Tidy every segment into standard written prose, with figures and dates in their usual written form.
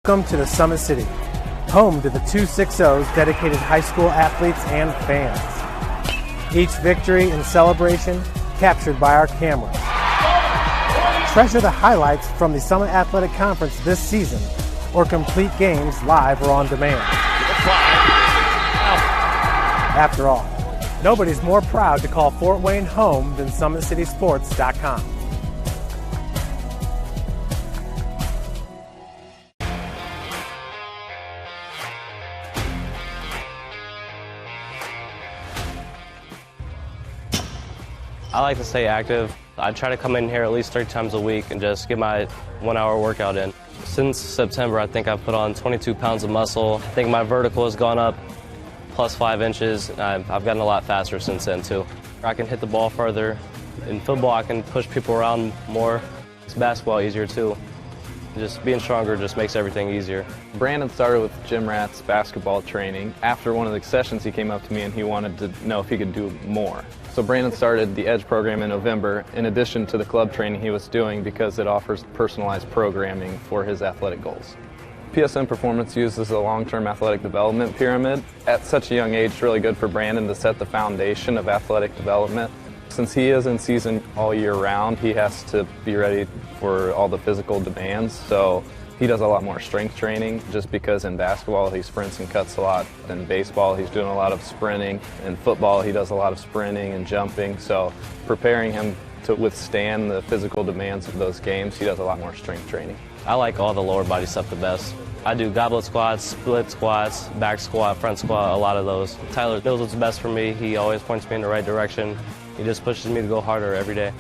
Welcome to the Summit City, home to the 260's dedicated high school athletes and fans. Each victory and celebration captured by our cameras. Treasure the highlights from the Summit Athletic Conference this season, or complete games live or on demand. After all, nobody's more proud to call Fort Wayne home than SummitCitySports.com. I like to stay active. I try to come in here at least 3 times a week and just get my 1-hour workout in. Since September, I think I've put on 22 pounds of muscle. I think my vertical has gone up plus 5 inches. I've gotten a lot faster since then too. I can hit the ball further. In football, I can push people around more. It's basketball easier too. Just being stronger just makes everything easier. Brandon started with gym rats basketball training. After one of the sessions, he came up to me and he wanted to know if he could do more. So Brandon started the EDGE program in November, in addition to the club training he was doing, because it offers personalized programming for his athletic goals. PSN Performance uses a long-term athletic development pyramid. At such a young age, it's really good for Brandon to set the foundation of athletic development. Since he is in season all year round, he has to be ready for all the physical demands. So he does a lot more strength training, just because in basketball he sprints and cuts a lot. In baseball he's doing a lot of sprinting. In football he does a lot of sprinting and jumping. So preparing him to withstand the physical demands of those games, he does a lot more strength training. I like all the lower body stuff the best. I do goblet squats, split squats, back squat, front squat, a lot of those. Tyler knows what's best for me. He always points me in the right direction. He just pushes me to go harder every day.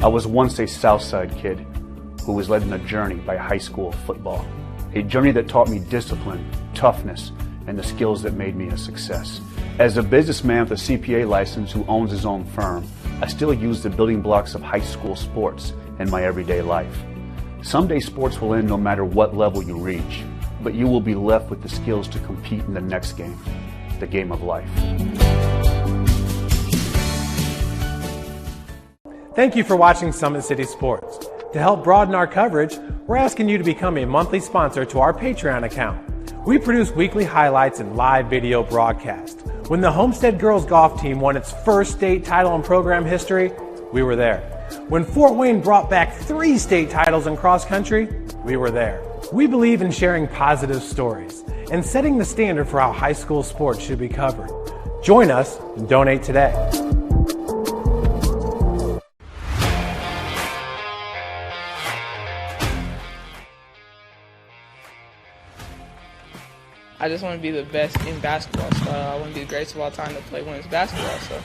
I was once a Southside kid who was led on a journey by high school football. A journey that taught me discipline, toughness, and the skills that made me a success. As a businessman with a CPA license who owns his own firm, I still use the building blocks of high school sports in my everyday life. Someday sports will end no matter what level you reach, but you will be left with the skills to compete in the next game, the game of life. Thank you for watching Summit City Sports. To help broaden our coverage, we're asking you to become a monthly sponsor to our Patreon account. We produce weekly highlights and live video broadcast. When the Homestead girls golf team won its first state title in program history, we were there. When Fort Wayne brought back 3 state titles in cross country, we were there. We believe in sharing positive stories and setting the standard for how high school sports should be covered. Join us and donate today. I just want to be the best in basketball. So I want to be the greatest of all time to play women's basketball. So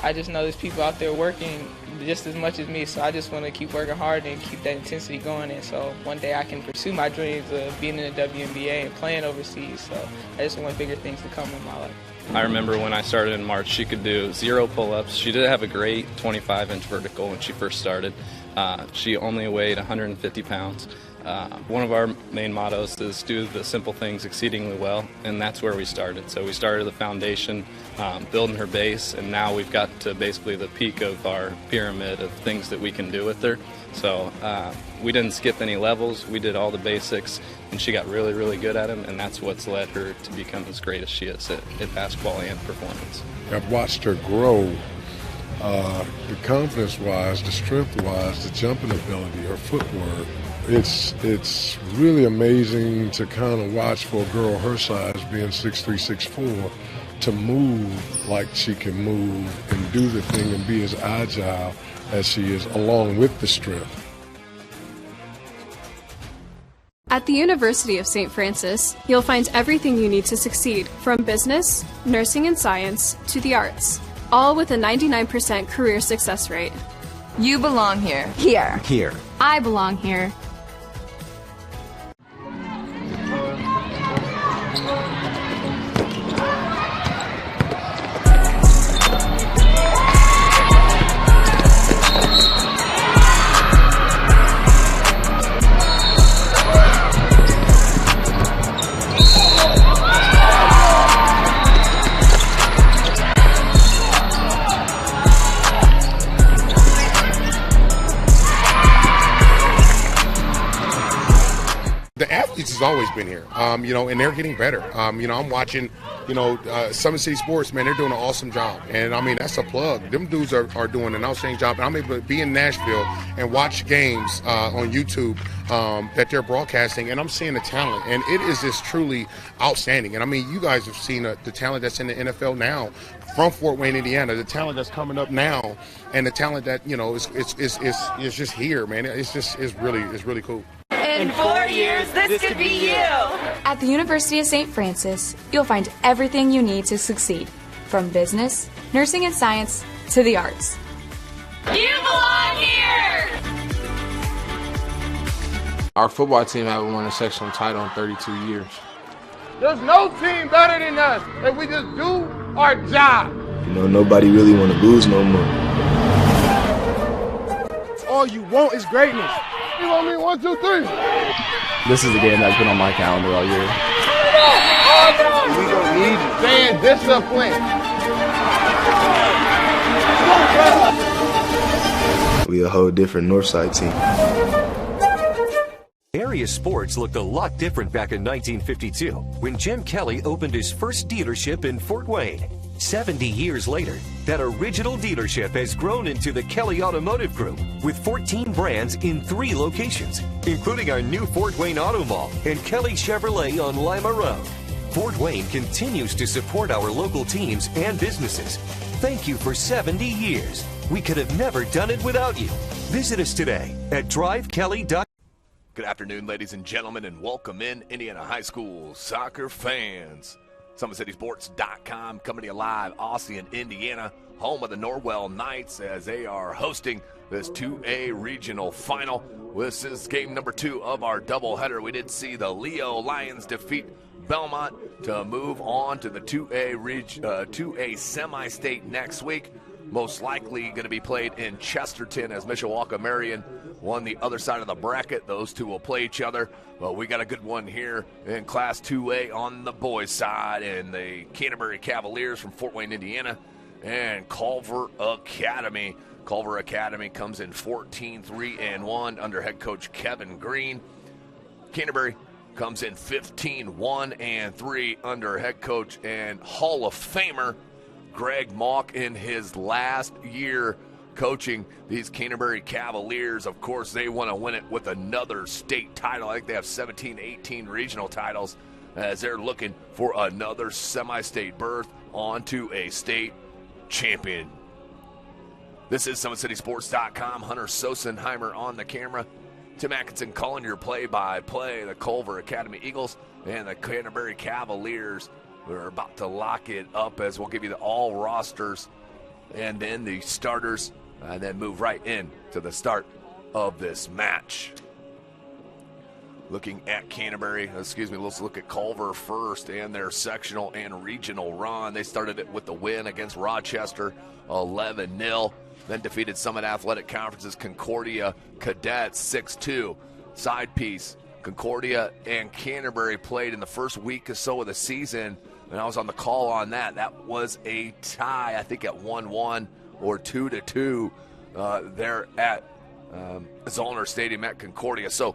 I just know there's people out there working just as much as me. So I just want to keep working hard and keep that intensity going. And so one day I can pursue my dreams of being in the WNBA and playing overseas. So I just want bigger things to come in my life. I remember when I started in March, she could do 0 pull-ups. She did have a great 25-inch vertical when she first started. She only weighed 150 pounds. One of our main mottos is do the simple things exceedingly well, and that's where we started. So we started the foundation, building her base, and now we've got to basically the peak of our pyramid of things that we can do with her. So we didn't skip any levels. We did all the basics, and she got really, really good at them, and that's what's led her to become as great as she is at basketball and performance. I've watched her grow, the confidence-wise, the strength-wise, the jumping ability, her footwork. It's really amazing to kind of watch for a girl her size, being 6'3", 6'4", to move like she can move and do the thing and be as agile as she is, along with the strength. At the University of St. Francis, you'll find everything you need to succeed, from business, nursing and science, to the arts, all with a 99% career success rate. You belong here. Here. Here. I belong here. has always been here, and they're getting better. I'm watching, Summit City Sports, man, they're doing an awesome job. And, that's a plug. Them dudes are doing an outstanding job. And I'm able to be in Nashville and watch games on YouTube that they're broadcasting, and I'm seeing the talent. And it is just truly outstanding. And, you guys have seen the talent that's in the NFL now from Fort Wayne, Indiana, the talent that's coming up now, and the talent that, is just here, man. It's really cool. In 4 years, this could be you. At the University of St. Francis, you'll find everything you need to succeed, from business, nursing and science, to the arts. You belong here! Our football team haven't won a sectional title in 32 years. There's no team better than us if we just do our job. Nobody really want to lose no more. All you want is greatness. You want me 1, 2, 3. This is the game that's been on my calendar all year. We gonna need you. Staying disciplined. We a whole different Northside team. Area sports looked a lot different back in 1952 when Jim Kelly opened his first dealership in Fort Wayne. 70 years later, that original dealership has grown into the Kelly Automotive Group with 14 brands in 3 locations, including our new Fort Wayne Auto Mall and Kelly Chevrolet on Lima Road. Fort Wayne continues to support our local teams and businesses. Thank you for 70 years. We could have never done it without you. Visit us today at drivekelly.com. Good afternoon, ladies and gentlemen, and welcome in Indiana High School soccer fans. SummitCitySports.com coming to you live, Ossian, Indiana, home of the Norwell Knights as they are hosting this 2A regional final. This is game number 2 of our doubleheader. We did see the Leo Lions defeat Belmont to move on to the 2A semi-state next week. Most likely going to be played in Chesterton as Mishawaka Marion won the other side of the bracket. Those two will play each other. But we got a good one here in Class 2A on the boys' side, and the Canterbury Cavaliers from Fort Wayne, Indiana, and Culver Academy. Culver Academy comes in 14-3-1 under head coach Kevin Green. Canterbury comes in 15-1-3 under head coach and Hall of Famer Greg Mock in his last year coaching these Canterbury Cavaliers. Of course, they want to win it with another state title. I think they have 17, 18 regional titles as they're looking for another semi-state berth onto a state champion. This is SummitCitySports.com. Hunter Sosenheimer on the camera. Tim Atkinson calling your play-by-play. The Culver Academy Eagles and the Canterbury Cavaliers. We're about to lock it up as we'll give you all rosters and then the starters, and then move right in to the start of this match. Looking at Canterbury, let's look at Culver first and their sectional and regional run. They started it with the win against Rochester, 11-0. Then defeated Summit Athletic Conference's Concordia Cadets 6-2. Side piece, Concordia and Canterbury played in the first week or so of the season, and I was on the call on that. That was a tie, I think, at 1-1 or 2-2 there at Zollner Stadium at Concordia. So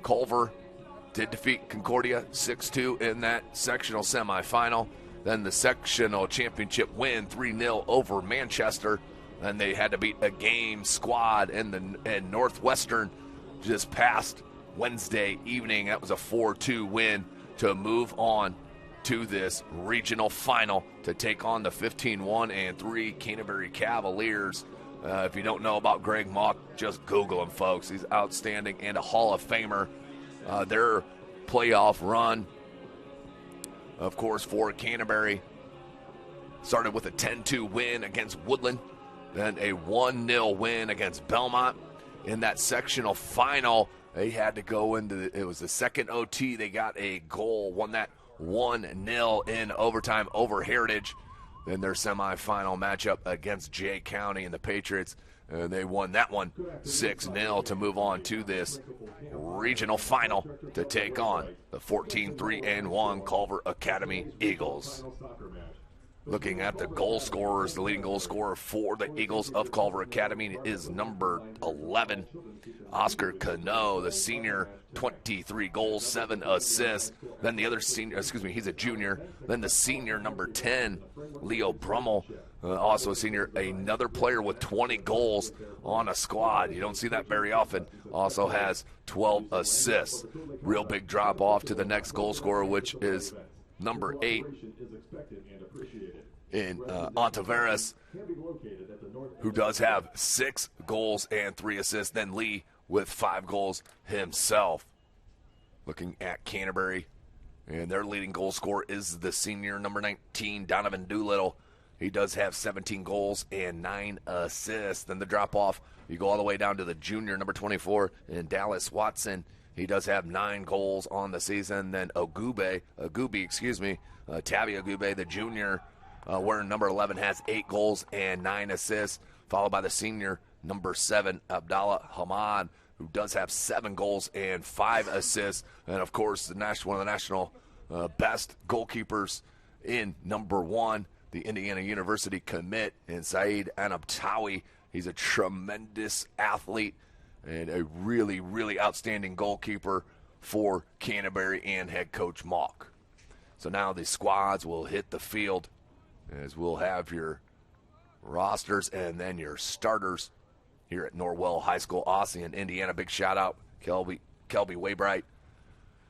Culver did defeat Concordia 6-2 in that sectional semifinal. Then the sectional championship win 3-0 over Manchester. And they had to beat a game squad in Northwestern just past Wednesday evening. That was a 4-2 win to move on to this regional final to take on the 15-1-3 Canterbury Cavaliers. If you don't know about Greg Mock, just Google him, folks. He's outstanding and a Hall of Famer. Their playoff run, of course, for Canterbury started with a 10-2 win against Woodland, then a 1-0 win against Belmont. In that sectional final, they had to go into it was the second OT. They got a goal, won that 1-0 in overtime over Heritage. Then their semifinal matchup against Jay County and the Patriots, they won that one 6-0 to move on to this regional final to take on the 14-3-1 Culver Academy Eagles. Looking at the goal scorers, the leading goal scorer for the Eagles of Culver Academy is number 11, Oscar Cano, the senior, 23 goals, 7 assists. Then the other senior, he's a junior. Then the senior, number 10, Leo Brummel, also a senior, another player with 20 goals on a squad. You don't see that very often. Also has 12 assists. Real big drop off to the next goal scorer, which is number 8 in Ontiveros, who does have 6 goals and 3 assists. Then Lee with 5 goals himself. Looking at Canterbury, and their leading goal scorer is the senior, number 19, Donovan Doolittle. He does have 17 goals and 9 assists. Then the drop-off, you go all the way down to the junior, number 24, in Dallas Watson. He does have 9 goals on the season. Then Tavi Ogube, the junior, wearing number 11, has 8 goals and 9 assists, followed by the senior, number 7, Abdallah Hamad, who does have 7 goals and 5 assists. And, of course, one of the national best goalkeepers in number 1, the Indiana University commit, in Saeed Anabtawi. He's a tremendous athlete and a really, really outstanding goalkeeper for Canterbury and head coach Mock. So now the squads will hit the field, as we'll have your rosters and then your starters here at Norwell High School, Ossian, Indiana. Big shout out, Kelby Waybright.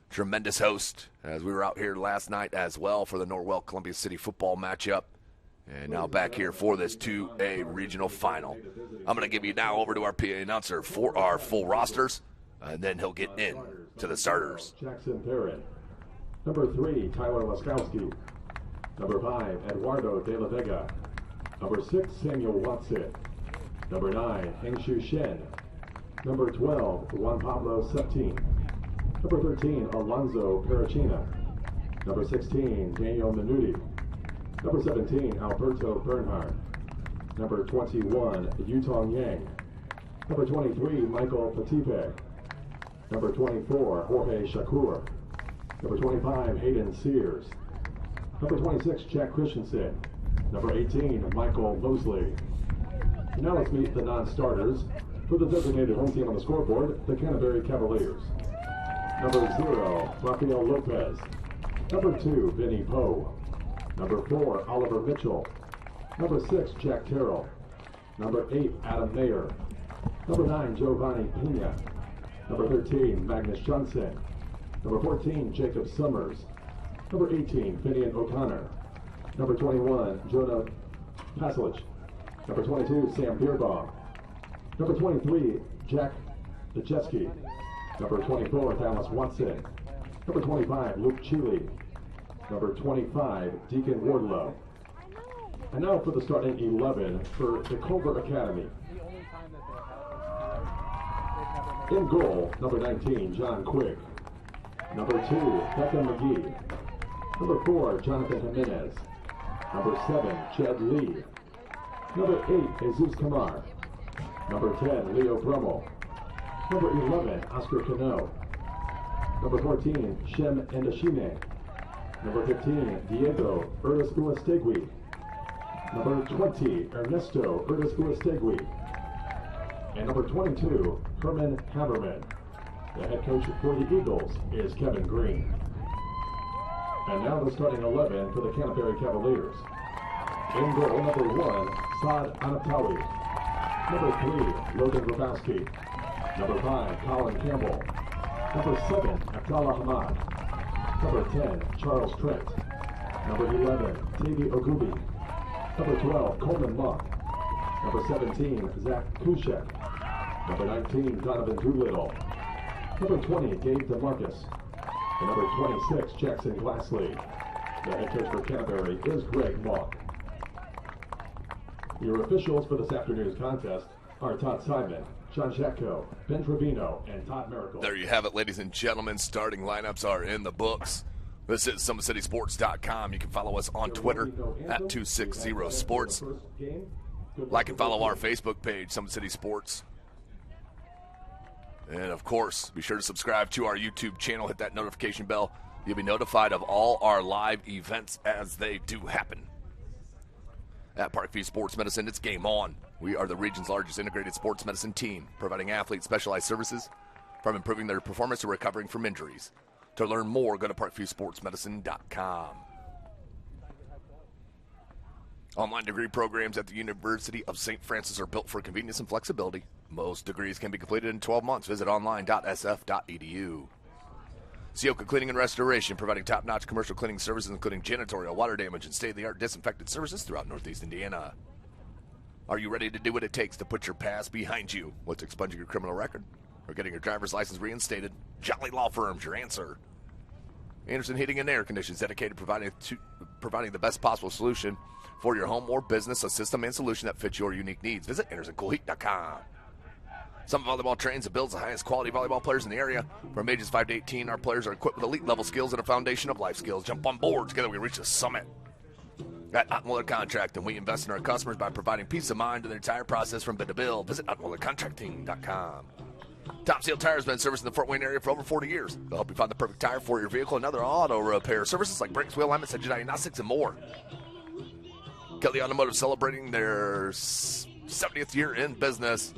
Tremendous host, as we were out here last night as well for the Norwell Columbia City football matchup. And now back here for this 2A regional final. I'm going to give you now over to our PA announcer for our full rosters, and then he'll get in to the starters. Jackson Perrin. Number 3, Tyler Laskowski. Number 5, Eduardo De La Vega. Number 6, Samuel Watson. Number 9, Hengshu Shen. Number 12, Juan Pablo Septine. Number 13, Alonzo Pericina. Number 16, Daniel Minuti. Number 17, Alberto Bernhard. Number 21, Yutong Yang. Number 23, Michael Patipe. Number 24, Jorge Shakur. Number 25, Hayden Sears. Number 26, Jack Christensen. Number 18, Michael Mosley. Now let's meet the non-starters. For the designated home team on the scoreboard, the Canterbury Cavaliers. Number 0, Rafael Lopez. Number 2, Vinny Poe. Number 4, Oliver Mitchell. Number 6, Jack Terrell. Number 8, Adam Mayer. Number 9, Giovanni Pena. Number 13, Magnus Johnson. Number 14, Jacob Summers. Number 18, Finian O'Connor. Number 21, Jonah Paslich. Number 22, Sam Beerbaum. Number 23, Jack Dacheski. Number 24, Thomas Watson. Number 25, Luke Cheeley. Number 25, Deacon Wardlow. And now for the starting 11 for the Culver Academy. In goal, number 19, John Quigg. Number 2, Beckham McGee. Number 4, Jonathan Jimenez. Number 7, Chad Lee. Number 8, Jesus Kamar. Number 10, Leo Brummel. Number 11, Oscar Cano. Number 14, Shem Endashime. Number 15, Diego Urdescuastegui. Number 20, Ernesto Urdescuastegui. And number 22, Herman Haberman. The head coach for the Eagles is Kevin Green. And now the starting 11 for the Canterbury Cavaliers. In goal, number 1, Saad Anaptawi. Number 3, Logan Grabowski. Number 5, Colin Campbell. Number 7, Abdallah Hamad. Number 10, Charles Trent. Number 11, Tavi Ogubi. Number 12, Coleman Mock. Number 17, Zach Kushek. Number 19, Donovan Doolittle. Number 20, Dave DeMarcus. And number 26, Jackson Glassley. The head coach for Canterbury is Greg Mock. Your officials for this afternoon's contest are Todd Simon, John Shatko, Ben Trevino, and Todd Miracle. There you have it, ladies and gentlemen. Starting lineups are in the books. This is SummitCitySports.com. You can follow us on Twitter at 260sports. Like and follow our Facebook page, Summit City Sports. And, of course, be sure to subscribe to our YouTube channel. Hit that notification bell. You'll be notified of all our live events as they do happen. At Parkview Sports Medicine, it's game on. We are the region's largest integrated sports medicine team, providing athletes specialized services from improving their performance to recovering from injuries. To learn more, go to parkviewsportsmedicine.com. Online degree programs at the University of St. Francis are built for convenience and flexibility. Most degrees can be completed in 12 months. Visit online.sf.edu. Sioka Cleaning and Restoration, providing top-notch commercial cleaning services, including janitorial, water damage, and state-of-the-art disinfectant services throughout Northeast Indiana. Are you ready to do what it takes to put your past behind you? What's expunging your criminal record? Or getting your driver's license reinstated? Jolly Law Firm's your answer. Anderson Heating and Air Conditions, dedicated to providing the best possible solution for your home or business, a system and solution that fits your unique needs. Visit AndersonCoolHeat.com. Summit Volleyball trains and builds the highest quality volleyball players in the area. From ages 5 to 18, our players are equipped with elite-level skills and a foundation of life skills. Jump on board. Together we reach the summit. At Ottenwiller Contracting, we invest in our customers by providing peace of mind in their entire process from bid to build. Visit OttenwillerContracting.com. Top Seal Tire has been servicing the Fort Wayne area for over 40 years. They'll help you find the perfect tire for your vehicle and other auto repair services like brakes, wheel alignments, engine diagnostics, and more. Kelly Automotive celebrating their 70th year in business.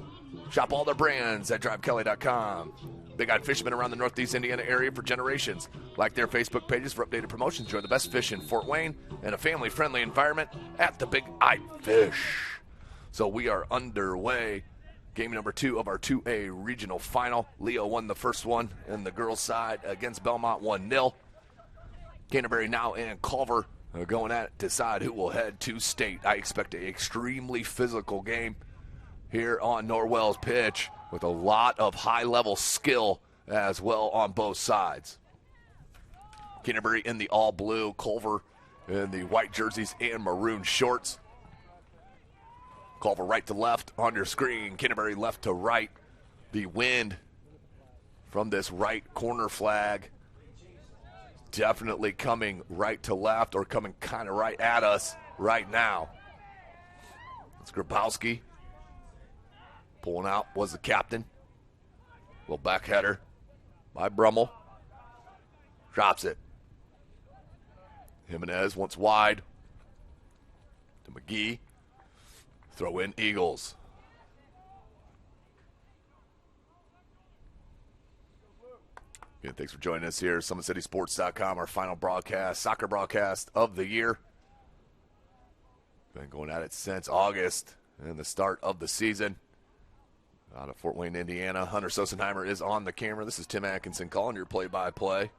Shop all their brands at DriveKelly.com. Big-eyed fishermen around the Northeast Indiana area for generations. Like their Facebook pages for updated promotions. Enjoy the best fish in Fort Wayne and a family-friendly environment at the Big-eyed Fish. So we are underway. Game number 2 of our 2A regional final. Leo won the first one in the girls' side against Belmont 1-0. Canterbury now and Culver are going at it to decide who will head to state. I expect an extremely physical game here on Norwell's pitch with a lot of high-level skill as well on both sides. Canterbury in the all-blue, Culver in the white jerseys and maroon shorts. Culver right to left on your screen, Canterbury left to right. The wind from this right corner flag definitely coming right to left or coming kind of right at us right now. It's Grabowski. Pulling out was the captain. Little back header by Brummel. Drops it. Jimenez once wide to McGee. Throw in Eagles. Again, thanks for joining us here. SummitCitySports.com, our final broadcast, soccer broadcast of the year. Been going at it since August and the start of the season. Out of Fort Wayne, Indiana. Hunter Sosenheimer is on the camera. This is Tim Atkinson calling your play-by-play.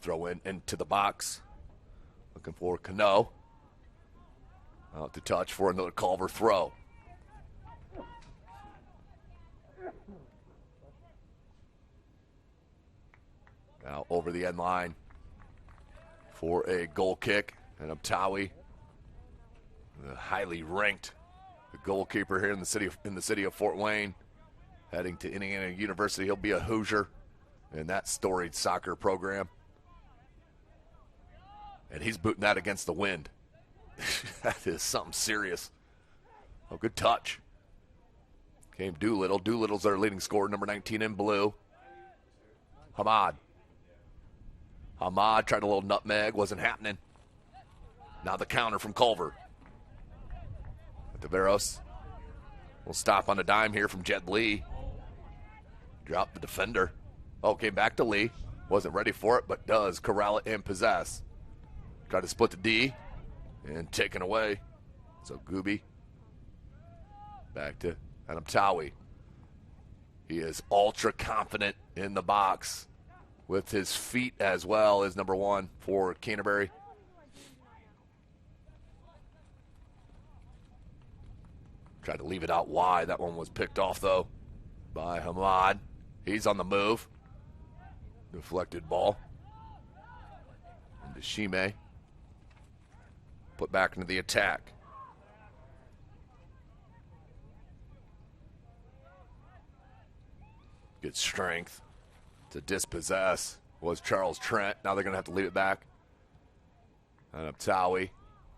Throw in into the box. Looking for Cano. Out to touch for another Culver throw. Now over the end line for a goal kick. And Abtawi, the highly ranked goalkeeper here in the city of Fort Wayne, heading to Indiana University. He'll be a Hoosier in that storied soccer program. And he's booting that against the wind. That is something serious. Oh, good touch. Came Doolittle. Doolittle's our leading scorer, number 19 in blue. Hamad tried a little nutmeg. Wasn't happening. Now the counter from Culver. Taveros will stop on a dime here from Jed Lee. Dropped the defender. Oh, came back to Lee. Wasn't ready for it, but does corral it and possess. Try to split the D and taken away. So Gooby back to Adam Tawi. He is ultra confident in the box with his feet as well as number 1 for Canterbury. Tried to leave it out wide. That one was picked off, though, by Hamad. He's on the move. Deflected ball. Into Shime. Put back into the attack. Good strength to dispossess was Charles Trent. Now they're going to have to leave it back. And Abtawi.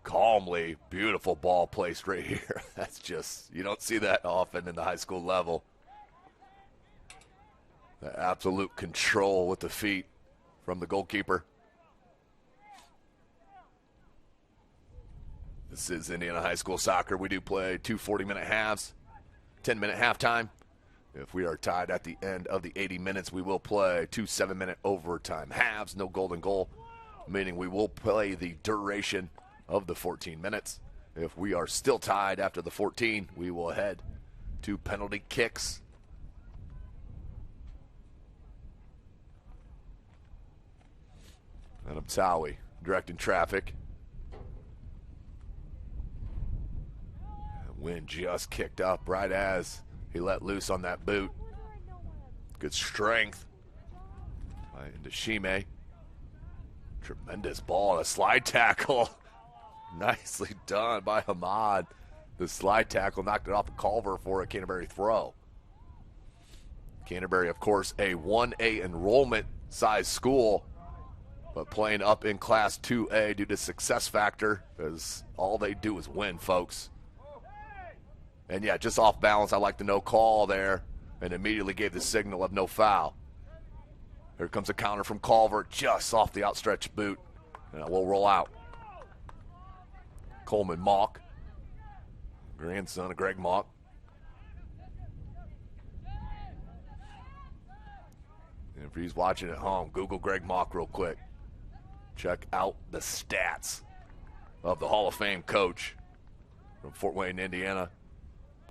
Calmly, beautiful ball placed right here. That's just, you don't see that often in the high school level. The absolute control with the feet from the goalkeeper. This is Indiana High School soccer. We do play 2 40-minute halves, 10-minute halftime. If we are tied at the end of the 80 minutes, we will play 2 7-minute overtime halves. No golden goal, meaning we will play the duration of the 14 minutes. If we are still tied after the 14, we will head to penalty kicks. Adam Towie directing traffic. Wind just kicked up right as he let loose on that boot. Good strength by Ndashime. Tremendous ball, a slide tackle. Nicely done by Hamad. The slide tackle knocked it off of Culver for a Canterbury throw. Canterbury, of course, a 1A enrollment size school, but playing up in Class 2A due to success factor, because all they do is win, folks. And yeah, just off balance, I like the no call there, and immediately gave the signal of no foul. Here comes a counter from Culver, just off the outstretched boot, and it will roll out. Coleman Mock, grandson of Greg Mock. And if he's watching at home, Google Greg Mock real quick. Check out the stats of the Hall of Fame coach from Fort Wayne, Indiana.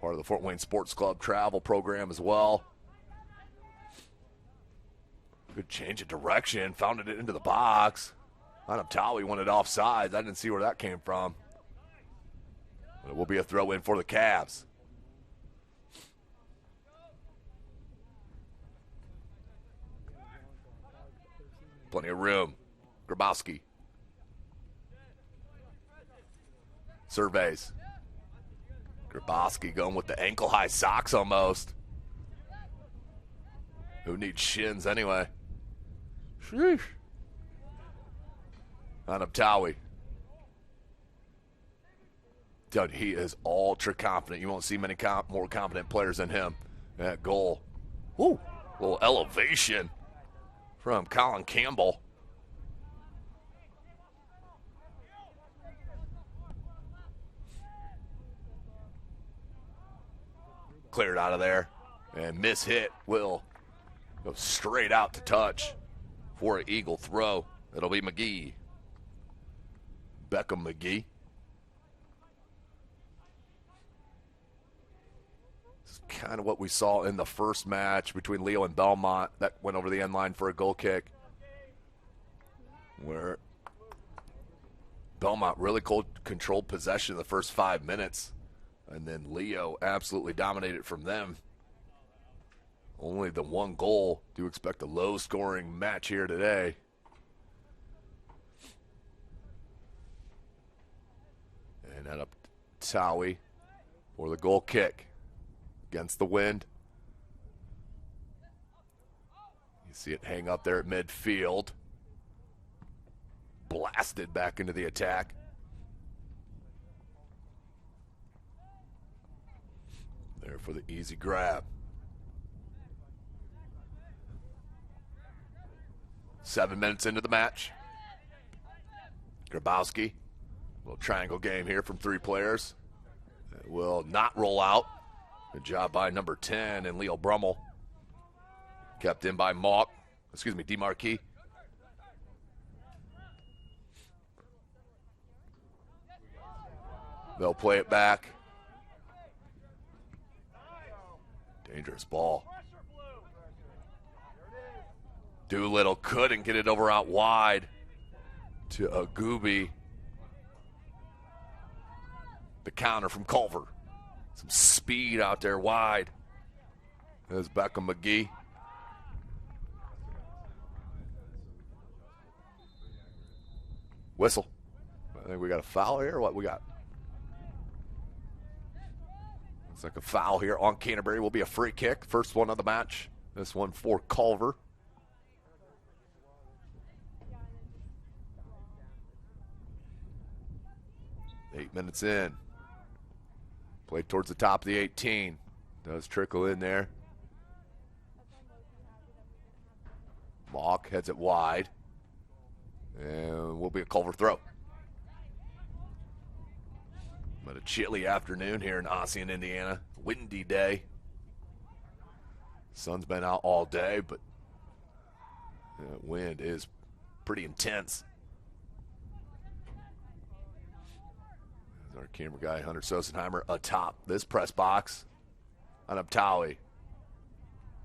Part of the Fort Wayne Sports Club travel program as well. Good change of direction. Founded it into the box. Adam Towie wanted offsides. I didn't see where that came from. But it will be a throw in for the Cavs. Plenty of room. Grabowski. Surveys. Grabowski going with the ankle-high socks almost. Who needs shins anyway? Sheesh. Adam Towie. Dude, he is ultra confident. You won't see many more confident players than him. That goal. Woo. Little elevation from Colin Campbell. Cleared out of there. And miss-hit will go straight out to touch for an Eagle throw. It'll be McGee. Beckham McGee. This is kind of what we saw in the first match between Leo and Belmont. That went over the end line for a goal kick, where Belmont really controlled possession in the first 5 minutes. And then Leo absolutely dominated from them. Only the one goal. Do expect a low-scoring match here today. And that up Towie for the goal kick against the wind. You see it hang up there at midfield. Blasted back into the attack. There for the easy grab. 7 minutes into the match. Grabowski. Little triangle game here from 3 players. It will not roll out. Good job by number 10 and Leo Brummel. Kept in by DeMarquis. They'll play it back. Dangerous ball. Doolittle couldn't get it over out wide to Agubi. The counter from Culver. Some speed out there wide. There's Beckham McGee. Whistle. I think we got a foul here. What we got? Looks like a foul here on Canterbury. Will be a free kick. First one of the match. This one for Culver. Eight minutes in. Played towards the top of the 18. Does trickle in there. Mock heads it wide. And will be a Culver throw. But a chilly afternoon here in Ossian, Indiana. Windy day. Sun's been out all day, but that wind is pretty intense. Our camera guy, Hunter Sosenheimer, atop this press box on Abtawi.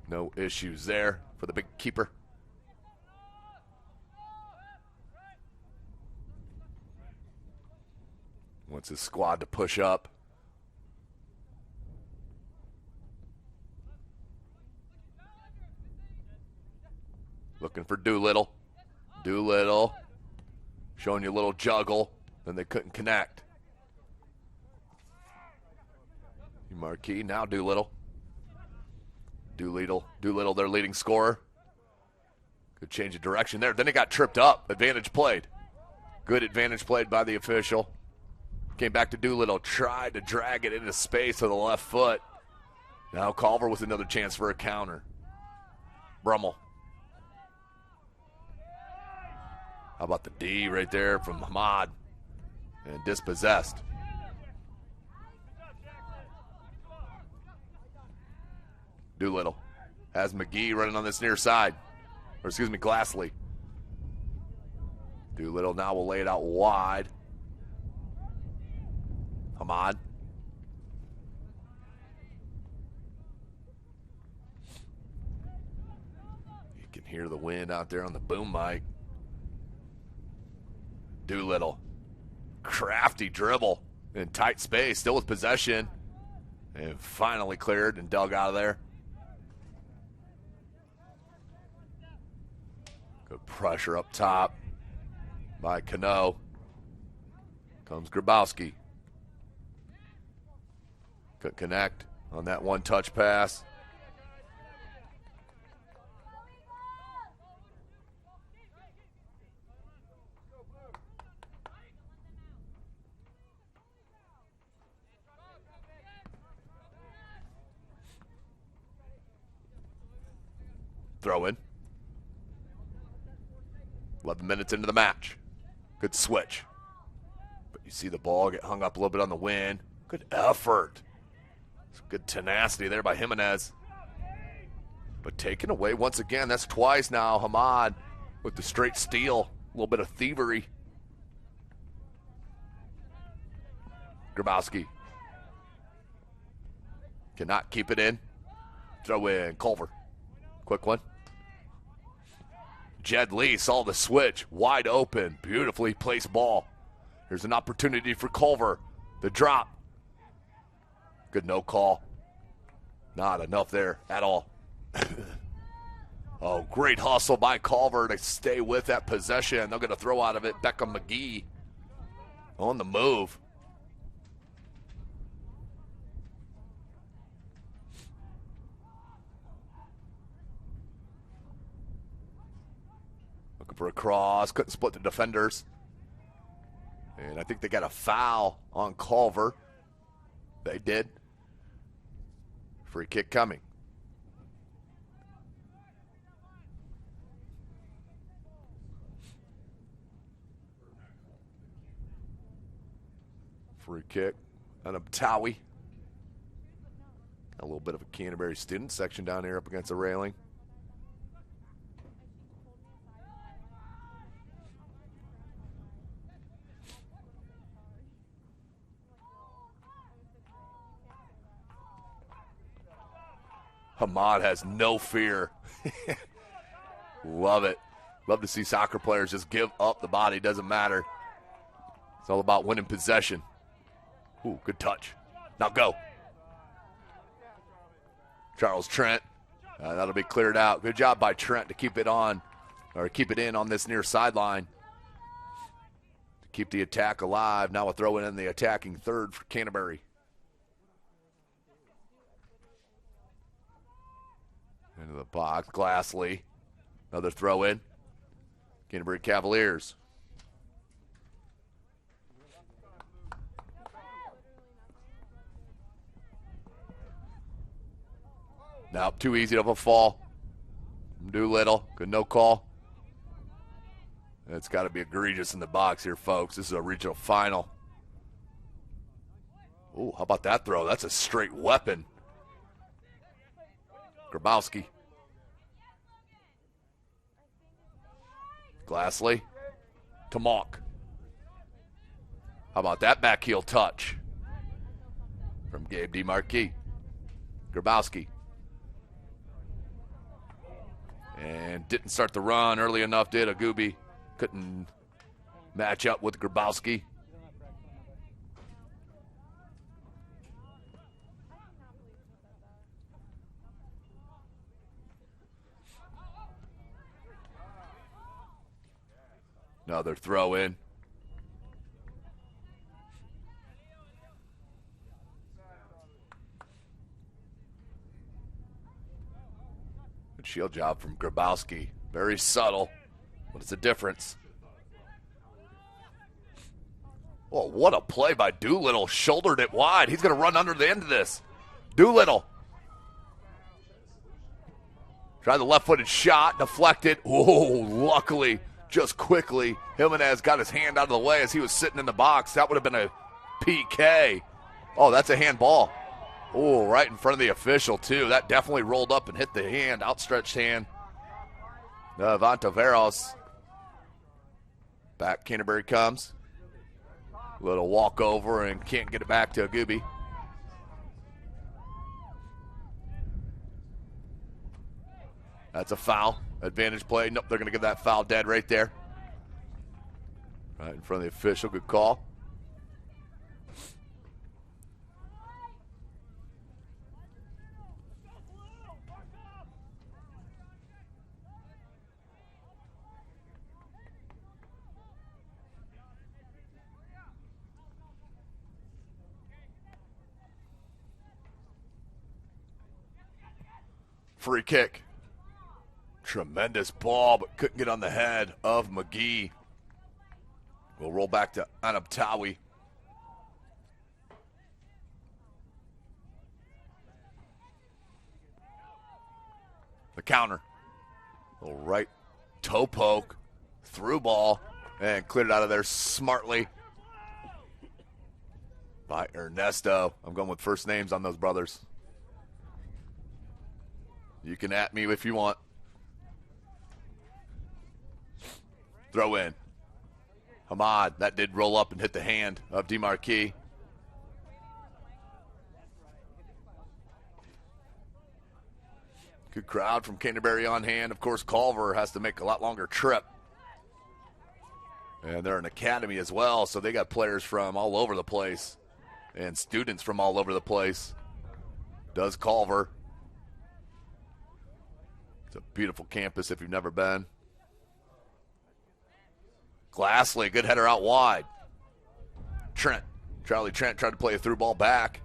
No issues there for the big keeper. Wants his squad to push up. Looking for Doolittle. Doolittle showing you a little juggle. Then they couldn't connect. Marquis, now Doolittle. Doolittle, their leading scorer. Good change of direction there. Then it got tripped up. Advantage played. Good advantage played by the official. Came back to Doolittle. Tried to drag it into space with the left foot. Now Culver with another chance for a counter. Brummel. How about the D right there from Hamad? And dispossessed. Doolittle has McGee running on this near side. Or excuse me, Glassley. Doolittle now will lay it out wide. Hamad. You can hear the wind out there on the boom mic. Doolittle. Crafty dribble in tight space, still with possession. And finally cleared and dug out of there. Good pressure up top by Cano. Comes Grabowski. Could connect on that one-touch pass. Throw in. 11 minutes into the match. Good switch. But you see the ball get hung up a little bit on the wind. Good effort. Some good tenacity there by Jimenez. But taken away once again. That's twice now. Hamad with the straight steal. A little bit of thievery. Grabowski. Cannot keep it in. Throw in Culver. Quick one. Jed Lee saw the switch, wide open, beautifully placed ball. Here's an opportunity for Culver. The drop. Good no call. Not enough there at all. Oh, great hustle by Culver to stay with that possession. They're going to throw out of it. Beckham McGee on the move. For a cross, couldn't split the defenders. And I think they got a foul on Culver. They did. Free kick coming. Free kick on Abtawi. A little bit of a Canterbury student section down here up against the railing. Hamad has no fear. Love it. Love to see soccer players just give up the body. Doesn't matter. It's all about winning possession. Ooh, good touch. Now go. Charles Trent. That'll be cleared out. Good job by Trent to keep it on, or keep it in on this near sideline. To keep the attack alive. Now we're throwing in the attacking third for Canterbury. Into the box, Glassley. Another throw in. Canterbury Cavaliers. Now too easy of a fall. Doolittle, good no call. It's got to be egregious in the box here, folks. This is a regional final. Ooh, how about that throw? That's a straight weapon. Grabowski. Glassley to Mock. How about that back heel touch from Gabe DeMarquis? Grabowski. And didn't start the run early enough, did Agubi. Couldn't match up with Grabowski. Another throw in. Good shield job from Grabowski. Very subtle, but it's a difference. Oh, what a play by Doolittle. Shouldered it wide. He's going to run under the end of this. Doolittle. Tried the left-footed shot, deflected. Oh, luckily, just quickly, Jimenez got his hand out of the way as he was sitting in the box. That would have been a PK. Oh, that's a handball. Oh, right in front of the official, too. That definitely rolled up and hit the hand, outstretched hand. Vantaveros. Back, Canterbury comes. Little walk over and can't get it back to Agubi. That's a foul. Advantage play. Nope, they're going to give that foul dead right there. Right in front of the official. Good call. Free kick. Tremendous ball, but couldn't get on the head of McGee. We'll roll back to Anabtawi. The counter. Little right toe poke, through ball, and cleared it out of there smartly by Ernesto. I'm going with first names on those brothers. You can at me if you want. Throw in. Hamad, that did roll up and hit the hand of DeMarquis. Good crowd from Canterbury on hand. Of course, Culver has to make a lot longer trip. And they're an academy as well, so they got players from all over the place and students from all over the place. Does Culver. It's a beautiful campus if you've never been. Glassley, good header out wide. Charlie Trent tried to play a through ball back.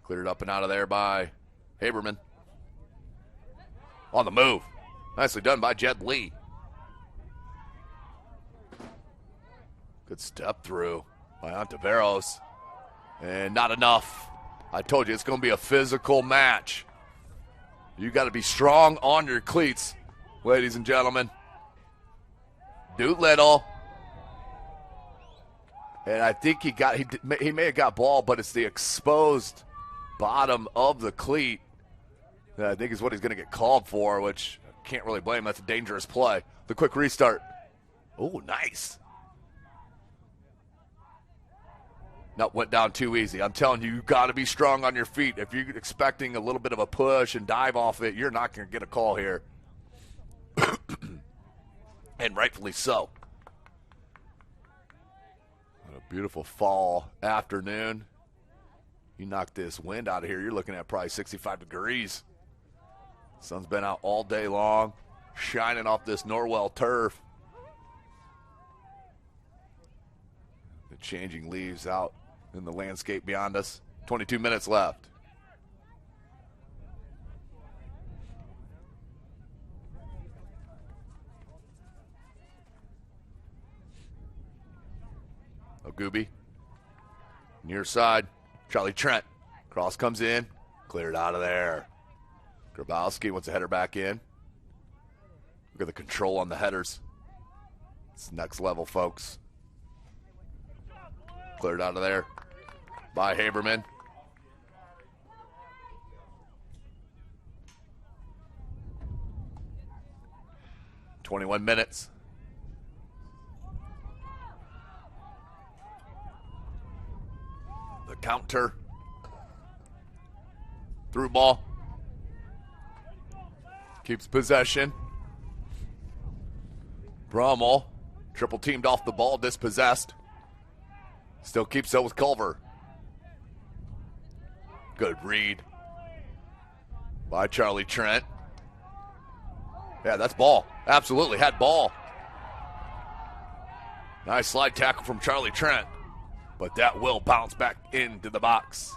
Cleared up and out of there by Haberman. On the move. Nicely done by Jed Lee. Good step through by Ontiveros. And not enough. I told you, it's going to be a physical match. You got to be strong on your cleats, ladies and gentlemen. Doolittle. And I think he may have got ball, but it's the exposed bottom of the cleat that I think is what he's going to get called for, which I can't really blame. That's a dangerous play. The quick restart. Oh, nice. No, went down too easy. I'm telling you, you got to be strong on your feet. If you're expecting a little bit of a push and dive off it, you're not going to get a call here. And rightfully so. What a beautiful fall afternoon. You knock this wind out of here, you're looking at probably 65 degrees. Sun's been out all day long, shining off this Norwell turf. The changing leaves out in the landscape beyond us. 22 minutes left. Ogubi, near side, Charlie Trent. Cross comes in, cleared out of there. Grabowski wants a header back in. Look at the control on the headers. It's next level, folks. Cleared out of there by Haberman. "21 minutes. The counter. Through ball. Keeps possession. Brummel, triple teamed off the ball, dispossessed. Still keeps it with Culver. Good read by Charlie Trent. Yeah, that's ball. Absolutely had ball. Nice slide tackle from Charlie Trent, but that will bounce back into the box.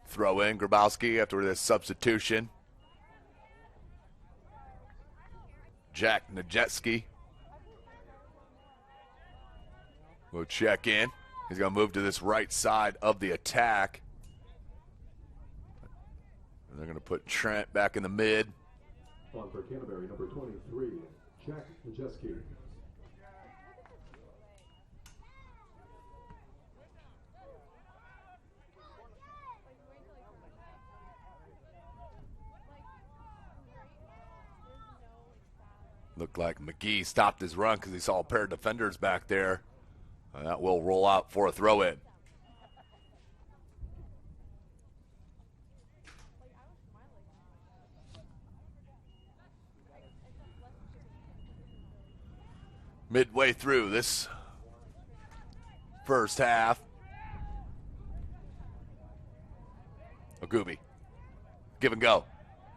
Throw in Grabowski after this substitution. Jack Najetsky will check in. He's going to move to this right side of the attack. And they're going to put Trent back in the mid. On for Canterbury, number 23, Jack Najetsky. Looked like McGee stopped his run because he saw a pair of defenders back there. That will roll out for a throw-in. Midway through this first half. Ogubi. Give and go.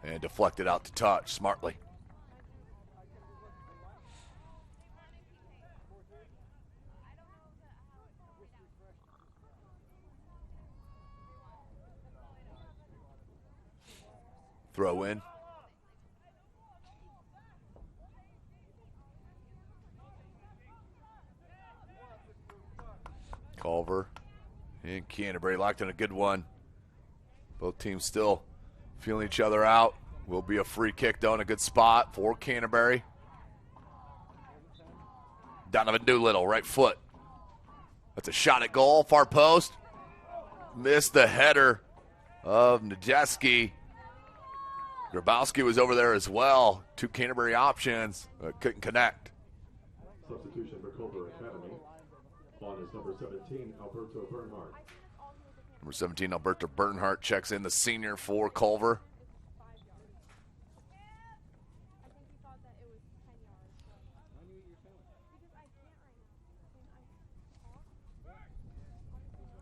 And deflected out to touch smartly. Throw in. Culver and Canterbury locked in a good one. Both teams still feeling each other out. Will be a free kick though in a good spot for Canterbury. Donovan Doolittle, right foot. That's a shot at goal, far post. Missed the header of Najetsky. Grabowski was over there as well. Two Canterbury options, couldn't connect. Substitution for Culver Academy. On is number 17, Alberto Bernhardt. Number 17, Alberto Bernhardt checks in, the senior for Culver.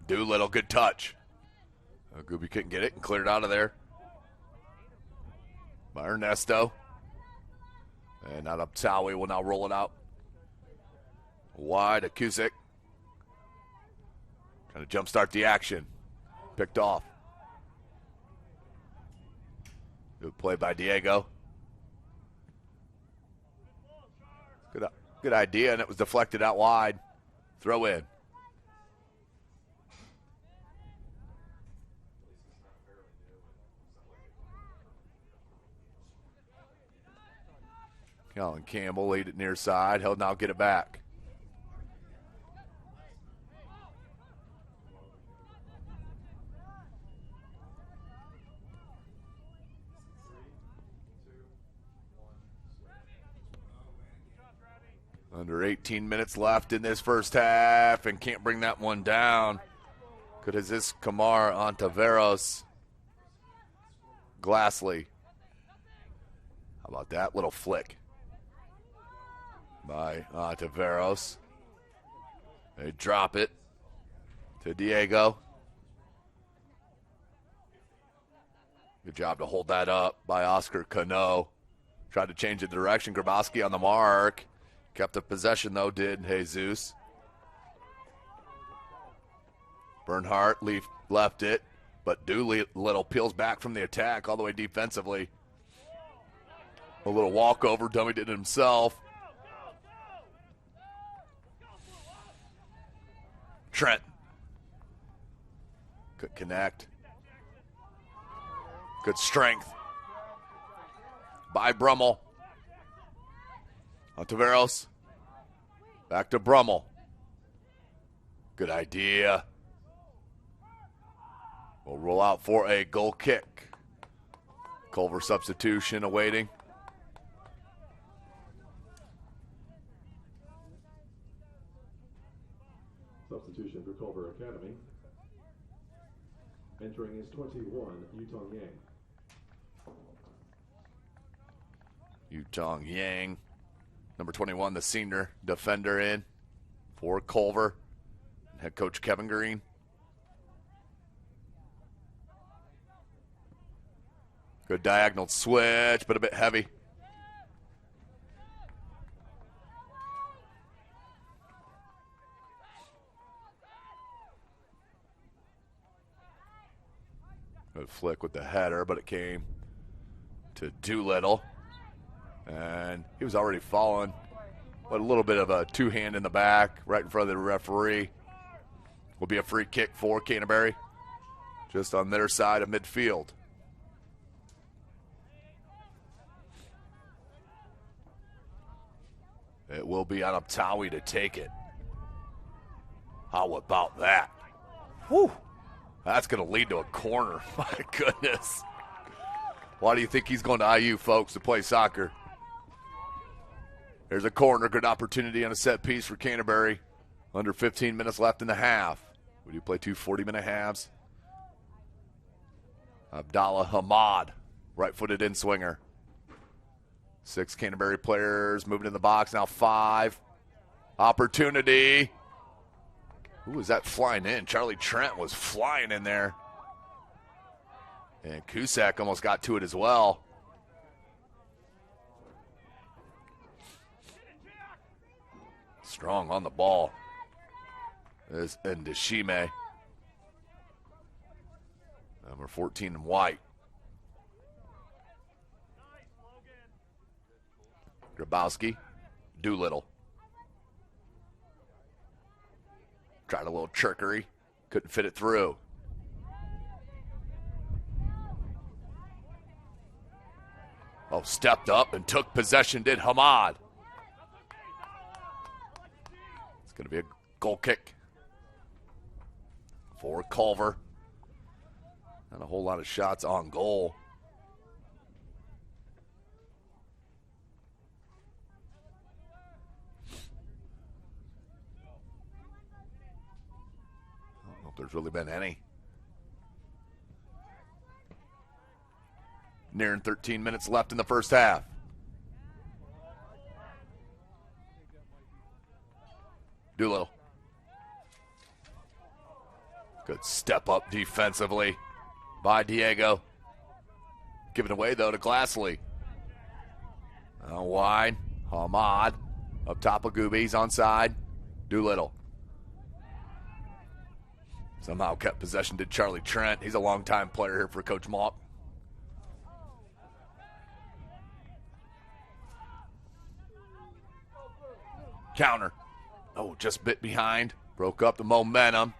Doolittle, good touch. Gooby couldn't get it and cleared out of there by Ernesto. And now Uptawi will now roll it out wide to Cusick. Trying to jumpstart the action. Picked off. Good play by Diego. Good idea, and it was deflected out wide. Throw in. Colin Campbell laid it near side. He'll now get it back. Under 18 minutes left in this first half, and can't bring that one down. Good as this Kamar Ontiveros. Glassley. How about that little flick by Ontiveros? They drop it to Diego. Good job to hold that up by Oscar Cano. Tried to change the direction. Grabowski on the mark. Kept the possession, though, did Jesus. Bernhardt left it, but Doolittle peels back from the attack all the way defensively. A little walkover, dummy did it himself. Trent. Good connect. Good strength by Brummel. On Taveros. Back to Brummel. Good idea. We'll roll out for a goal kick. Culver substitution awaiting. Substitution for Culver Academy. Entering is 21, Yutong Yang. Yutong Yang, number 21, the senior defender in for Culver. Head coach Kevin Green. Good diagonal switch, but a bit heavy. Good flick with the header, but it came to Doolittle. And he was already falling, but a little bit of a two-hand in the back, right in front of the referee. Will be a free kick for Canterbury, just on their side of midfield. It will be on Uptawi to take it. How about that? Whew. That's going to lead to a corner. My goodness. Why do you think he's going to IU, folks, to play soccer? There's a corner. Good opportunity on a set piece for Canterbury. Under 15 minutes left in the half. Would you play two 40-minute halves? Abdallah Hamad, right-footed in-swinger. 6 Canterbury players moving in the box. Now 5. Opportunity. Who was that flying in? Charlie Trent was flying in there. And Cusack almost got to it as well. Strong on the ball is Ndashime. Number 14 in white. Grabowski, Doolittle. Tried a little trickery, couldn't fit it through. Oh, stepped up and took possession, did Hamad. It's going to be a goal kick for Culver. Not a whole lot of shots on goal. I don't know if there's really been any. Nearing 13 minutes left in the first half. Doolittle. Good step up defensively by Diego. Given away, though, to Glassley. Wide. Hamad up top of Gooby. He's onside. Doolittle. Somehow kept possession, did Charlie Trent. He's a longtime player here for Coach Malk. Counter. Oh, just bit behind. Broke up the momentum.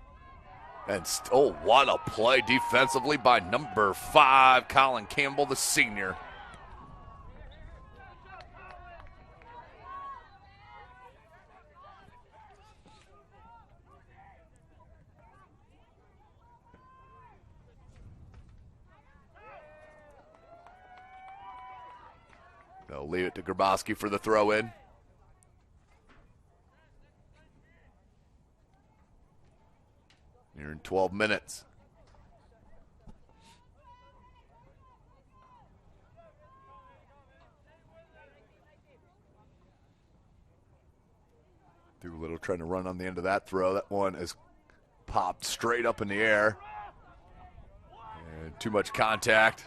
And, oh, what a play defensively by number 5, Colin Campbell, the senior. They'll leave it to Grabowski for the throw-in. You're in 12 minutes. Doolittle trying to run on the end of that throw. That one is popped straight up in the air. And too much contact.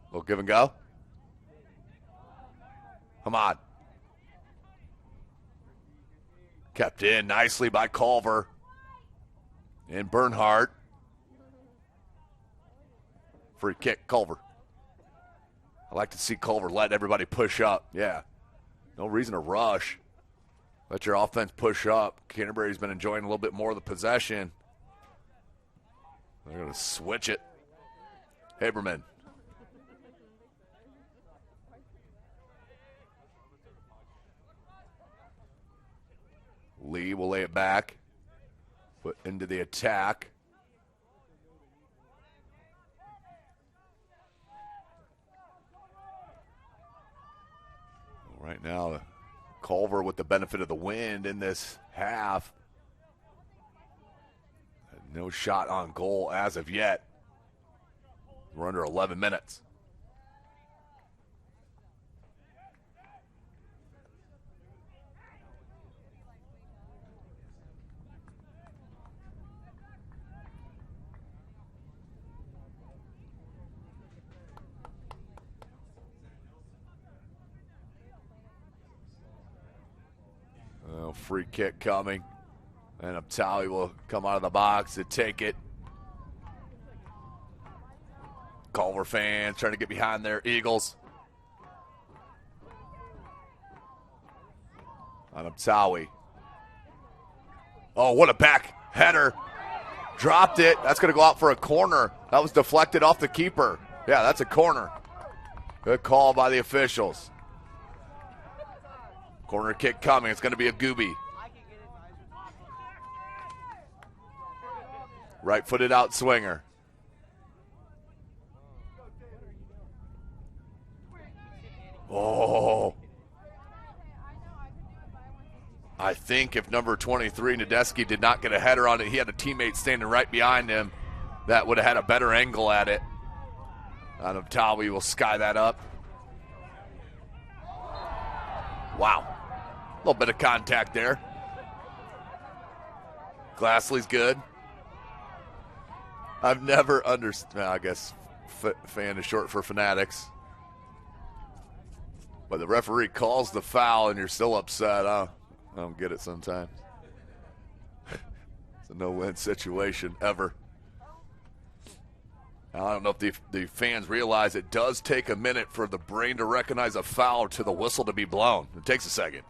Little give and go. Hamad. Kept in nicely by Culver. And Bernhardt. Free kick, Culver. I like to see Culver let everybody push up. Yeah. No reason to rush. Let your offense push up. Canterbury's been enjoying a little bit more of the possession. They're going to switch it. Haberman. Lee will lay it back. Put into the attack. Right now, Culver with the benefit of the wind in this half. No shot on goal as of yet. We're under 11 minutes. Free kick coming. And Abtali will come out of the box to take it. Culver fans trying to get behind their Eagles. On Abtali. Oh, what a back header. Dropped it. That's going to go out for a corner. That was deflected off the keeper. Yeah, that's a corner. Good call by the officials. Corner kick coming. It's going to be a Gooby. Right-footed out swinger. Oh. I think if number 23, Nadeski, did not get a header on it, he had a teammate standing right behind him that would have had a better angle at it. Tawi will sky that up. Wow. A little bit of contact there. Glassley's good. I've never understood, I guess fan is short for fanatics. But the referee calls the foul and you're still upset. I don't get it sometimes. It's a no-win situation ever. I don't know if the fans realize it does take a minute for the brain to recognize a foul to the whistle to be blown. It takes a second.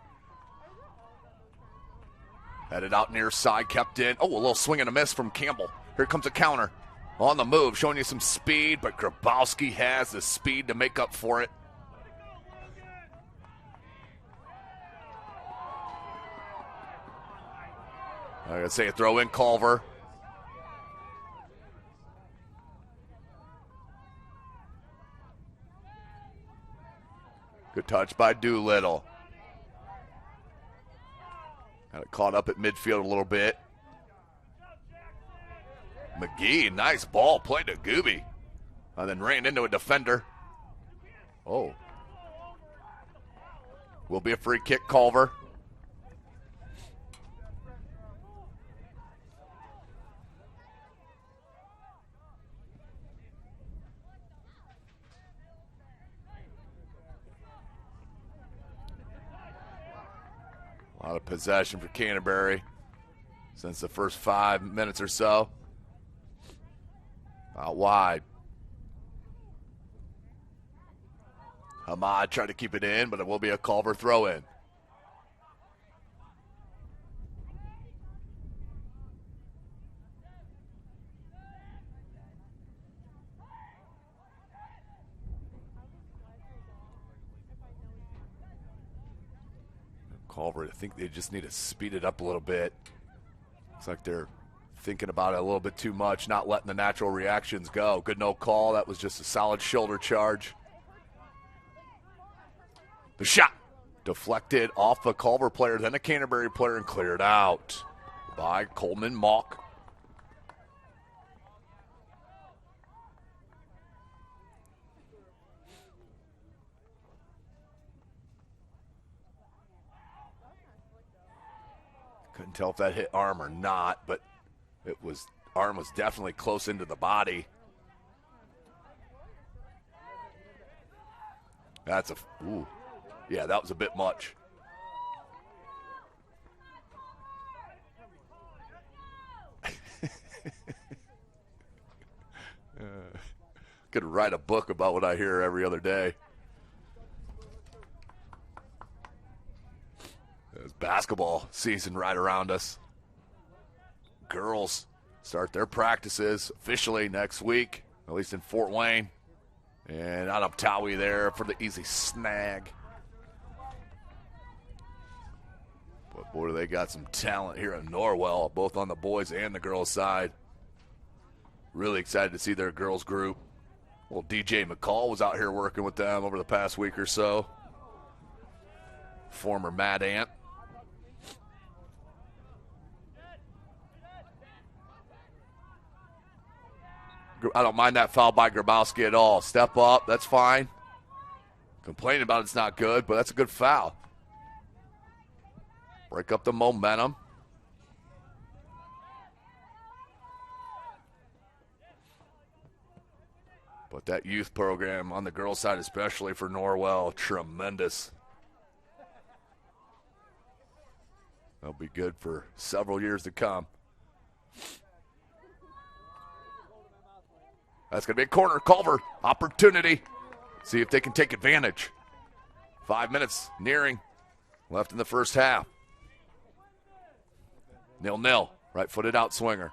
Headed out near side, kept in. Oh, a little swing and a miss from Campbell. Here comes a counter. On the move, showing you some speed, but Grabowski has the speed to make up for it. I'm going to say a throw in, Culver. Good touch by Doolittle. Got it caught up at midfield a little bit. McGee, nice ball, played to Gooby. And then ran into a defender. Oh. Will be a free kick, Culver. A lot of possession for Canterbury since the first 5 minutes or so. Out wide. Hamad tried to keep it in, but it will be a Culver throw-in. Culver, I think they just need to speed it up a little bit. Looks like they're thinking about it a little bit too much, not letting the natural reactions go. Good no call. That was just a solid shoulder charge. The shot deflected off a Culver player, then a Canterbury player, and cleared out by Coleman Mock. Couldn't tell if that hit arm or not, but arm was definitely close into the body. That's yeah, that was a bit much. Could write a book about what I hear every other day. There's basketball season right around us. Girls start their practices officially next week, at least in Fort Wayne. And out of Towie there for the easy snag. But boy, they got some talent here in Norwell, both on the boys and the girls side. Really excited to see their girls group. Well, DJ McCall was out here working with them over the past week or so. Former Mad Ant. I don't mind that foul by Grabowski at all. Step up, that's fine. Complaining about it's not good, but that's a good foul. Break up the momentum. But that youth program on the girls' side, especially for Norwell, tremendous. They'll be good for several years to come. That's going to be a corner. Culver, opportunity. See if they can take advantage. 5 minutes nearing left in the first half. 0-0. Right-footed out swinger.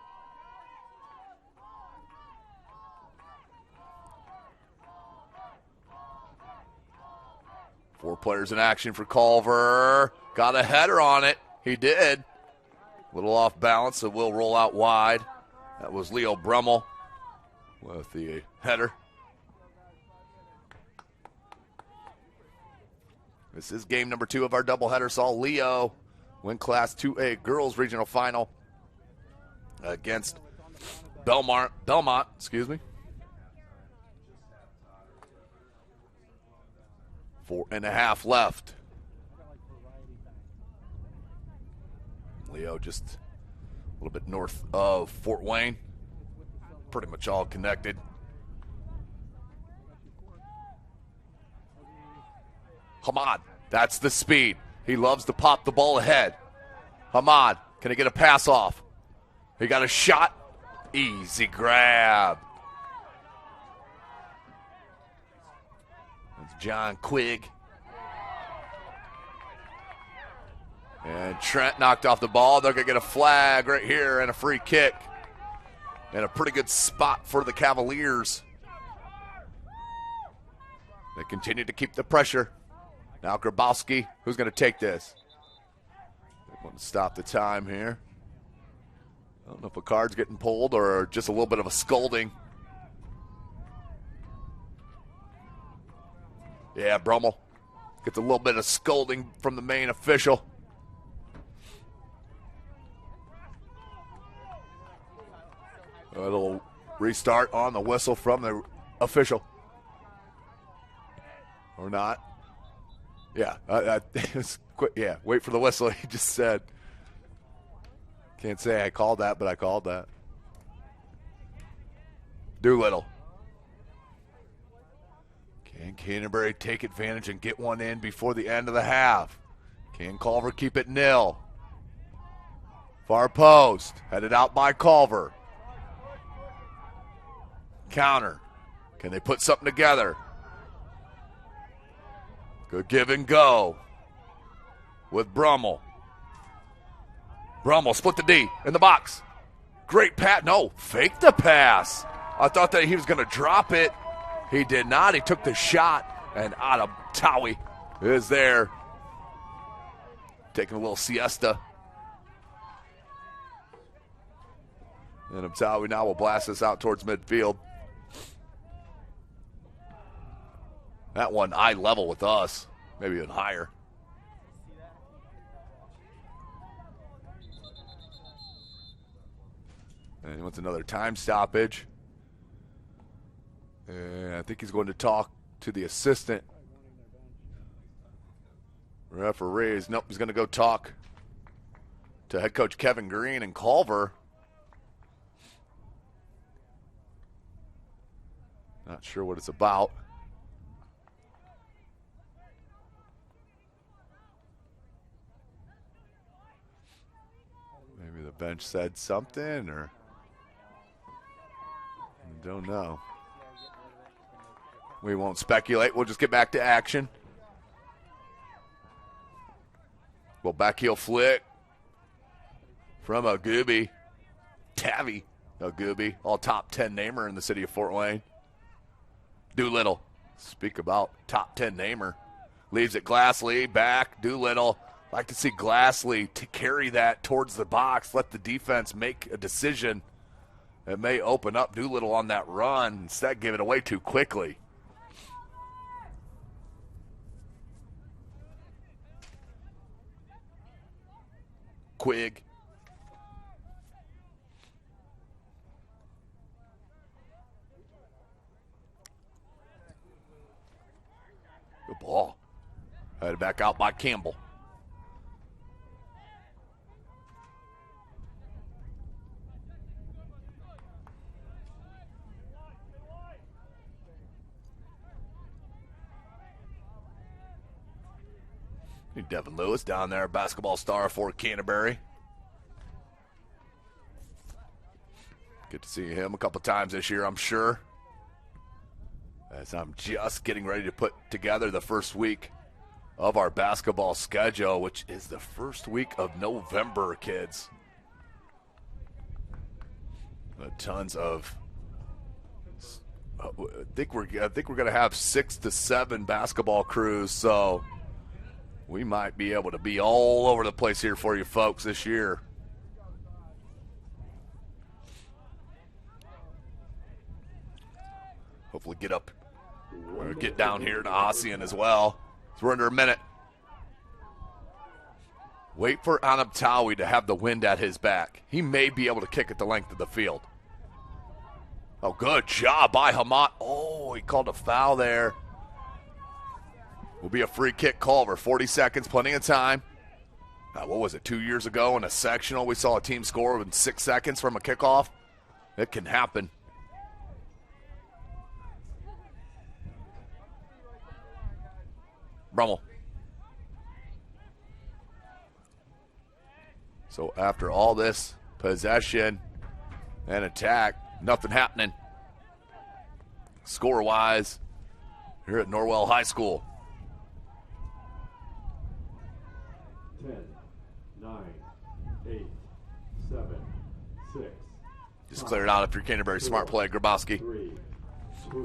Four players in action for Culver. Got a header on it. He did. A little off balance, so will roll out wide. That was Leo Brummel with the header. This is game number 2 of our doubleheader. Saw Leo win Class 2A girls regional final against Belmont, 4.5 left. Leo just a little bit north of Fort Wayne. Pretty much all connected. Hamad, that's the speed. He loves to pop the ball ahead. Hamad, can he get a pass off? He got a shot. Easy grab. That's John Quigg. And Trent knocked off the ball. They're going to get a flag right here and a free kick. And a pretty good spot for the Cavaliers. They continue to keep the pressure. Now Grabowski, who's going to take this? They want to stop the time here. I don't know if a card's getting pulled or just a little bit of a scolding. Yeah, Brummel gets a little bit of scolding from the main official. A little restart on the whistle from the official. Or not. Yeah, it was quick. Yeah, wait for the whistle, he just said. Can't say I called that, but I called that. Doolittle. Can Canterbury take advantage and get one in before the end of the half? Can Culver keep it 0? Far post, headed out by Culver. Counter. Can they put something together? Good give and go with Brummel. Brummel split the D in the box. Great pass. No, fake the pass. I thought that he was going to drop it. He did not. He took the shot, and Adam Towie is there. Taking a little siesta. And Towie now will blast this out towards midfield. That one eye level with us, maybe even higher. And he wants another time stoppage. And I think he's going to talk to the assistant referees. Nope, he's going to go talk to head coach Kevin Green and Culver. Not sure what it's about. Maybe the bench said something, or I don't know. We won't speculate. We'll just get back to action. Well, back heel flick from a Gooby. Tavy Gooby, all top 10 namer in the city of Fort Wayne. Doolittle, speak about top 10 namer. Leaves it Glassley, back, Doolittle. Like to see Glassley to carry that towards the box, let the defense make a decision that may open up Doolittle on that run. Instead, give it away too quickly. Quigg. Good ball. Headed back out by Campbell. Devin Lewis down there, basketball star for Canterbury. Good to see him a couple times this year, I'm sure. As I'm just getting ready to put together the first week of our basketball schedule, which is the first week of November, kids. Tons of. I think we're going to have 6 to 7 basketball crews, so we might be able to be all over the place here for you folks this year. Hopefully get down here to Ossian as well. So we're under a minute. Wait for Anabtawi to have the wind at his back. He may be able to kick it the length of the field. Oh, good job by Hamat. Oh, he called a foul there. Will be a free kick, Culver. 40 seconds, plenty of time. What was it, 2 years ago in a sectional? We saw a team score in 6 seconds from a kickoff. It can happen. Brummel. So after all this possession and attack, nothing happening score-wise here at Norwell High School. 10, 9, 8, 7, 6. Just clear it out after Canterbury. Smart play, Grabowski. 3, 2,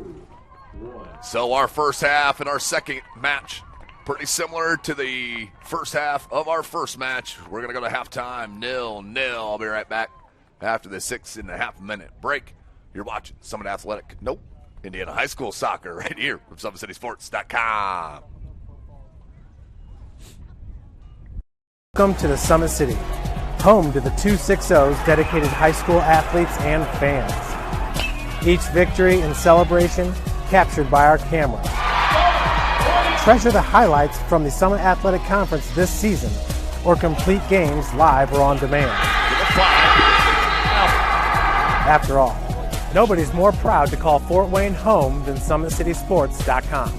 1. So our first half and our second match, pretty similar to the first half of our first match. We're going to go to halftime, 0-0. I'll be right back after the 6.5-minute break. You're watching Indiana High School Soccer right here from SummitCitySports.com. Welcome to the Summit City, home to the 260's dedicated high school athletes and fans. Each victory and celebration captured by our camera. Treasure the highlights from the Summit Athletic Conference this season, or complete games live or on demand. After all, nobody's more proud to call Fort Wayne home than SummitCitySports.com.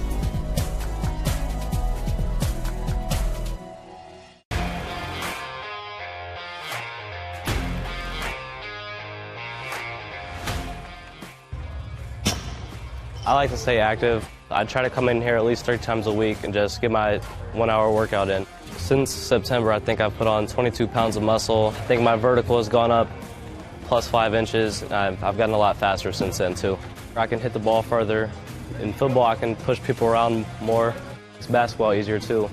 I like to stay active. I try to come in here at least 3 times a week and just get my 1-hour workout in. Since September, I think I've put on 22 pounds of muscle. I think my vertical has gone up plus 5 inches. I've gotten a lot faster since then, too. I can hit the ball further. In football, I can push people around more. It's basketball easier, too.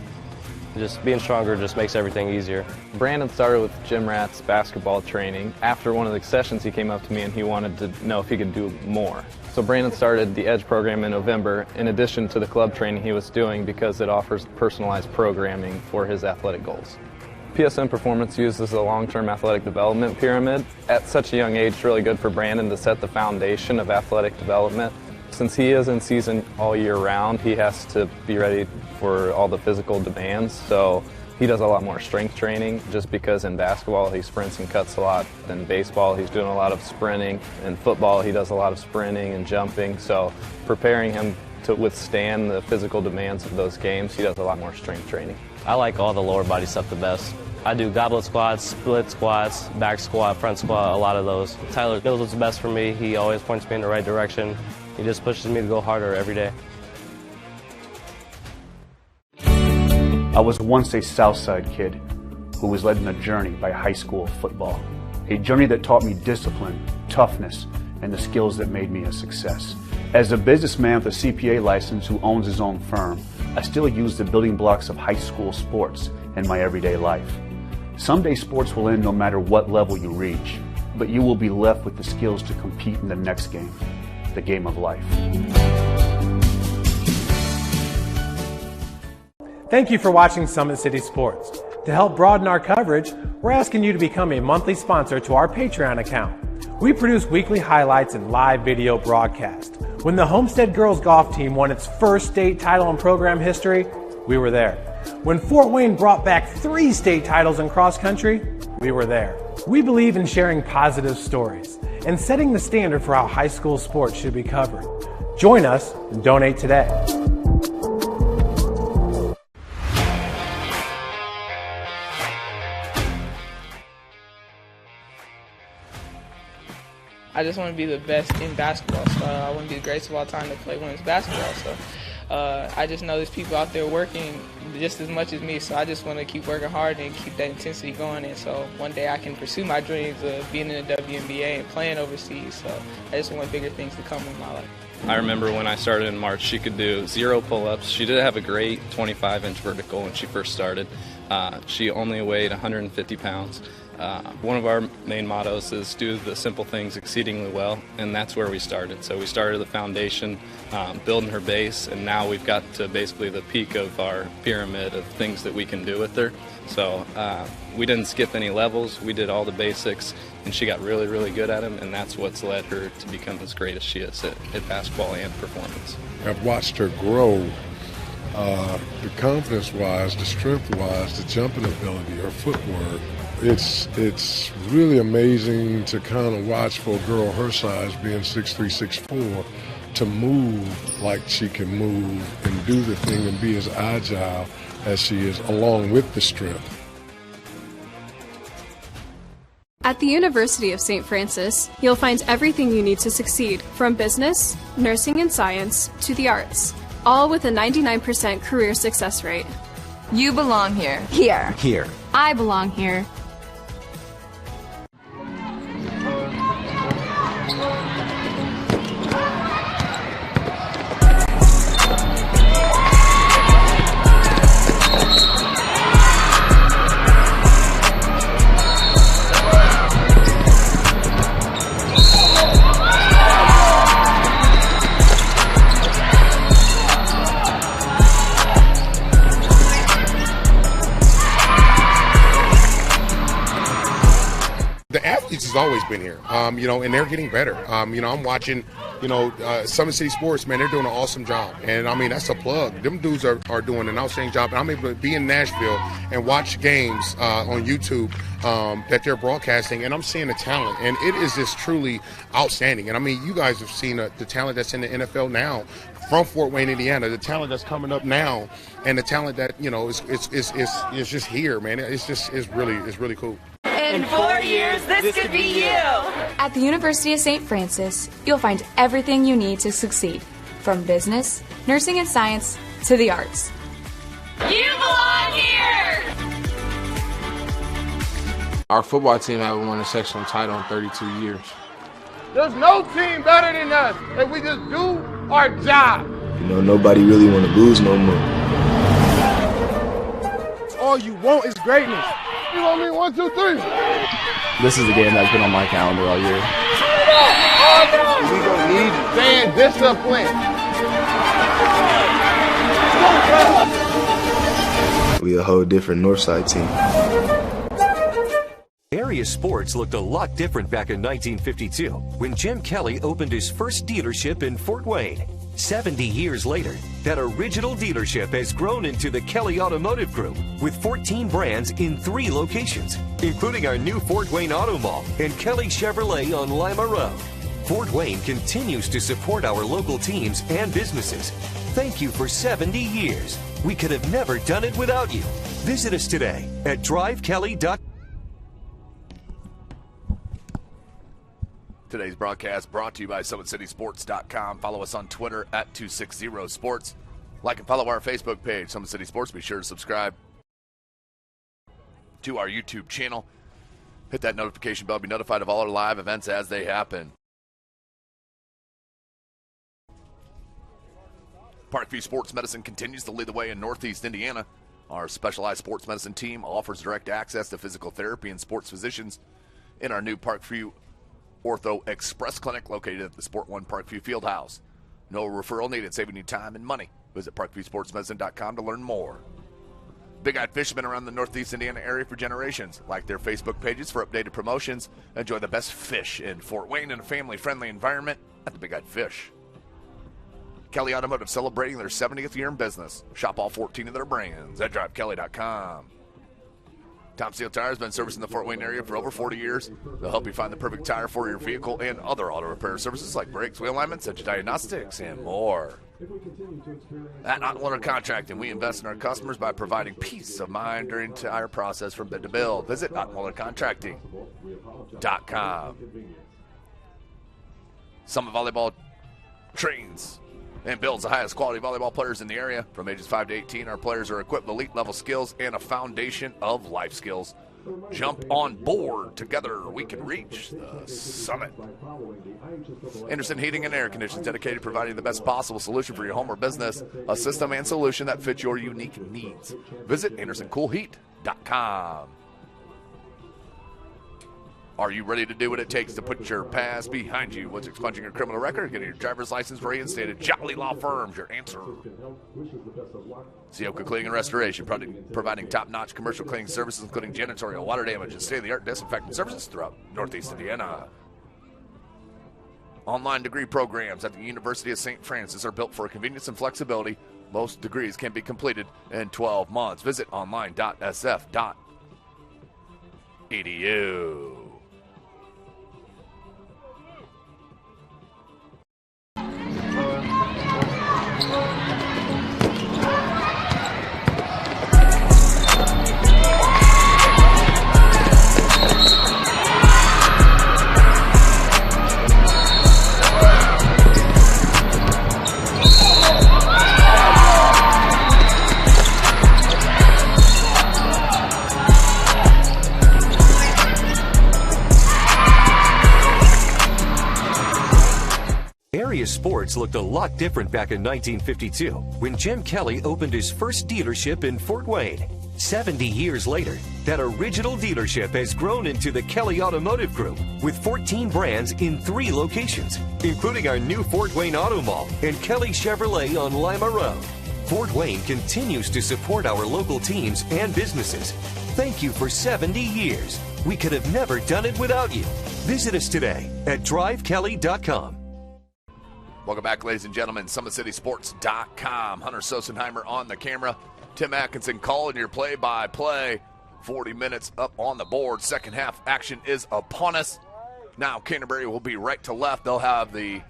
Just being stronger just makes everything easier. Brandon started with Jim Rath's basketball training. After one of the sessions, he came up to me and he wanted to know if he could do more. So Brandon started the EDGE program in November, in addition to the club training he was doing, because it offers personalized programming for his athletic goals. PSN Performance uses a long-term athletic development pyramid. At such a young age, it's really good for Brandon to set the foundation of athletic development. Since he is in season all year round, he has to be ready for all the physical demands. So he does a lot more strength training, just because in basketball he sprints and cuts a lot. In baseball he's doing a lot of sprinting. In football he does a lot of sprinting and jumping. So preparing him to withstand the physical demands of those games, he does a lot more strength training. I like all the lower body stuff the best. I do goblet squats, split squats, back squat, front squat, a lot of those. Tyler knows what's best for me. He always points me in the right direction. He just pushes me to go harder every day. I was once a Southside kid who was led on a journey by high school football. A journey that taught me discipline, toughness, and the skills that made me a success. As a businessman with a CPA license who owns his own firm, I still use the building blocks of high school sports in my everyday life. Someday sports will end no matter what level you reach, but you will be left with the skills to compete in the next game, the game of life. Thank you for watching Summit City Sports. To help broaden our coverage, we're asking you to become a monthly sponsor to our Patreon account. We produce weekly highlights and live video broadcast. When the Homestead girls golf team won its first state title in program history, we were there. When Fort Wayne brought back 3 state titles in cross country, we were there. We believe in sharing positive stories and setting the standard for how high school sports should be covered. Join us and donate today. I just want to be the best in basketball. So I want to be the greatest of all time to play women's basketball. So I just know there's people out there working just as much as me. So I just want to keep working hard and keep that intensity going. And so one day I can pursue my dreams of being in the WNBA and playing overseas. So I just want bigger things to come in my life. I remember when I started in March, she could do 0 pull-ups. She did have a great 25-inch vertical when she first started. She only weighed 150 pounds. One of our main mottos is do the simple things exceedingly well, and that's where we started. So we started the foundation, building her base, and now we've got to basically the peak of our pyramid of things that we can do with her. So we didn't skip any levels. We did all the basics, and she got really, really good at them, and that's what's led her to become as great as she is at basketball and performance. I've watched her grow, the confidence-wise, the strength-wise, the jumping ability, her footwork. It's really amazing to kind of watch for a girl her size, being 6'3", 6'4", to move like she can move and do the thing and be as agile as she is, along with the strength. At the University of St. Francis, you'll find everything you need to succeed, from business, nursing and science, to the arts, all with a 99% career success rate. You belong here. Here. Here. I belong here. Has always been here, and they're getting better. I'm watching, Summit City Sports, man, they're doing an awesome job. And I mean, that's a plug. Them dudes are doing an outstanding job. And I'm able to be in Nashville and watch games on YouTube that they're broadcasting, and I'm seeing the talent. And it is just truly outstanding. And I mean, you guys have seen the talent that's in the NFL now from Fort Wayne, Indiana, the talent that's coming up now, and the talent that, is just here, man. It's really cool. In 4 years, this could be you. At the University of St. Francis, you'll find everything you need to succeed, from business, nursing and science, to the arts. You belong here! Our football team haven't won a sectional title in 32 years. There's no team better than us if we just do our job. Nobody really want to lose no more. All you want is greatness. You want me 1, 2, 3? This is the game that's been on my calendar all year. We gonna need fan discipline. We a whole different Northside team. Area sports looked a lot different back in 1952 when Jim Kelly opened his first dealership in Fort Wayne. 70 years later, that original dealership has grown into the Kelly Automotive Group with 14 brands in 3 locations, including our new Fort Wayne Auto Mall and Kelly Chevrolet on Lima Road. Fort Wayne continues to support our local teams and businesses. Thank you for 70 years. We could have never done it without you. Visit us today at drivekelly.com. Today's broadcast brought to you by SummitCitySports.com. Follow us on Twitter at 260sports. Like and follow our Facebook page, Summit City Sports. Be sure to subscribe. to our YouTube channel. Hit that notification bell. Be notified of all our live events as they happen. Parkview Sports Medicine continues to lead the way in Northeast Indiana. Our specialized sports medicine team offers direct access to physical therapy and sports physicians in our new Parkview Ortho Express Clinic located at the Sport One Parkview Fieldhouse. No referral needed, saving you time and money. Visit ParkviewSportsMedicine.com to learn more. Big-eyed fish have been around the Northeast Indiana area for generations. Like their Facebook pages for updated promotions. Enjoy the best fish in Fort Wayne in a family-friendly environment at the Big-eyed Fish. Kelly Automotive celebrating their 70th year in business. Shop all 14 of their brands at DriveKelly.com. Tom Steel Tire has been servicing the Fort Wayne area for over 40 years. They'll help you find the perfect tire for your vehicle and other auto repair services like brakes, wheel alignments, engine diagnostics, and more. At Ottenwater Contracting, we invest in our customers by providing peace of mind during the entire process from bid to build. Visit OttenwaterContracting.com. Summit Volleyball trains and builds the highest quality volleyball players in the area. From ages 5 to 18, our players are equipped with elite-level skills and a foundation of life skills. Jump on board. Together we can reach the summit. Anderson Heating and Air Conditioning, dedicated to providing the best possible solution for your home or business, a system and solution that fits your unique needs. Visit AndersonCoolHeat.com. Are you ready to do what it takes to put your past behind you? What's expunging your criminal record? Getting your driver's license reinstated? Jolly Law Firm's your answer. Sioka Cleaning and Restoration, providing top-notch commercial cleaning services, including janitorial, water damage, and state-of-the-art disinfecting services throughout Northeast Indiana. Online degree programs at the University of St. Francis are built for convenience and flexibility. Most degrees can be completed in 12 months. Visit online.sf.edu. Sports looked a lot different back in 1952 when Jim Kelly opened his first dealership in Fort Wayne. 70 years later, that original dealership has grown into the Kelly Automotive Group with 14 brands in 3 locations, including our new Fort Wayne Auto Mall and Kelly Chevrolet on Lima Road. Fort Wayne continues to support our local teams and businesses. Thank you for 70 years. We could have never done it without you. Visit us today at DriveKelly.com. Welcome back, ladies and gentlemen. SummitCitySports.com. Hunter Sosenheimer on the camera. Tim Atkinson calling your play-by-play. 40 minutes up on the board. Second half action is upon us. Now Canterbury will be right to left. They'll have the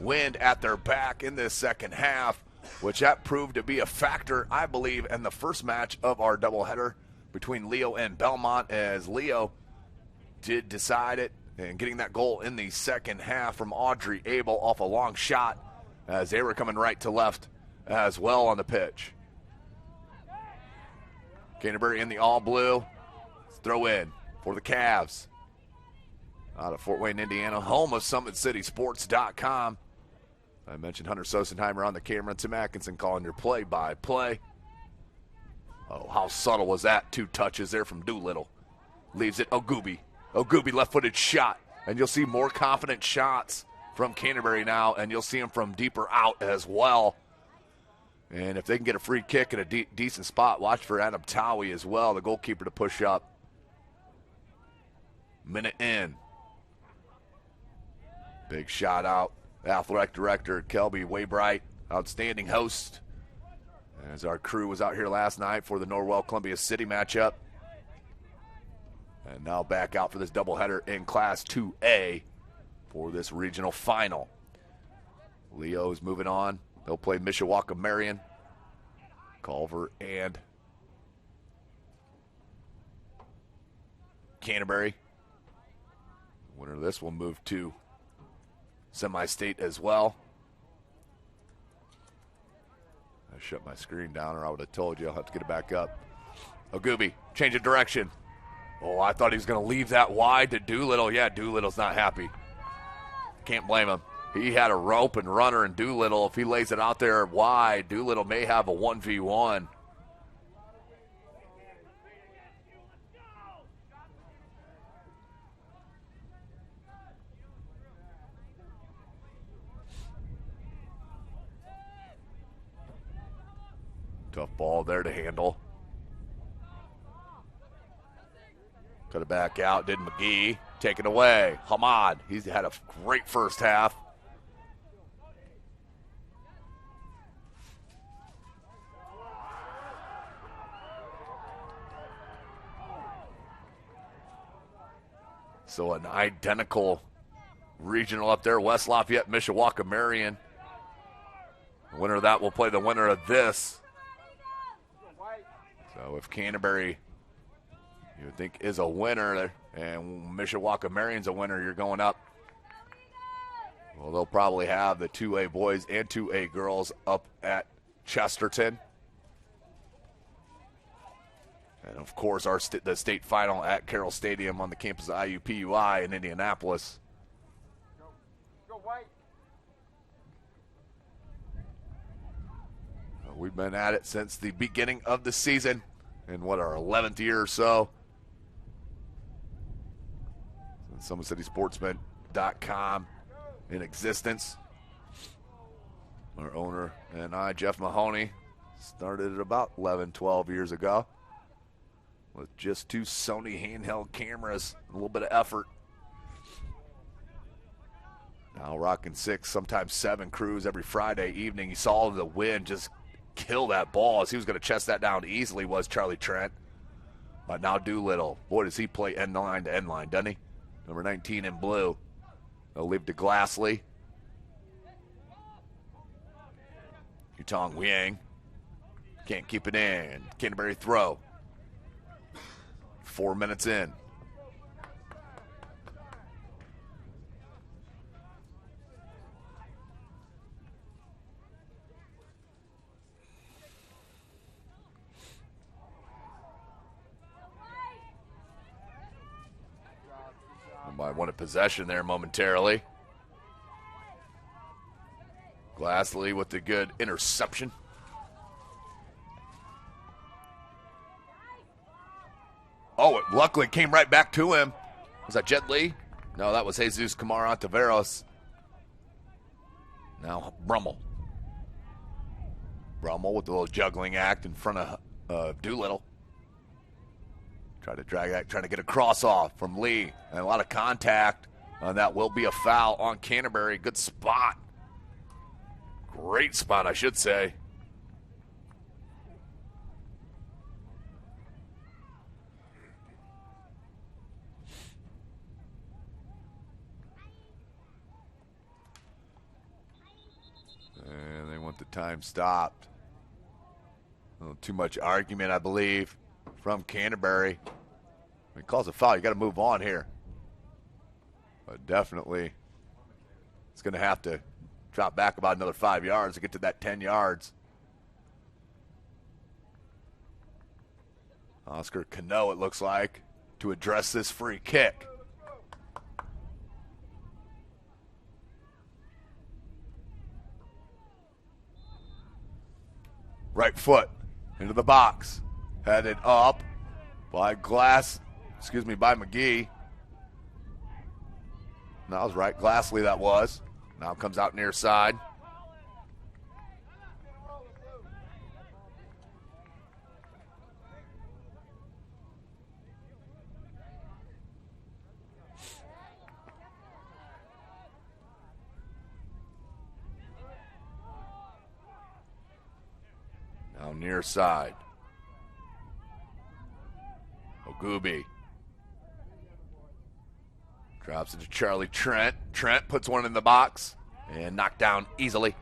wind at their back in this second half, which that proved to be a factor, I believe, in the first match of our doubleheader between Leo and Belmont, as Leo did decide it. And getting that goal in the second half from Audrey Abel off a long shot, as they were coming right to left as well on the pitch. Canterbury in the all-blue. Throw in for the Cavs. Out of Fort Wayne, Indiana, home of SummitCitySports.com. I mentioned Hunter Sosenheimer on the camera, and Tim Atkinson calling your play-by-play. Oh, how subtle was that? 2 touches there from Doolittle. Leaves it Ogubi. Ogubi left-footed shot, and you'll see more confident shots from Canterbury now, and you'll see them from deeper out as well. And if they can get a free kick at a decent spot, watch for Adam Towie as well, the goalkeeper, to push up. Minute in. Big shot out. Athletic director Kelby Waybright, outstanding host, as our crew was out here last night for the Norwell Columbia City matchup. And now back out for this doubleheader in Class 2A for this regional final. Leo's moving on. They'll play Mishawaka Marion, Culver, and Canterbury. Winner of this will move to semi-state as well. I shut my screen down, or I would have told you. I'll have to get it back up. Ogubi, change of direction. Oh, I thought he was going to leave that wide to Doolittle. Yeah, Doolittle's not happy. Can't blame him. He had a rope and runner in Doolittle. If he lays it out there wide, Doolittle may have a 1v1. Tough ball there to handle. Cut it back out, did McGee. Take it away. Hamad, he's had a great first half. So an identical regional up there. West Lafayette, Mishawaka, Marion. The winner of that will play the winner of this. So if Canterbury, you would think, is a winner, and Mishawaka Marion's a winner, you're going up. Well, they'll probably have the 2A boys and 2A girls up at Chesterton. And, of course, the state final at Carroll Stadium on the campus of IUPUI in Indianapolis. Go White. We've been at it since the beginning of the season, in our 11th year or so. SummitCitySportsman.com in existence. Our owner and I, Jeff Mahoney, started it about 11, 12 years ago with just 2 Sony handheld cameras, a little bit of effort. Now rocking 6, sometimes 7 crews every Friday evening. You saw the wind just kill that ball as he was going to chest that down easily, was Charlie Trent. But now Doolittle. Boy, does he play end line to end line, doesn't he? Number 19 in blue. They'll leave to Glassley. Yutong Wiang. Can't keep it in. Canterbury throw. 4 minutes in. Might want a possession there momentarily. Glassley with the good interception. Oh, it luckily came right back to him. Was that Jet Li? No, that was Jesus Camara Taveros. Now Brummel. Brummel with the little juggling act in front of Doolittle. Try to drag that, trying to get a cross off from Lee. And a lot of contact. And that will be a foul on Canterbury. Good spot. Great spot, I should say. And they want the time stopped. A little too much argument, I believe, from Canterbury. When he calls a foul, you got to move on here. But definitely, it's going to have to drop back about another 5 yards to get to that 10 yards. Oscar Cano, it looks like, to address this free kick. Right foot into the box. Headed up by by McGee. That was right. Glassley, that was. Now comes out near side. Now near side. Ogubi. Drops it to Charlie Trent. Trent puts one in the box and knocked down easily.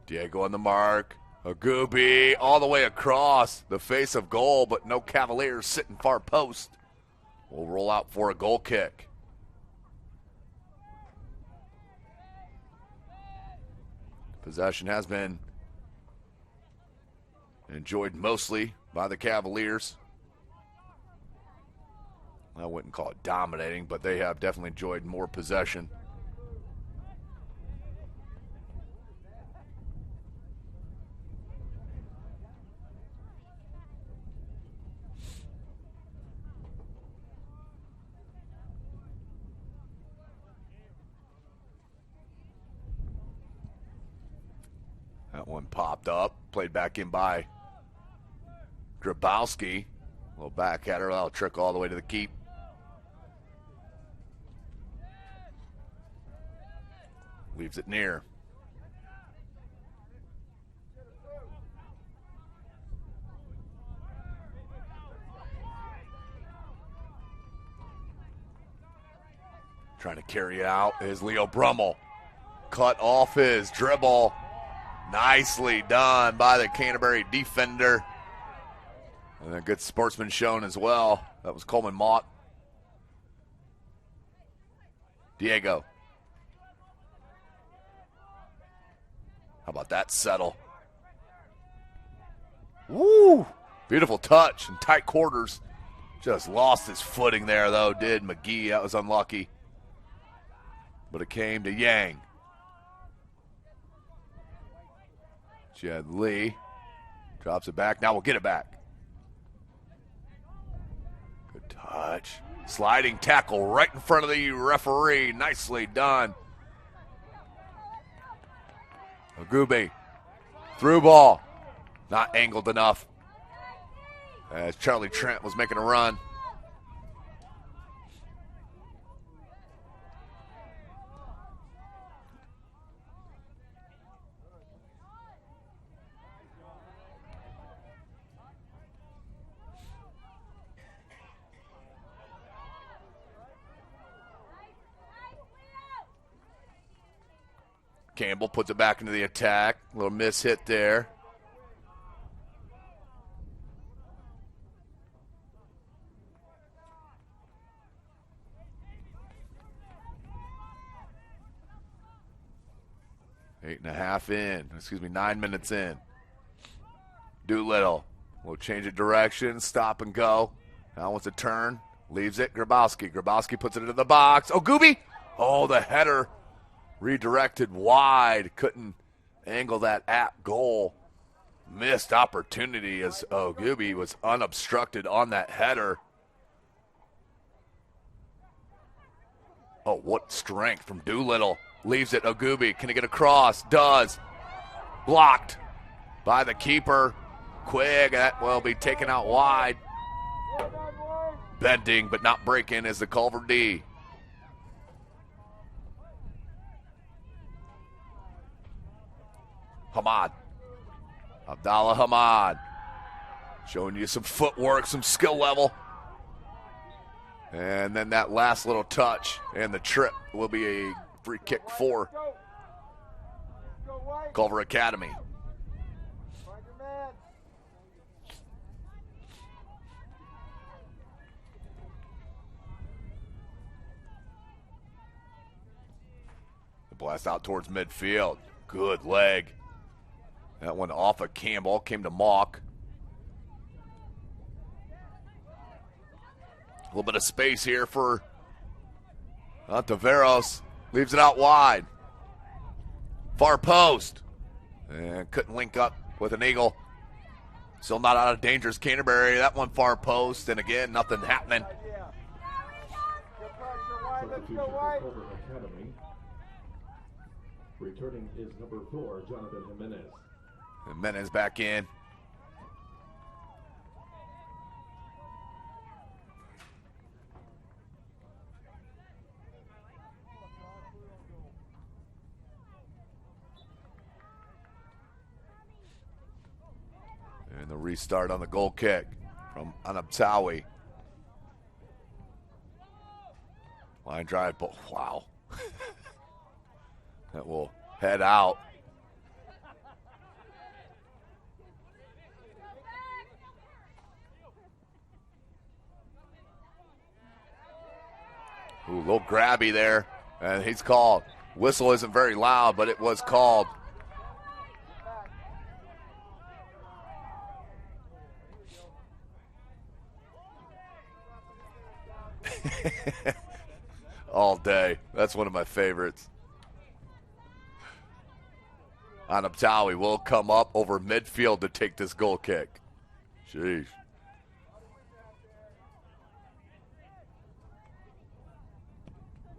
Diego on the mark. Agoubi all the way across the face of goal, but no Cavaliers sitting far post. Will roll out for a goal kick. Possession has been enjoyed mostly by the Cavaliers. I wouldn't call it dominating, but they have definitely enjoyed more possession. That one popped up, played back in by Grabowski. A little back at her, that'll trick all the way to the keep. Leaves it near. Trying to carry it out is Leo Brummel. Cut off his dribble. Nicely done by the Canterbury defender. And a good sportsman shown as well. That was Coleman Mott. Diego. How about that settle? Woo! Beautiful touch in tight quarters. Just lost his footing there, though, did McGee. That was unlucky. But it came to Yang. Jed Lee drops it back. Now we'll get it back. Good touch. Sliding tackle right in front of the referee. Nicely done. Agoubi. Through ball. Not angled enough. As Charlie Trent was making a run. Campbell puts it back into the attack. A little miss hit there. Eight and a half in. 9 minutes in. Doolittle will change of direction, stop and go. Now wants a turn. Leaves it. Grabowski. Grabowski puts it into the box. Agoubi. Oh, the header. Redirected wide, couldn't angle that at goal. Missed opportunity as Agoubi was unobstructed on that header. Oh, what strength from Doolittle. Leaves it, Agoubi. Can he get across? Does. Blocked by the keeper. Quigg, that will be taken out wide. Bending but not breaking is the Culver D. Hamad. Abdallah Hamad. Showing you some footwork, some skill level. And then that last little touch and the trip will be a free kick for Culver Academy. The blast out towards midfield. Good leg. That one off of Campbell, came to Mock. A little bit of space here for Taveros. Leaves it out wide. Far post. And couldn't link up with an eagle. Still not out of dangerous Canterbury. That one far post. And again, nothing happening. Returning is number 4, Jonathan Jimenez. Jimenez back in. And the restart on the goal kick from Anabtawi. Line drive, but wow. That will head out. Ooh, a little grabby there, and he's called. Whistle isn't very loud, but it was called. All day. That's one of my favorites. Anaptawi will come up over midfield to take this goal kick. Sheesh.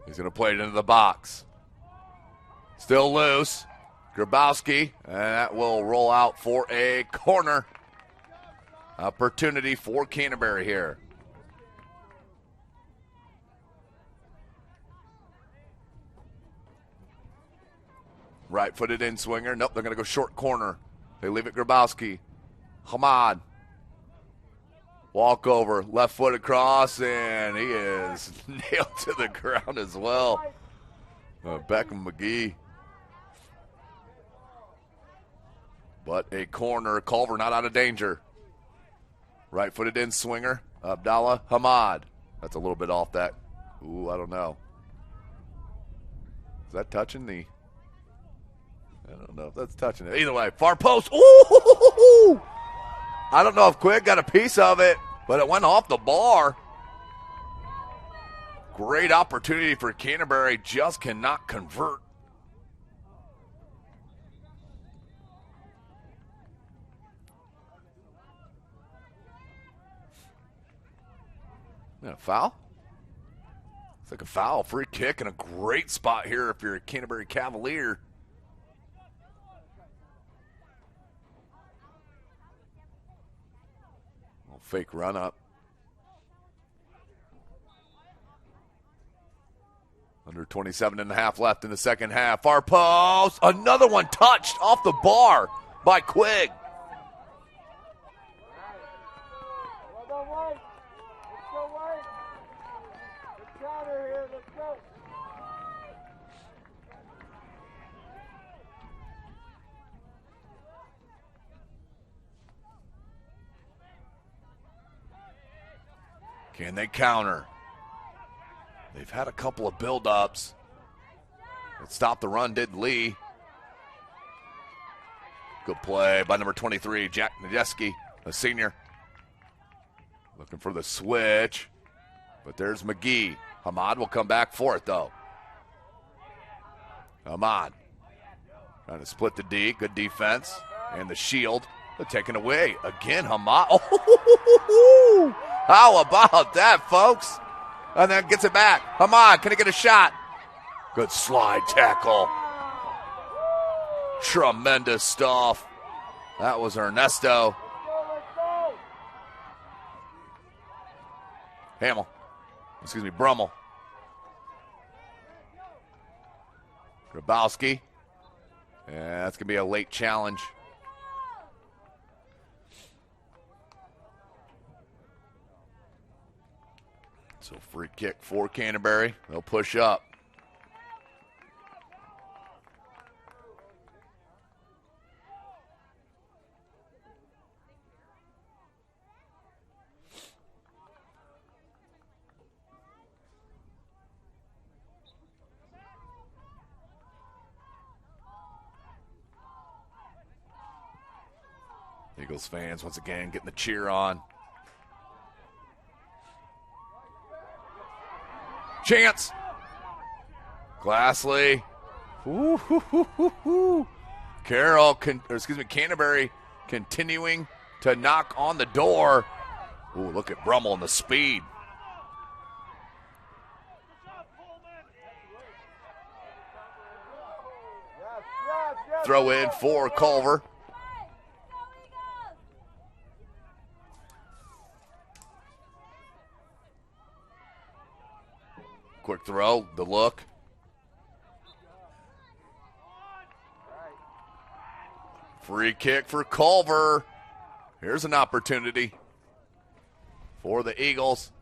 He's going to play it into the box. Still loose. Grabowski, and that will roll out for a corner. Opportunity for Canterbury here. Right-footed in swinger. Nope, they're going to go short corner. They leave it Grabowski. Hamad. Walk over, left foot across, and he is nailed to the ground as well. Beckham McGee. But a corner. Culver not out of danger. Right-footed in swinger. Abdallah Hamad. That's a little bit off that. Ooh, I don't know. Is that touching the... I don't know if that's touching it. Either way, far post. Ooh! I don't know if Quigg got a piece of it, but it went off the bar. Great opportunity for Canterbury, just cannot convert. Yeah, foul? It's like a foul, free kick, and a great spot here if you're a Canterbury Cavalier. Fake run up. Under 27 and a half left in the second half. Far post. Another one touched off the bar by Quigg. Can they counter? They've had a couple of build-ups. It stopped the run, did Lee. Good play by number 23, Jack Nadeski, a senior. Looking for the switch. But there's McGee. Hamad will come back for it, though. Hamad trying to split the D. Good defense. And the shield. But taken away. Again, Hamad. Oh, how about that, folks? And then gets it back. Hamad, can he get a shot? Good slide tackle. Tremendous stuff. That was Ernesto. Brummel. Grabowski. Yeah, that's going to be a late challenge. So free kick for Canterbury. They'll push up. Eagles fans once again getting the cheer on. Chance. Glassley. Canterbury continuing to knock on the door. Ooh, look at Brummel and the speed. Throw in for Culver. Quick throw, the look. Free kick for Culver. Here's an opportunity for the Eagles.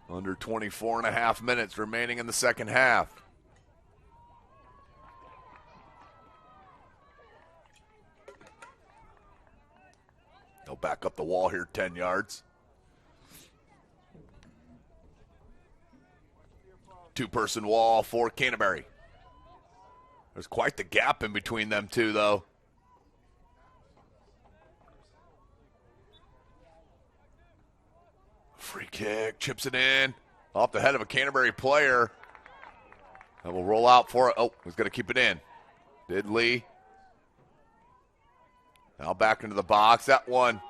Under 24 and a half minutes remaining in the second half. The They'll back up the wall here 10 yards. Two-person wall for Canterbury. There's quite the gap in between them two, though. Free kick, chips it in. Off the head of a Canterbury player. And will roll out for it. Oh, he's going to keep it in. Did Lee. Now back into the box. That one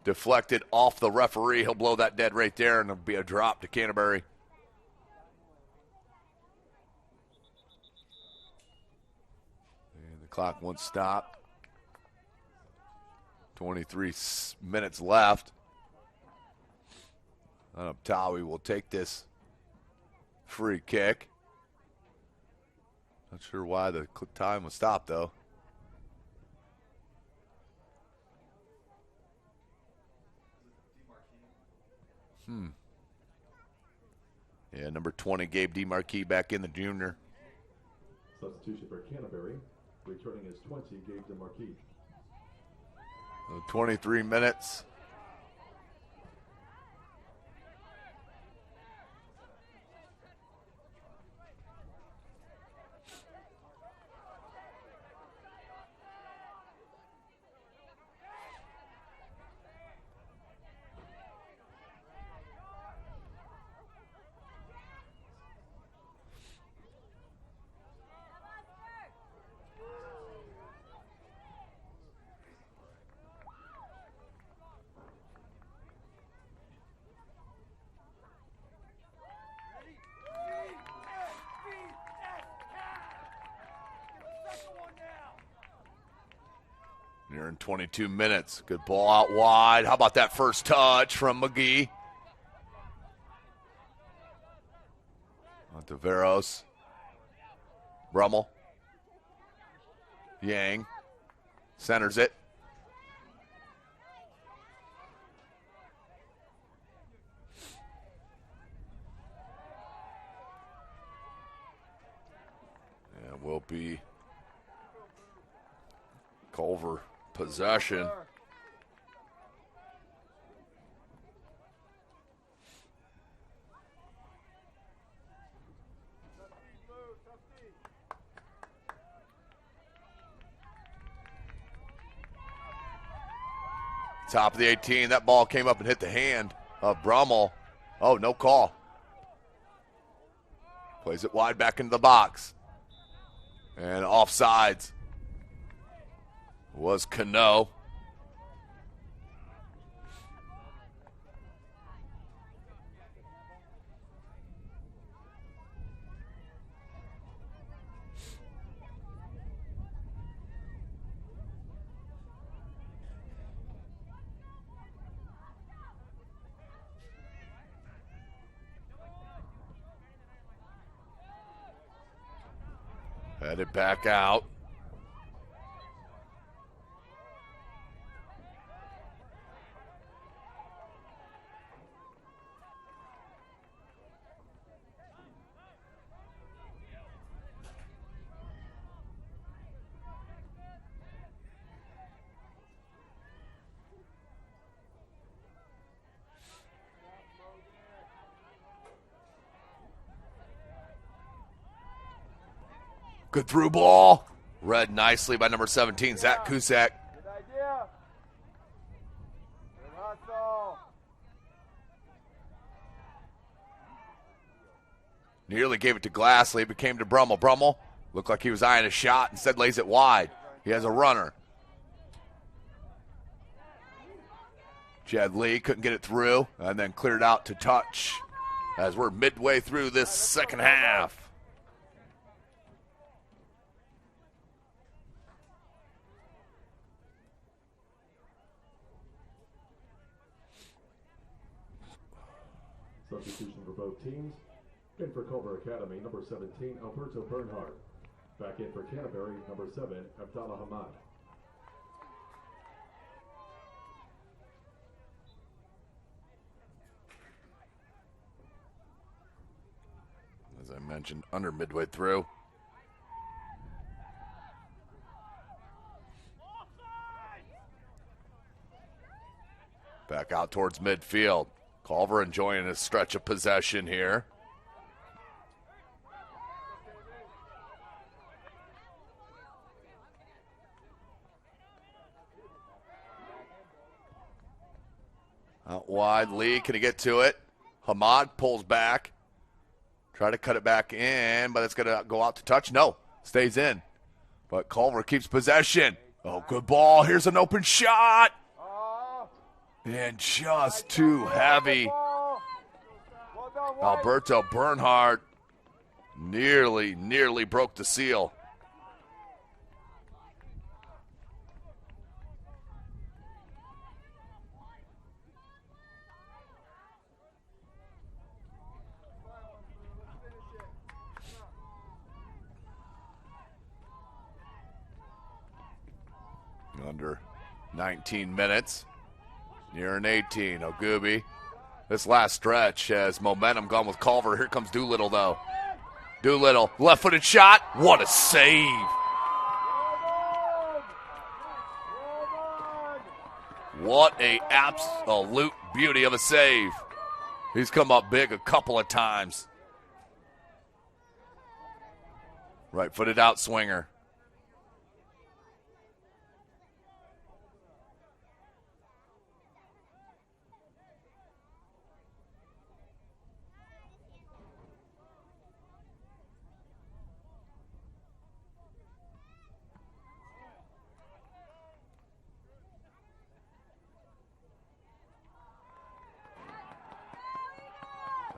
deflected off the referee. He'll blow that dead right there, and it'll be a drop to Canterbury. And the clock won't stop. 23 minutes left. Tawi will take this free kick. Not sure why the time was stopped, though. Yeah, number 20, Gabe DeMarquis back in, the junior. Substitution for Canterbury. Returning is 20, Gabe DeMarquis. 23 minutes. Near in 22 minutes. Good ball out wide. How about that first touch from McGee? Ontiveros. Brummel. Yang. Centers it. And will be Culver possession. Top of the 18. That ball came up and hit the hand of Brummel. Oh, no call. Plays it wide back into the box. And offsides was Cano. Headed back out. Good through ball. Read nicely by number 17, Zach Cusack. Good idea. Good hustle. Nearly gave it to Glassley, but came to Brummel. Brummel looked like he was eyeing a shot, instead lays it wide. He has a runner. Jed Lee couldn't get it through, and then cleared out to touch as we're midway through this second half. Substitution for both teams. In for Culver Academy, number 17, Alberto Bernhardt. Back in for Canterbury, number 7, Abdallah Hamad. As I mentioned, under midway through. Back out towards midfield. Culver enjoying a stretch of possession here. Out wide, Lee, can he get to it? Hamad pulls back. Try to cut it back in, but it's going to go out to touch. No, stays in. But Culver keeps possession. Oh, good ball. Here's an open shot. And just too heavy. Alberto Bernhardt nearly broke the seal. Under 19 minutes. Near an 18. Ogubi. This last stretch has momentum gone with Culver. Here comes Doolittle, though. Doolittle, left-footed shot. What a save. What a absolute beauty of a save. He's come up big a couple of times. Right-footed out swinger.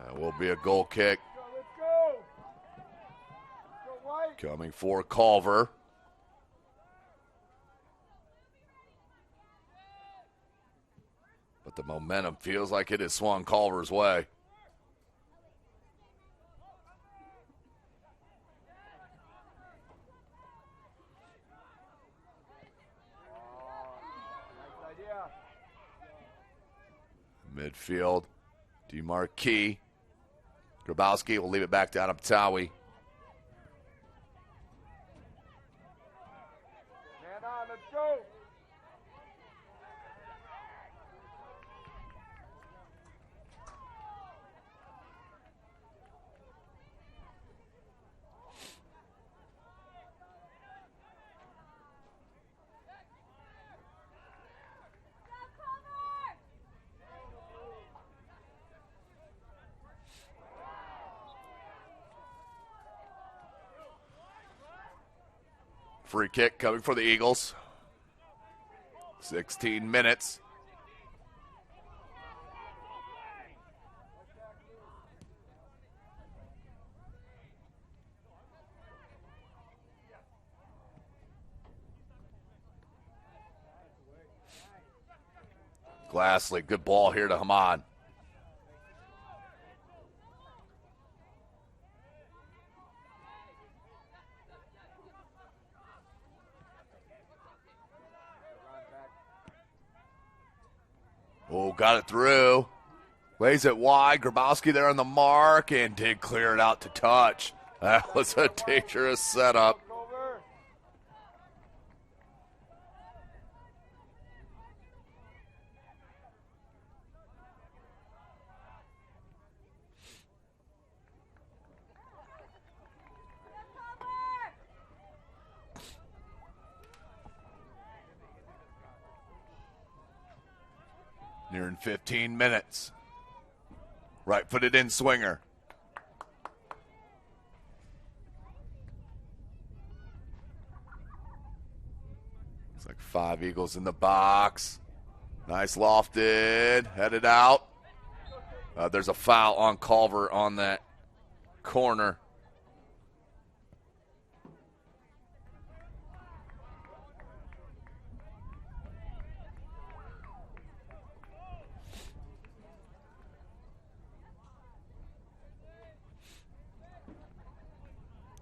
That will be a goal kick. Coming for Culver. But the momentum feels like it has swung Culver's way. Midfield, DeMarquis. Grabowski will leave it back down to Tawi. Let's go. Free kick coming for the Eagles. 16 minutes. Glassley, good ball here to Hamad. Oh, got it through. Lays it wide. Grabowski there on the mark and did clear it out to touch. That was a dangerous setup. Nearing 15 minutes. Right-footed in swinger. Looks like 5 Eagles in the box. Nice lofted. Headed out. There's a foul on Culver on that corner.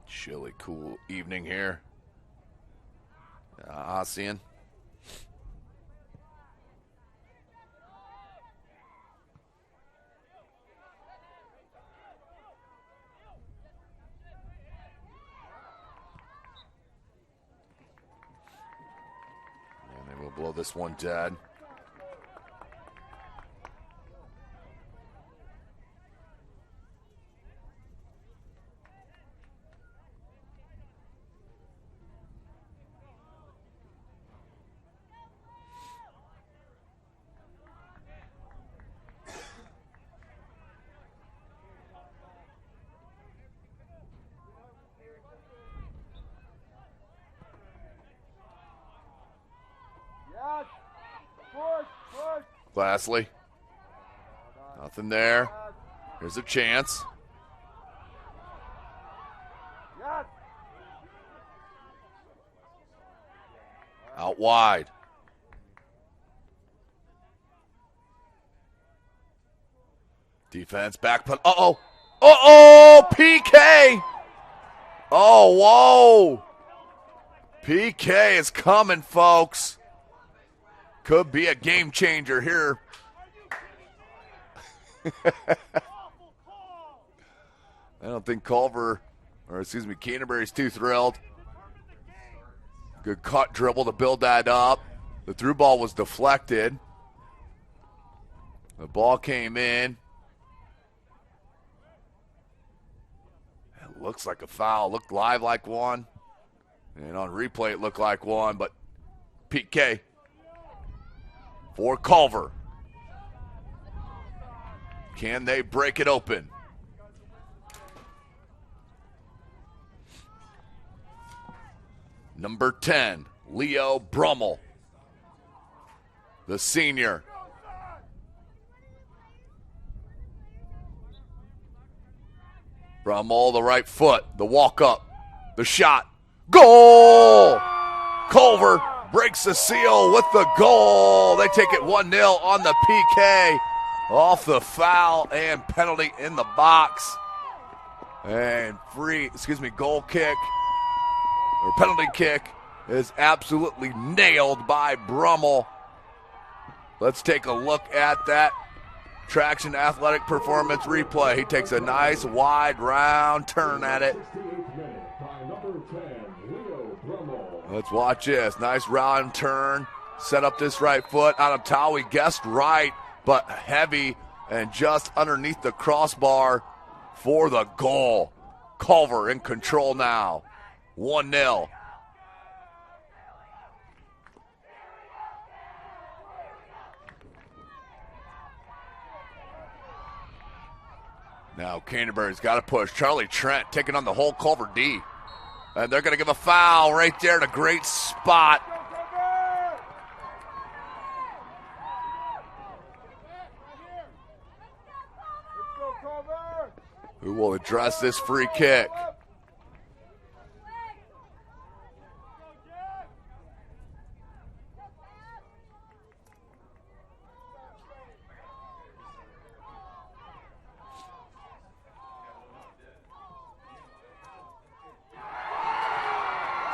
Chilly, cool evening here. ASEAN. And they will blow this one dead. Glassley. Nothing there. Here's a chance. Out wide. Defense back punt. Uh-oh. Uh-oh, PK. Oh, whoa. PK is coming, folks. Could be a game changer here. I don't think Canterbury's too thrilled. Good cut dribble to build that up. The through ball was deflected. The ball came in. It looks like a foul. Looked live like one. And on replay it looked like one, but PK for Culver. Can they break it open? Number 10, Leo Brummel, the senior. Brummel, the right foot, the walk up, the shot. Goal! Culver breaks the seal with the goal. They take it 1-0 on the PK. Off the foul and penalty in the box. And goal kick, or penalty kick, is absolutely nailed by Brummel. Let's take a look at that Traction Athletic Performance replay. He takes a nice wide round turn at it. Let's watch this. Nice round turn. Set up this right foot. Anatawi guessed right, but heavy and just underneath the crossbar for the goal. Culver in control now. 1-0. Now Canterbury's got to push. Charlie Trent taking on the whole Culver D. And they're going to give a foul right there in a great spot. Who will address this free kick?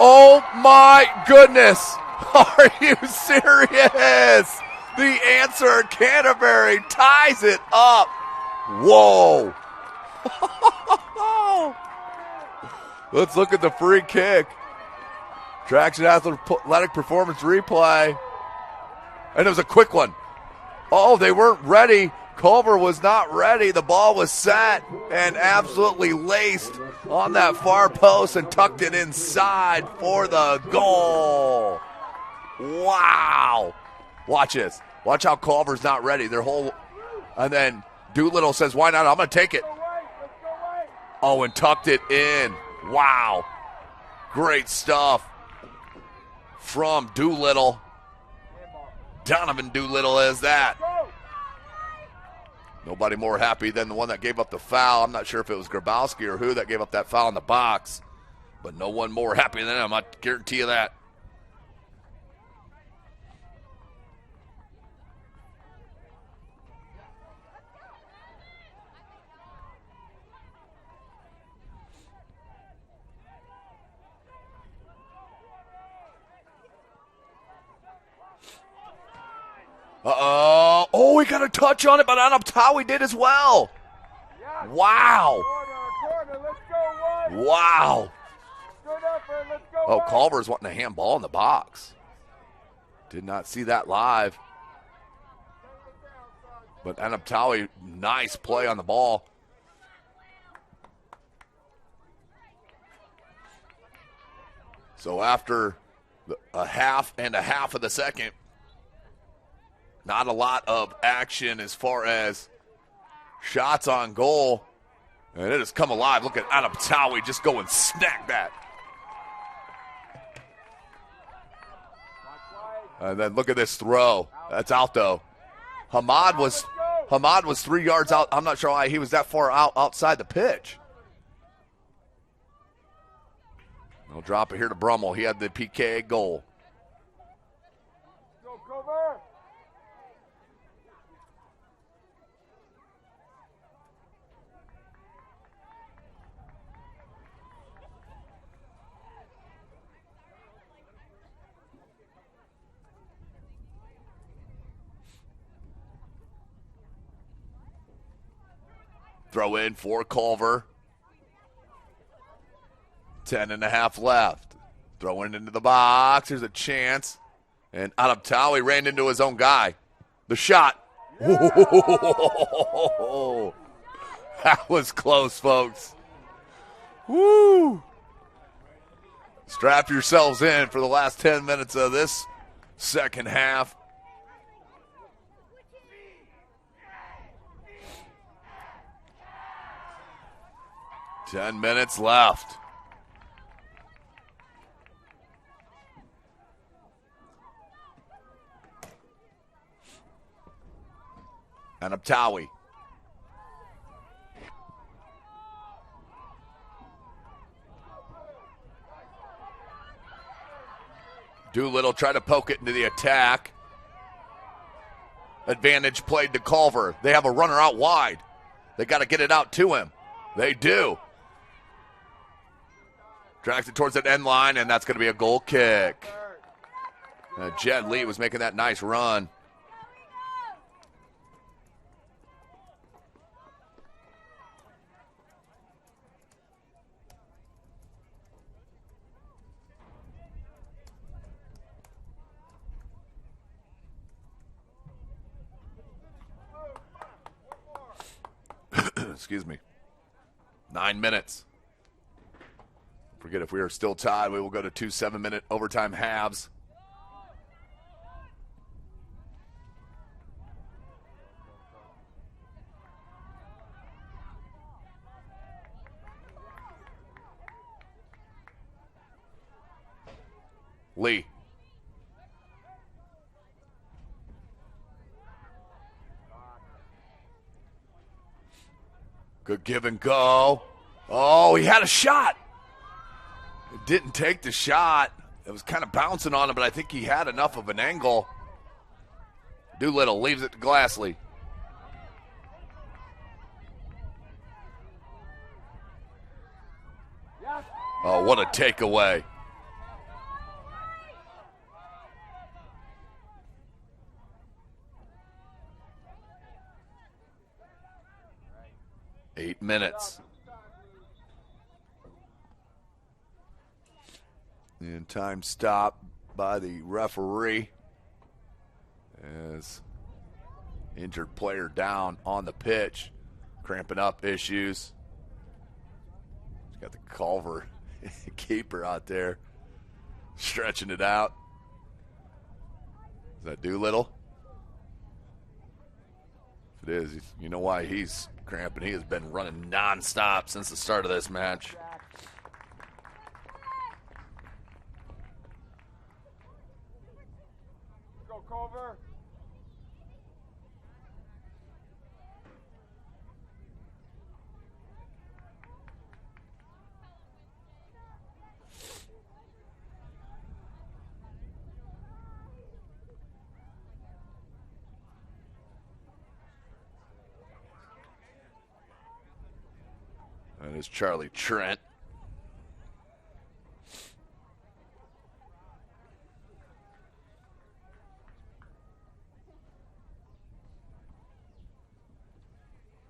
Oh my goodness! Are you serious? The answer, Canterbury ties it up. Whoa! Let's look at the free kick. Traction Athletic Performance replay. And it was a quick one. Oh, they weren't ready. Culver was not ready. The ball was set and absolutely laced on that far post and tucked it inside for the goal. Wow. Watch this. Watch how Culver's not ready. And then Doolittle says, why not? I'm going to take it. Oh, and tucked it in. Wow. Great stuff from Doolittle. Donovan Doolittle is that. Nobody more happy than the one that gave up the foul. I'm not sure if it was Grabowski or who that gave up that foul in the box, but no one more happy than him. I guarantee you that. Uh-oh. Oh, he got a touch on it, but Anaptawi did as well. Wow. Wow. Oh, Culver's wanting a handball in the box. Did not see that live. But Anaptawi, nice play on the ball. So after a half and a half of the second, not a lot of action as far as shots on goal. And it has come alive. Look at Anaptawi just go and snag that. And then look at this throw. That's out, though. Hamad was 3 yards out. I'm not sure why he was that far outside the pitch. They'll drop it here to Brummel. He had the PK goal. Go, Culver. Throw in for Culver. 10.5 left. Throwing it into the box. There's a chance. And Adaptawi ran into his own guy. The shot. Yeah. That was close, folks. Woo! Strap yourselves in for the last 10 minutes of this second half. Ten minutes left. And Abtawi. Doolittle tried to poke it into the attack. Advantage played to Culver. They have a runner out wide. They got to get it out to him. They do. Drags it towards that end line, and that's going to be a goal kick. Jed Lee was making that nice run. Excuse me. 9 minutes. Forget if we are still tied, we will go to 2 7-minute overtime halves. Lee. Good give and go. Oh, he had a shot. It didn't take the shot. It was kind of bouncing on him, but I think he had enough of an angle. Doolittle leaves it to Glassley. Oh, what a takeaway. Eight minutes. And time stopped by the referee as injured player down on the pitch, cramping up issues. He's got the Culver keeper out there stretching it out. Is that Doolittle? If it is, you know why he's cramping. He has been running nonstop since the start of this match. Go, Culver. That is Charlie Trent.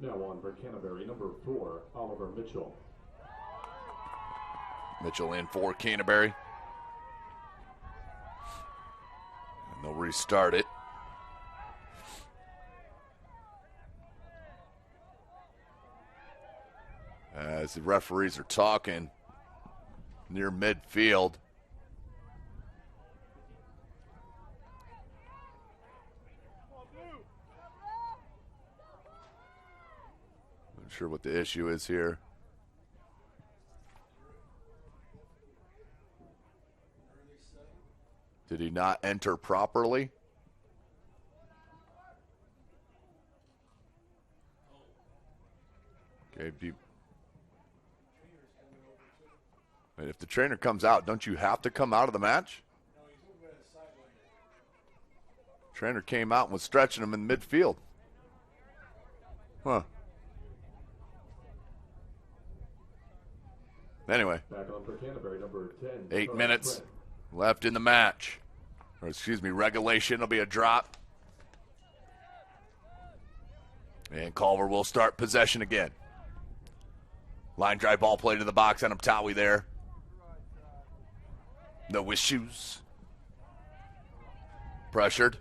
Now on for Canterbury, number 4, Oliver Mitchell. Mitchell in for Canterbury. And they'll restart it. As the referees are talking near midfield. Not sure what the issue is here. Did he not enter properly? Okay, and if the trainer comes out, don't you have to come out of the match? Trainer came out and was stretching him in midfield. Huh. Anyway, Back on for Canterbury, number 10. 8 minutes left in the match. Or excuse me, regulation. It'll be a drop. And Culver will start possession again. Line drive ball play to the box. And Tawi there. No issues. Pressured.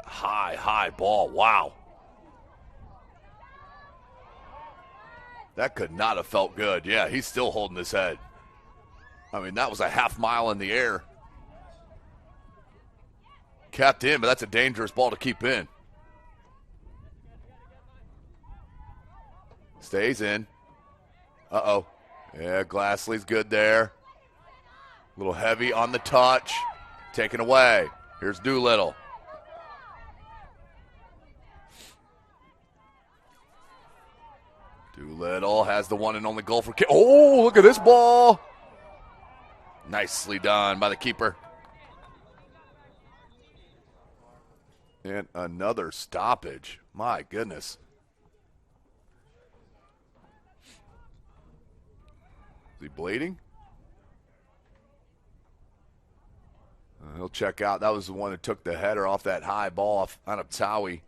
High ball. Wow. That could not have felt good. Yeah, he's still holding his head. I mean, that was a half mile in the air. Kept in, but that's a dangerous ball to keep in. Stays in. Uh-oh. Yeah, Glassley's good there. A little heavy on the touch. Taken away. Here's Doolittle. Doolittle has the one and only goal for Oh, look at this ball. Nicely done by the keeper. And another stoppage. My goodness. Is he bleeding? He'll check out. That was the one that took the header off that high ball off on Tawi.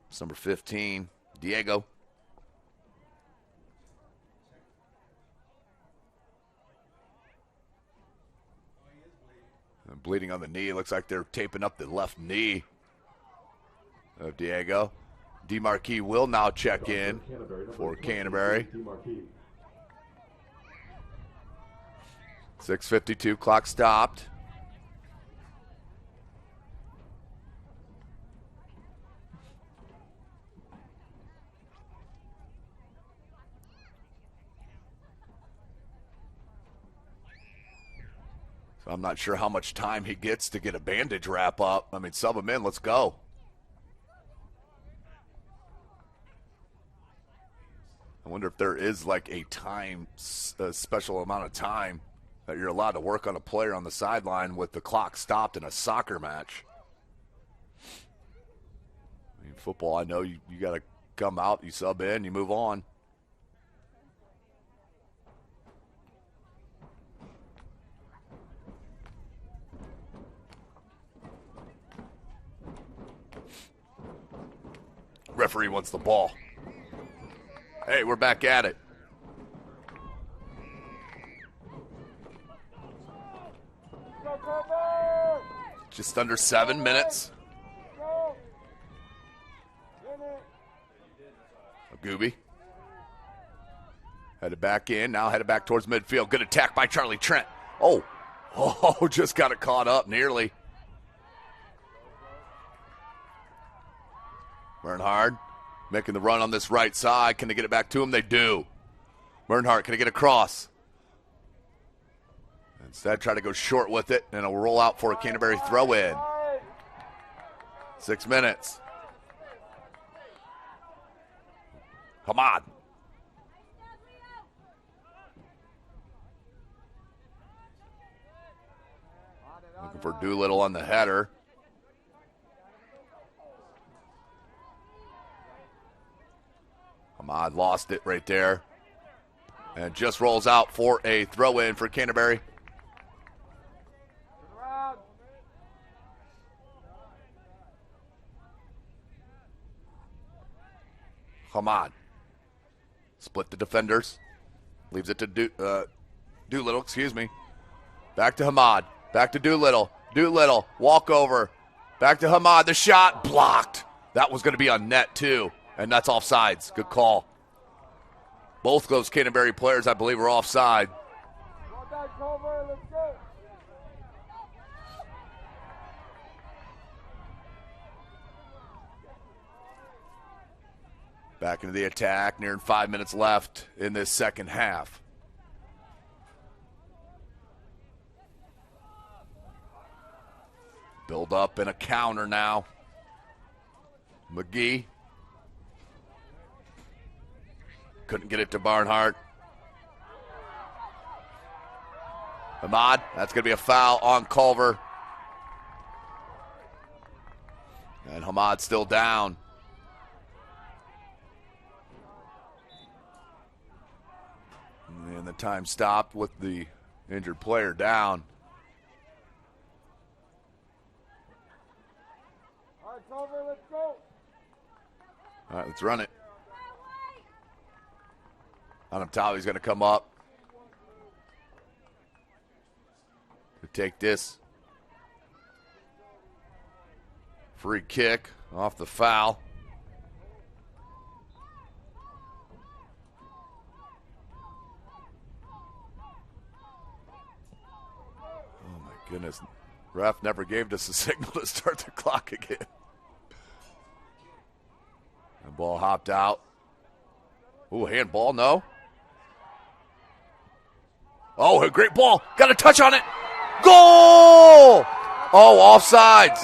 It's number 15, Diego. And bleeding on the knee. It looks like they're taping up the left knee of Diego. DeMarquis will now check in for Canterbury. 6:52, clock stopped. So I'm not sure how much time he gets to get a bandage wrap up. I mean, sub him in, let's go. I wonder if there is like a special amount of time that you're allowed to work on a player on the sideline with the clock stopped in a soccer match. I mean, football, I know you got to come out, you sub in, you move on. Referee wants the ball. Hey, we're back at it. Just under 7 minutes. Gooby. Headed back in, now headed back towards midfield. Good attack by Charlie Trent. Oh, just got it caught up nearly. Bernhard making the run on this right side. Can they get it back to him? They do. Bernhard, can he get across? Instead, try to go short with it, and it'll roll out for a Canterbury throw-in. 6 minutes. Come on. Looking for Doolittle on the header. Ahmad lost it right there. And just rolls out for a throw-in for Canterbury. Hamad. Split the defenders. Leaves it to Doolittle, excuse me. Back to Hamad. Back to Doolittle. Doolittle, walk over. Back to Hamad. The shot blocked. That was going to be on net too. And that's offsides. Good call. Both those Canterbury players, I believe, are offside. Back into the attack, nearing 5 minutes left in this second half. Build up in a counter now. McGee. Couldn't get it to Barnhart. Ahmad, that's going to be a foul on Culver. And Hamad still down. And the time stopped with the injured player down. All right, Culver, let's go. All right, let's run it. Anamtawi's going to come up to take this. Free kick off the foul. Oh my goodness. Ref never gave us a signal to start the clock again. The ball hopped out. Ooh, handball, no. Oh, a great ball. Got a touch on it. Goal! Oh, offsides.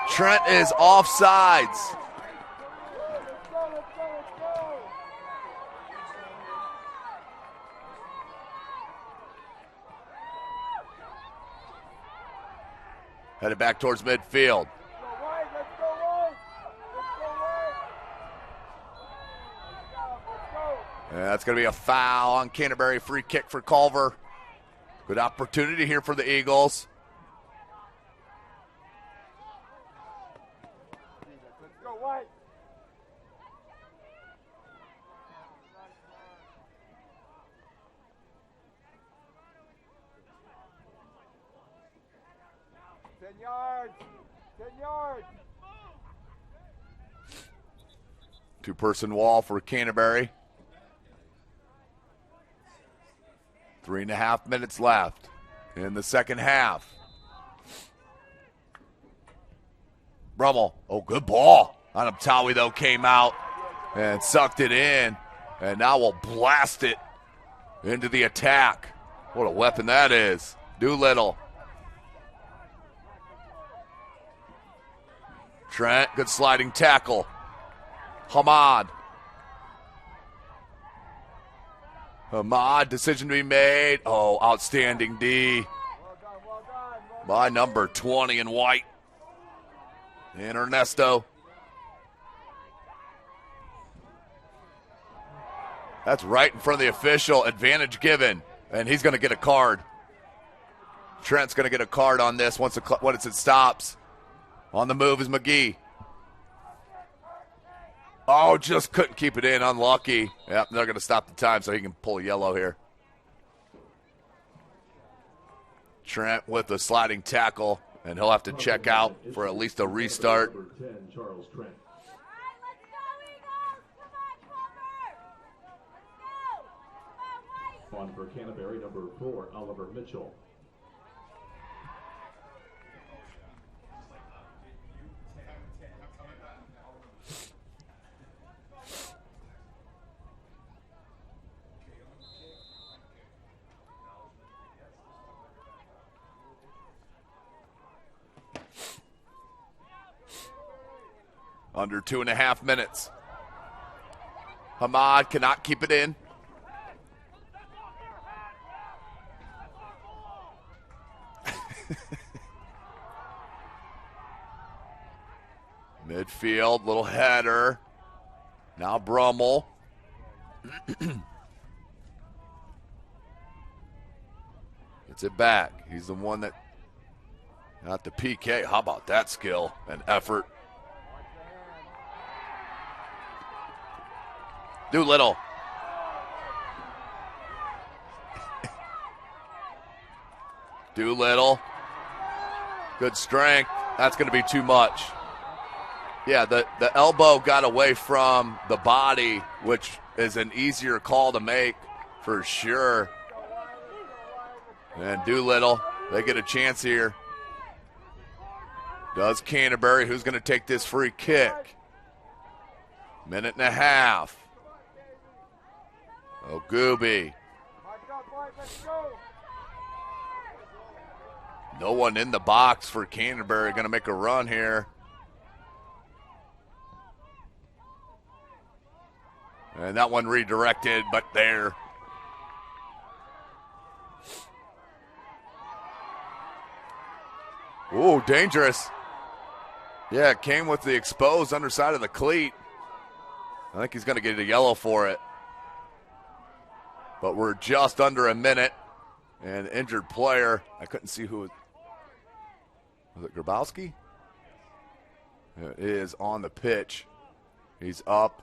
Trent is offsides. Headed back towards midfield. And that's going to be a foul on Canterbury. Free kick for Culver. Good opportunity here for the Eagles. Let's go, White. Ten yards. 10 yards. Two-person wall for Canterbury. 3.5 minutes left in the second half. Brummel, oh, good ball. Anamtawi, though, came out and sucked it in, and now we'll blast it into the attack. What a weapon that is. Doolittle. Trent, good sliding tackle. Hamad. Ahmad, decision to be made. Oh, outstanding D by number 20 in white. And Ernesto. That's right in front of the official. Advantage given. And he's going to get a card. Trent's going to get a card on this once it stops. On the move is McGee. Oh, just couldn't keep it in. Unlucky. Yep, they're going to stop the time so he can pull yellow here. Trent with a sliding tackle, and he'll have to check out for at least a restart. Number 10, Charles Trent. On for Canterbury, number 4, Oliver Mitchell. Under 2.5 minutes. Hamad cannot keep it in. Midfield, little header. Now Brummel. Gets it back. He's the one that got the PK. How about that skill and effort? Doolittle. Doolittle. Good strength. That's going to be too much. Yeah, the elbow got away from the body, which is an easier call to make for sure. And Doolittle, they get a chance here. Does Canterbury, who's going to take this free kick? 1.5 minutes. Oh, Gooby. No one in the box for Canterbury. Going to make a run here. And that one redirected, but there. Ooh, dangerous. Yeah, it came with the exposed underside of the cleat. I think he's going to get a yellow for it. But we're just under a minute. And injured player, I couldn't see who. Was it Grabowski? It is on the pitch. He's up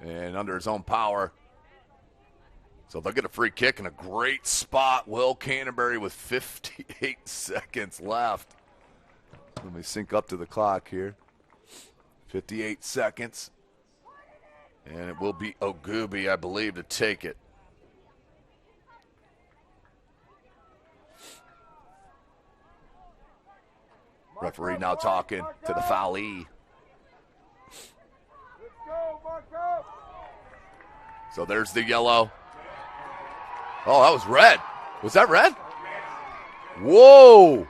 and under his own power. So they'll get a free kick in a great spot. Will Canterbury with 58 seconds left. Let me sync up to the clock here. 58 seconds. And it will be Ogubi, I believe, to take it. Referee now talking to the foulee. So there's the yellow. Oh, that was red. Was that red? Whoa.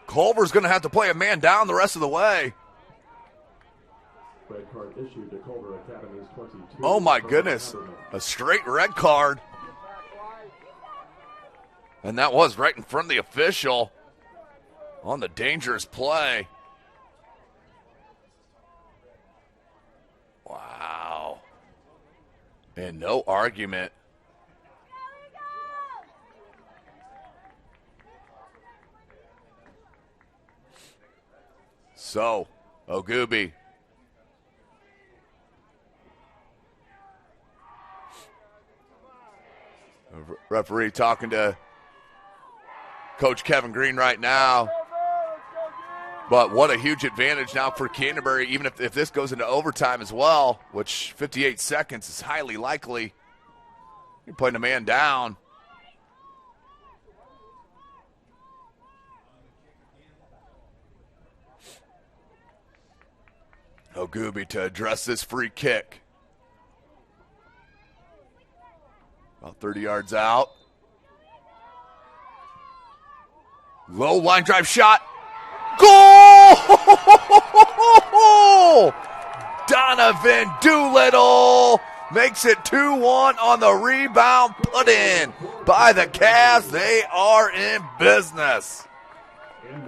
Culver's going to have to play a man down the rest of the way. Red card issued to Culver Academies 22. Oh, my goodness. A straight red card. And that was right in front of the official on the dangerous play. Wow. And no argument. So, Ogubi. Referee talking to Coach Kevin Green right now. But what a huge advantage now for Canterbury, even if this goes into overtime as well, which 58 seconds is highly likely. You're putting a man down. Ogubi to address this free kick. About 30 yards out. Low line drive shot. Goal! Donovan Doolittle makes it 2-1 on the rebound put in by the Cavs. They are in business.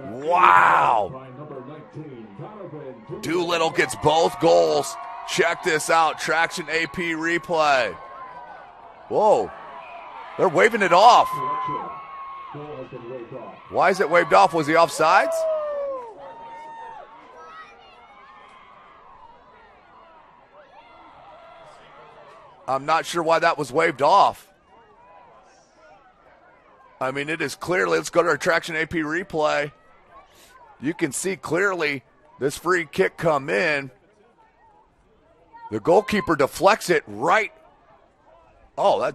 Wow. Doolittle gets both goals. Check this out. Traction AP replay. Whoa. They're waving it off. Why is it waved off? Was he offsides? I'm not sure why that was waved off. I mean, it is clearly, let's go to our Traction AP replay. You can see clearly this free kick come in. The goalkeeper deflects it right. Oh,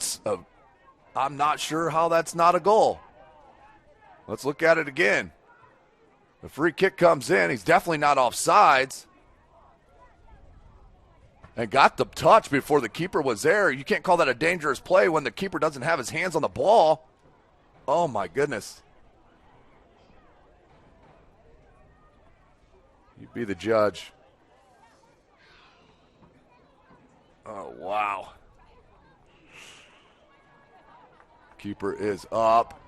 I'm not sure how that's not a goal. Let's look at it again. The free kick comes in. He's definitely not offsides. And got the touch before the keeper was there. You can't call that a dangerous play when the keeper doesn't have his hands on the ball. Oh, my goodness. You be the judge. Oh, wow. Keeper is up.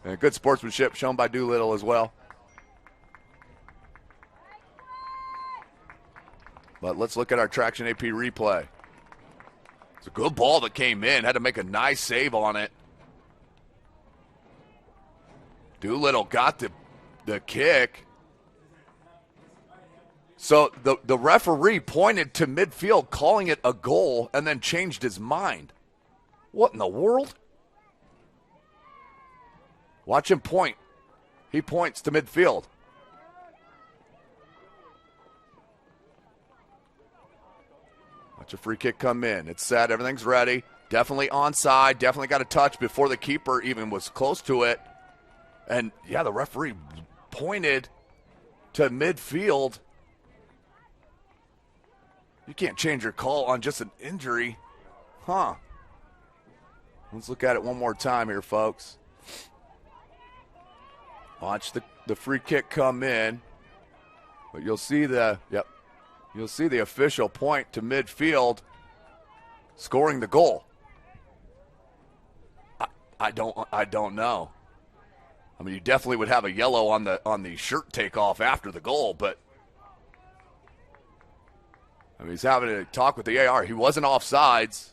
And good sportsmanship shown by Doolittle as well. But let's look at our Traction AP replay. It's a good ball that came in. Had to make a nice save on it. Doolittle got the kick. So the referee pointed to midfield, calling it a goal, and then changed his mind. What in the world? Watch him point. He points to midfield. Watch a free kick come in. It's set. Everything's ready. Definitely onside. Definitely got a touch before the keeper even was close to it. And, yeah, the referee pointed to midfield. You can't change your call on just an injury. Huh. Let's look at it one more time here, folks. Watch the free kick come in. But you'll see the official point to midfield scoring the goal. I don't know. I mean, you definitely would have a yellow on the shirt takeoff after the goal, but I mean, he's having a talk with the AR. He wasn't offsides,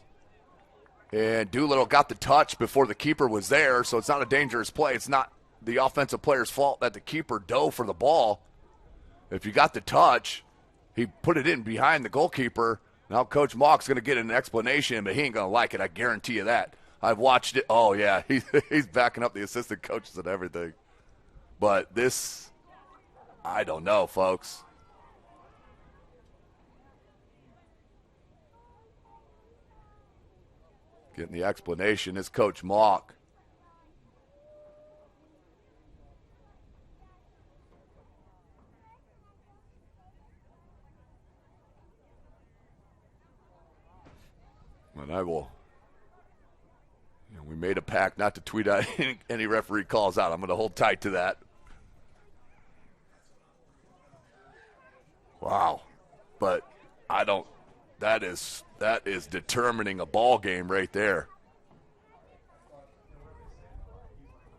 and Doolittle got the touch before the keeper was there, so it's not a dangerous play. It's not the offensive player's fault that the keeper dove for the ball. If you got the touch, he put it in behind the goalkeeper. Now Coach Mock's going to get an explanation, but he ain't going to like it. I guarantee you that. I've watched it. Oh, yeah, he's backing up the assistant coaches and everything. But this, I don't know, folks. Getting the explanation is Coach Mock. And I will, we made a pact not to tweet out any referee calls out. I'm going to hold tight to that. Wow. But that is determining a ball game right there.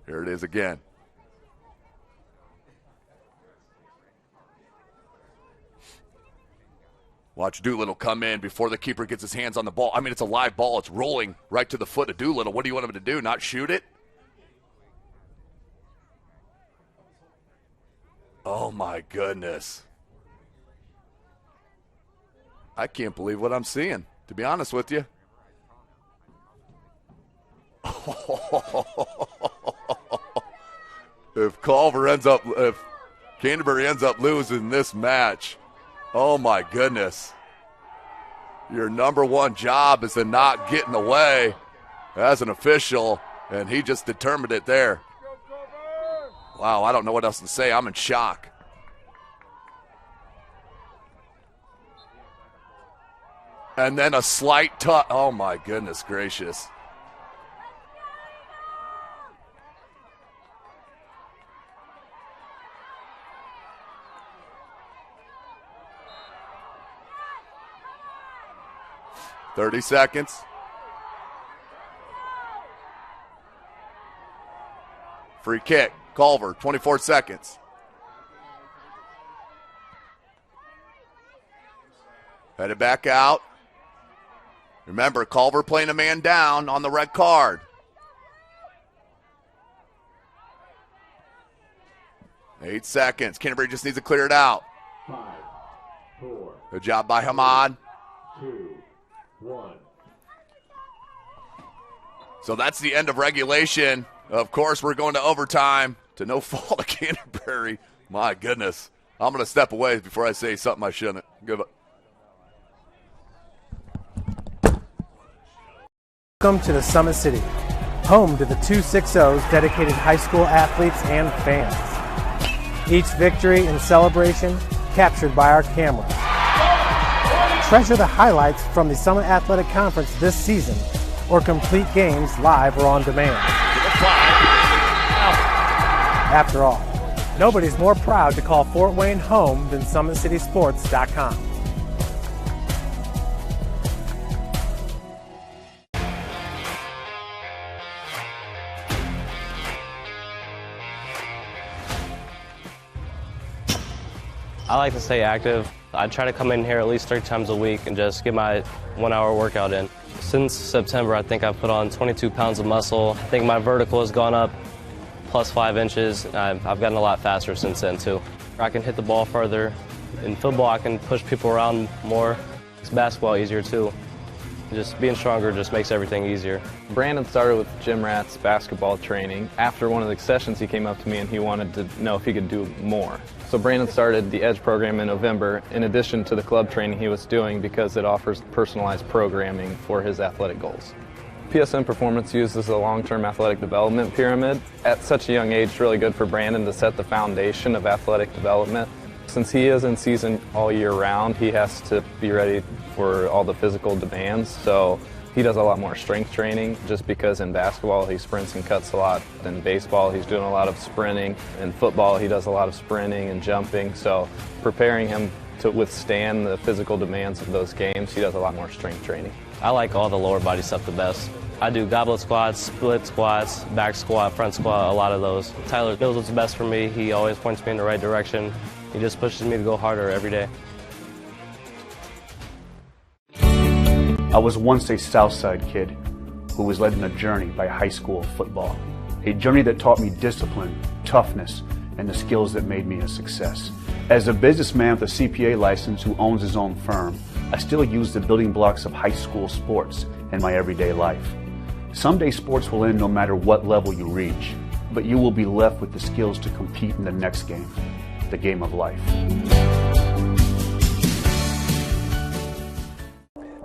Here it is again. Watch Doolittle come in before the keeper gets his hands on the ball. I mean, it's a live ball. It's rolling right to the foot of Doolittle. What do you want him to do, not shoot it? Oh, my goodness. I can't believe what I'm seeing, to be honest with you. If Canterbury ends up losing this match, oh my goodness. Your number one job is to not get in the way as an official, and he just determined it there. Wow, I don't know what else to say. I'm in shock. And then a slight touch. Oh, my goodness gracious. "30 seconds. Free kick. Culver, 24 seconds. Headed back out. Remember, Culver playing a man down on the red card. Eight seconds. Canterbury just needs to clear it out. 5, 4. Good job by Hamad. 2, 1. So that's the end of regulation. Of course, we're going to overtime to no fault of Canterbury. My goodness. I'm going to step away before I say something I shouldn't. Give it. Welcome to the Summit City, home to the 260's dedicated high school athletes and fans. Each victory and celebration captured by our cameras. Treasure the highlights from the Summit Athletic Conference this season, or complete games live or on demand. After all, nobody's more proud to call Fort Wayne home than SummitCitySports.com. I like to stay active. I try to come in here at least 3 times a week and just get my 1-hour workout in. Since September, I think I've put on 22 pounds of muscle. I think my vertical has gone up plus 5 inches. I've gotten a lot faster since then, too. I can hit the ball further. In football, I can push people around more. It's basketball easier, too. Just being stronger just makes everything easier. Brandon started with Jim Rat's basketball training. After one of the sessions, he came up to me and he wanted to know if he could do more. So Brandon started the EDGE program in November, in addition to the club training he was doing, because it offers personalized programming for his athletic goals. PSN Performance uses a long-term athletic development pyramid. At such a young age, it's really good for Brandon to set the foundation of athletic development. Since he is in season all year round, he has to be ready for all the physical demands. So He does a lot more strength training just because in basketball he sprints and cuts a lot. In baseball he's doing a lot of sprinting. In football he does a lot of sprinting and jumping. So preparing him to withstand the physical demands of those games, he does a lot more strength training. I like all the lower body stuff the best. I do goblet squats, split squats, back squat, front squat, a lot of those. Tyler knows what's best for me. He always points me in the right direction. He just pushes me to go harder every day. I was once a Southside kid who was led on a journey by high school football. A journey that taught me discipline, toughness, and the skills that made me a success. As a businessman with a CPA license who owns his own firm, I still use the building blocks of high school sports in my everyday life. Someday sports will end no matter what level you reach, but you will be left with the skills to compete in the next game, the game of life.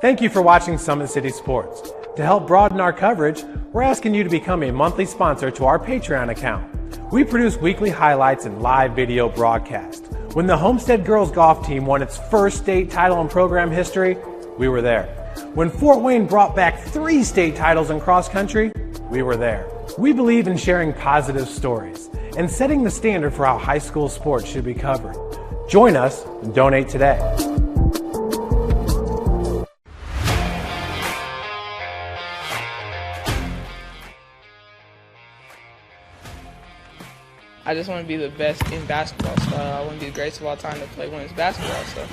Thank you for watching Summit City Sports. To help broaden our coverage, we're asking you to become a monthly sponsor to our Patreon account. We produce weekly highlights and live video broadcasts. When the Homestead girls golf team won its first state title in program history, we were there. When Fort Wayne brought back 3 state titles in cross country, we were there. We believe in sharing positive stories and setting the standard for how high school sports should be covered. Join us and donate today. I just want to be the best in basketball. So I want to be the greatest of all time to play women's basketball. So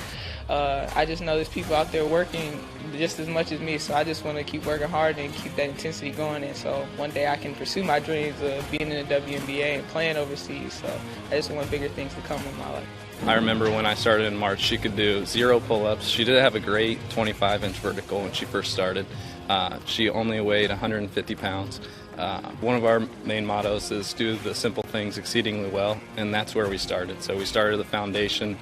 I just know there's people out there working just as much as me. So I just want to keep working hard and keep that intensity going. And so one day I can pursue my dreams of being in the WNBA and playing overseas. So I just want bigger things to come in my life. I remember when I started in March, she could do 0 pull-ups. She did have a great 25-inch vertical when she first started. She only weighed 150 pounds. One of our main mottos is do the simple things exceedingly well, and that's where we started. So we started the foundation,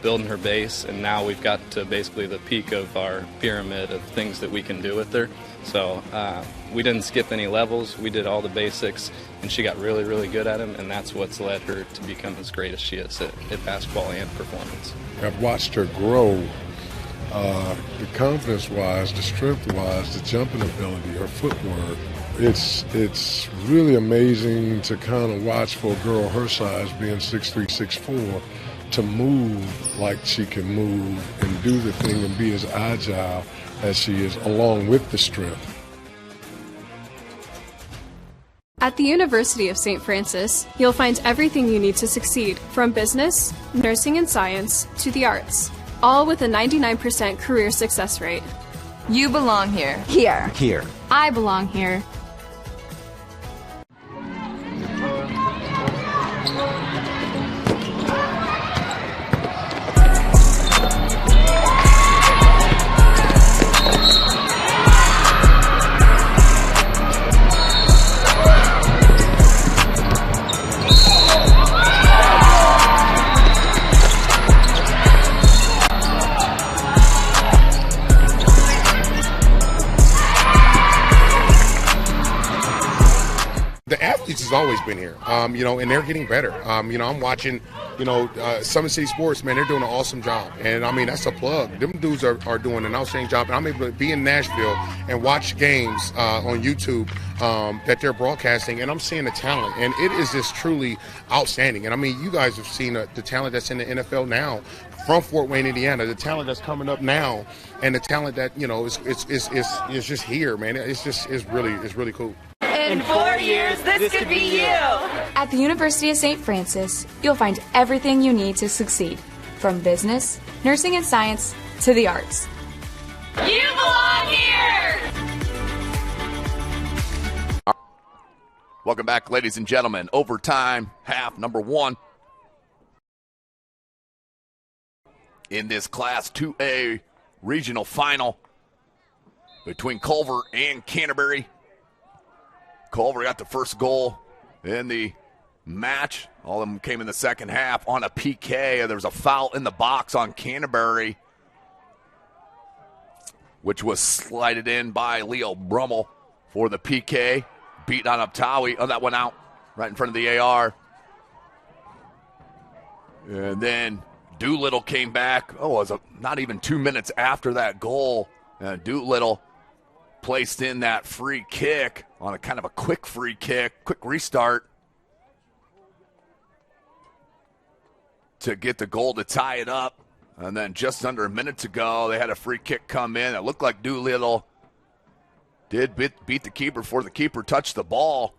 building her base, and now we've got to basically the peak of our pyramid of things that we can do with her. So we didn't skip any levels. We did all the basics, and she got really, really good at them, and that's what's led her to become as great as she is at basketball and performance. I've watched her grow, the confidence-wise, the strength-wise, the jumping ability, her footwork. It's really amazing to kind of watch for a girl her size, being 6'3", 6'4", to move like she can move and do the thing and be as agile as she is, along with the strength. At the University of St. Francis, you'll find everything you need to succeed, from business, nursing and science, to the arts, all with a 99% career success rate. You belong here. Here. Here. I belong here. Has always been here, and they're getting better. I'm watching, Summit City Sports, man, they're doing an awesome job. And, that's a plug. Them dudes are doing an outstanding job. And I'm able to be in Nashville and watch games on YouTube that they're broadcasting, and I'm seeing the talent. And it is just truly outstanding. And, you guys have seen the talent that's in the NFL now from Fort Wayne, Indiana, the talent that's coming up now, and the talent that, is just here, man. It's really cool. In 4 years, this could be you. At the University of St. Francis, you'll find everything you need to succeed, from business, nursing and science, to the arts. You belong here! Welcome back, ladies and gentlemen. Overtime, half number 1. In this Class 2A regional final between Culver and Canterbury. Culver got the first goal in the match. All of them came in the second half on a PK. There was a foul in the box on Canterbury, which was slided in by Leo Brummel for the PK. Beat on Uptawi. Oh, that went out right in front of the AR. And then Doolittle came back. Oh, it was not even 2 minutes after that goal. Doolittle placed in that free kick on a kind of a quick free kick, quick restart to get the goal to tie it up. And then just under a minute to go, they had a free kick come in. It looked like Doolittle did beat the keeper before the keeper touched the ball.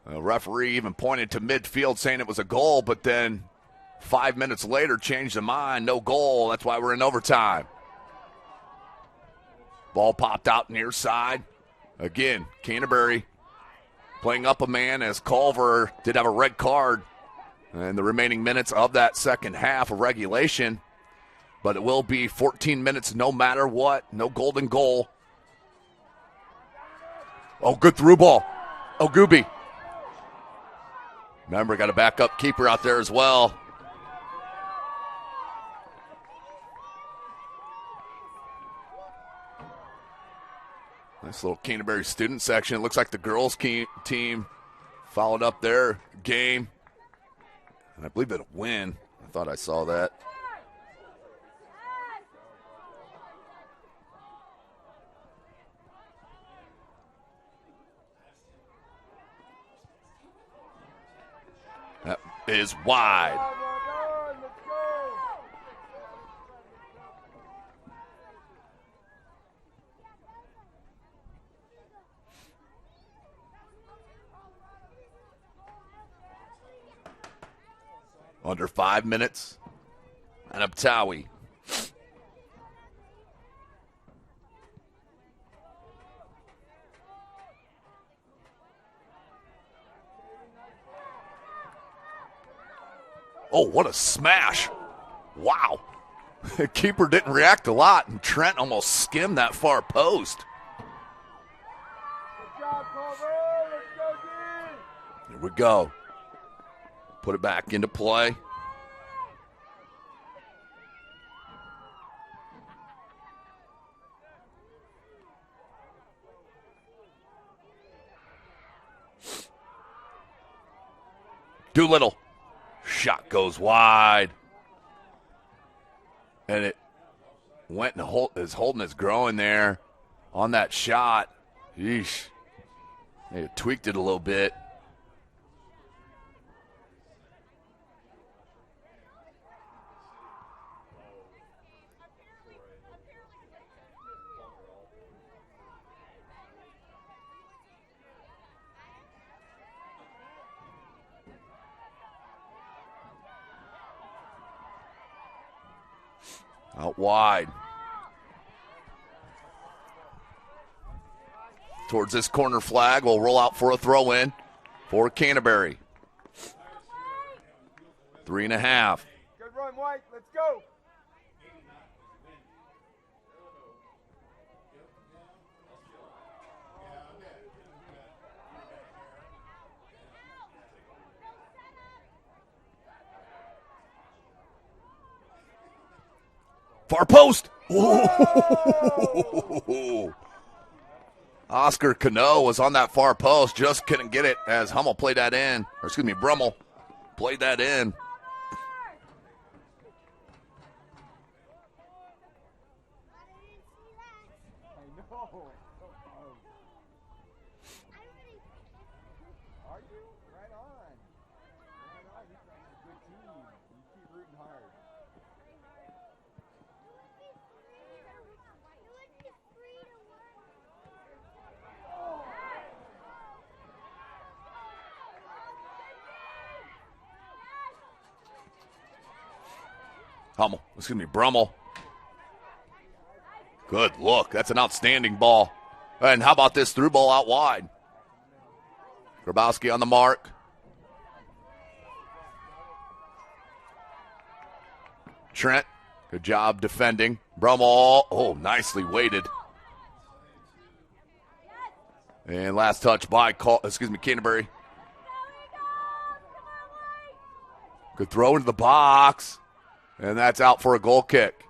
The referee even pointed to midfield saying it was a goal, but then 5 minutes later changed the mind. No goal. That's why we're in overtime. Ball popped out near side. Again, Canterbury playing up a man as Culver did have a red card in the remaining minutes of that second half of regulation. But it will be 14 minutes no matter what. No golden goal. Oh, good through ball. Oh, Gooby. Remember, got a backup keeper out there as well. Nice little Canterbury student section. It looks like the girls' team followed up their game. And I believe it'll win. I thought I saw that. That is wide. Under 5 minutes. And Abtawi. Oh, what a smash. Wow. The keeper didn't react a lot, and Trent almost skimmed that far post. Here we go. Put it back into play. Doolittle. Shot goes wide. And it went and is holding his groin there on that shot. Yeesh. They tweaked it a little bit. Out wide. Towards this corner flag. Will roll out for a throw in for Canterbury. 3.5. Good run, White. Let's go. Far post. Ooh. Oscar Cano was on that far post, just couldn't get it as Hummel played that in. Or excuse me, Brummel played that in. Brummel. Good look. That's an outstanding ball. And how about this through ball out wide? Grabowski on the mark. Trent, good job defending. Brummel, oh, nicely weighted. And last touch by Canterbury. Good throw into the box. And that's out for a goal kick.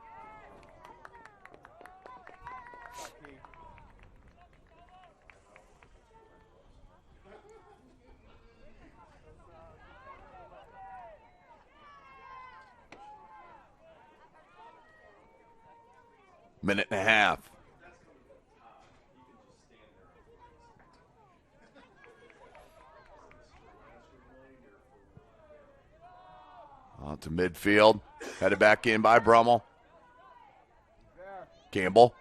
Minute and a half. Out to midfield. Headed back in by Brummel. Campbell.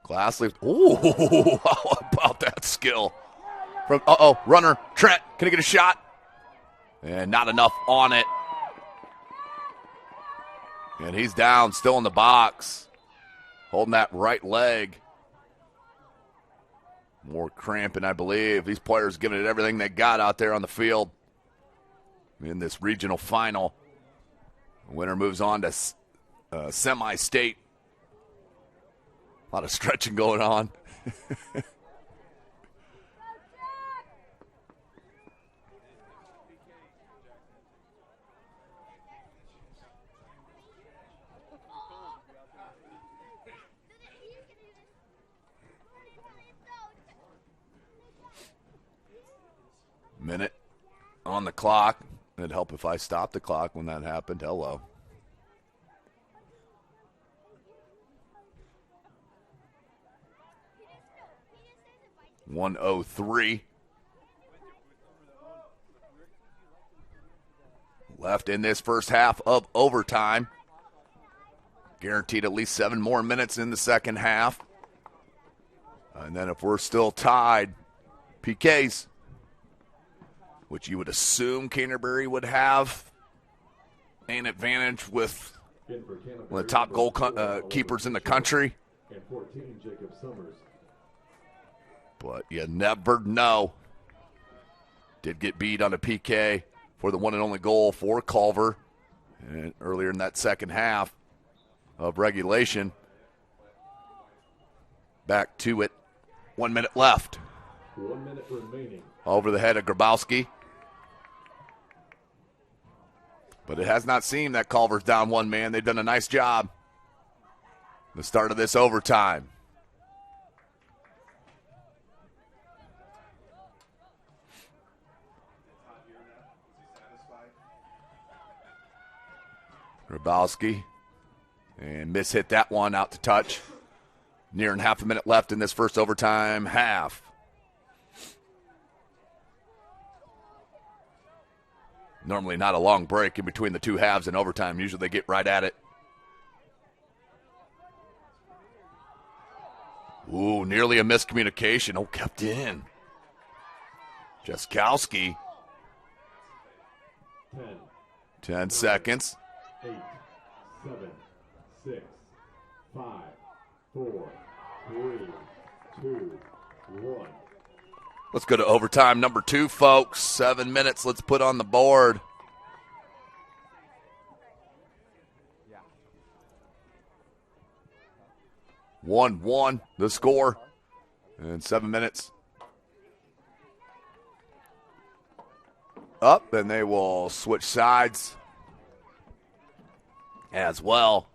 Glassley. Ooh, how about that skill? From runner. Trent, can he get a shot? And not enough on it. And he's down, still in the box. Holding that right leg. More cramping, I believe. These players giving it everything they got out there on the field in this regional final. The winner moves on to semi-state. A lot of stretching going on. Minute on the clock. It'd help if I stopped the clock when that happened. Hello. .103 left in this first half of overtime. Guaranteed at least 7 more minutes in the second half. And then if we're still tied, PKs, which you would assume Canterbury would have an advantage with one of the top goal keepers in the country. But you never know. Did get beat on a PK for the one and only goal for Culver and earlier in that second half of regulation. Back to it. 1 minute left. 1 minute remaining. Over the head of Grabowski. But it has not seemed that Culver's down one man. They've done a nice job. The start of this overtime. Grabowski. And mishit that one out to touch. Nearing half a minute left in this first overtime half. Normally not a long break in between the two halves in overtime. Usually they get right at it. Ooh, nearly a miscommunication. Oh, kept in. Jaskowski. 10 seconds. 8, 7, 6, 5, 4, 3, 2, 1. Let's go to overtime number 2, folks. 7 minutes. Let's put on the board. Yeah. 1-1, the score. And 7 minutes. Up, and they will switch sides as well.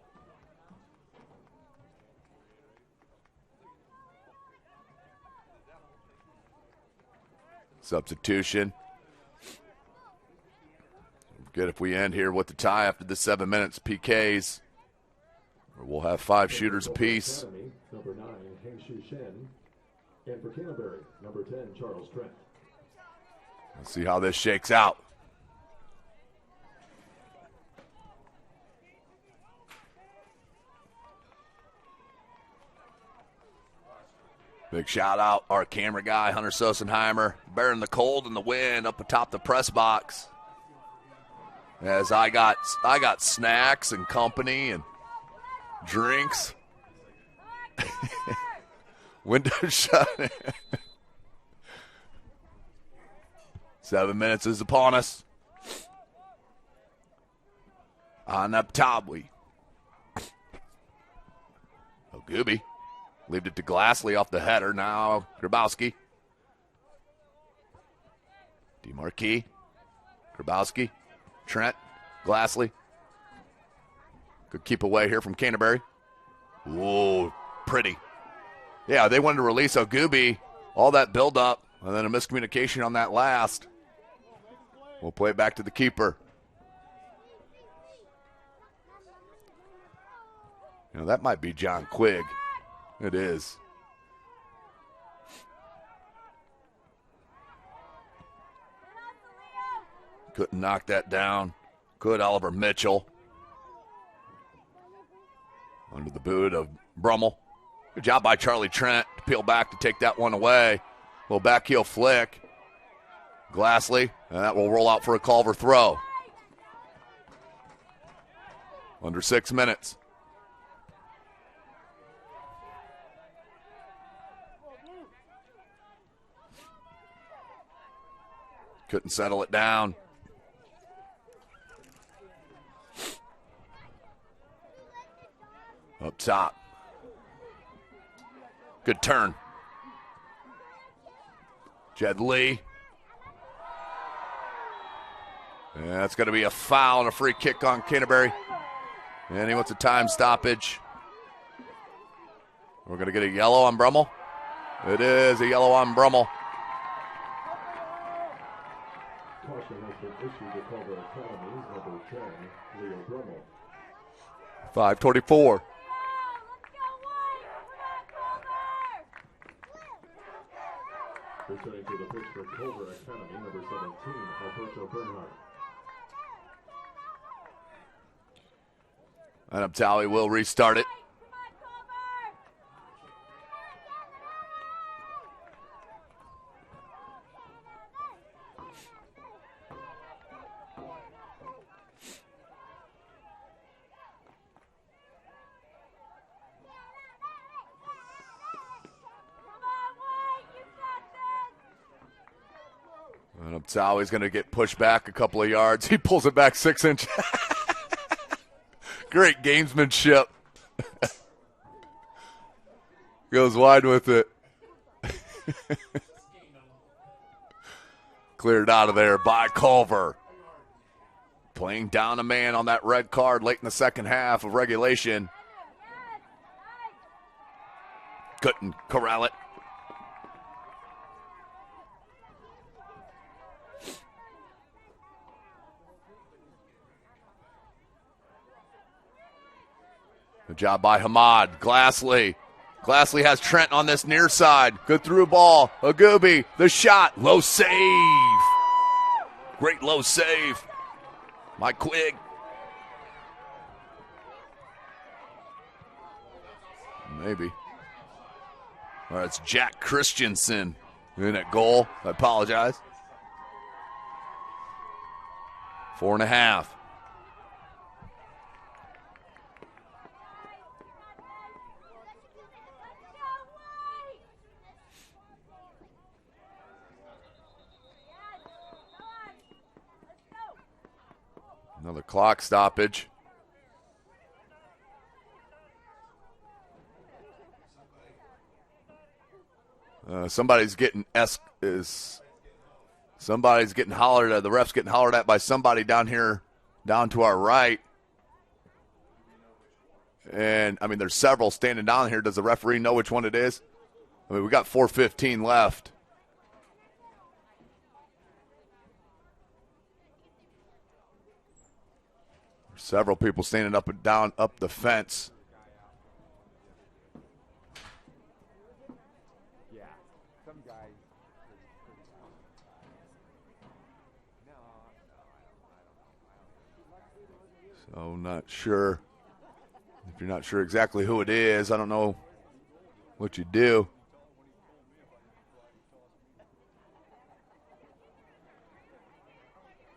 Substitution. Good if we end here with the tie after the 7 minutes. PKs. We'll have 5 shooters apiece. Academy, number 9, Heng-Shu Shen. And for Canterbury, number 10, Charles Trent. Let's see how this shakes out. Big shout out our camera guy, Hunter Sosenheimer, bearing the cold and the wind up atop the press box. As I got snacks and company and drinks. Window shut. 7 minutes is upon us. On up top, Gooby. Leaved it to Glassley off the header. Now Grabowski. DeMarquis. Grabowski. Trent. Glassley. Good keep away here from Canterbury. Whoa, pretty. Yeah, they wanted to release Ogooby. All that build-up, and then a miscommunication on that last. We'll play it back to the keeper. You know, that might be John Quigg. It is. Couldn't knock that down. Good Oliver Mitchell. Under the boot of Brummel. Good job by Charlie Trent to peel back to take that one away. Little back heel flick. Glassley, and that will roll out for a Culver throw. Under 6 minutes. Couldn't settle it down. Up top. Good turn. Jed Lee. And that's going to be a foul and a free kick on Canterbury. And he wants a time stoppage. We're going to get a yellow on Brummel. It is a yellow on Brummel. Caution has been issued to Culver Academies, number 10, Leo Brummel. 5:24. Returning to the pitch for Culver Academy, number 17, Alberto Bernhardt. And Uptowie will restart it. And Uptowie's going to get pushed back a couple of yards. He pulls it back 6 inches. Great gamesmanship. Goes wide with it. Cleared out of there by Culver. Playing down a man on that red card late in the second half of regulation. Couldn't corral it. Good job by Hamad. Glassley. Glassley has Trent on this near side. Good through ball. Agubi. The shot. Low save. Great low save. Mike Quigg. Maybe. All right, it's Jack Christensen in at goal. I apologize. 4.5. Another clock stoppage. Somebody's getting hollered at. The ref's getting hollered at by somebody down here, down to our right. And I mean, there's several standing down here. Does the referee know which one it is? I mean, we got 4:15 left. Several people standing up and down up the fence. Yeah, some guy. So not sure. If you're not sure exactly who it is, I don't know what you do.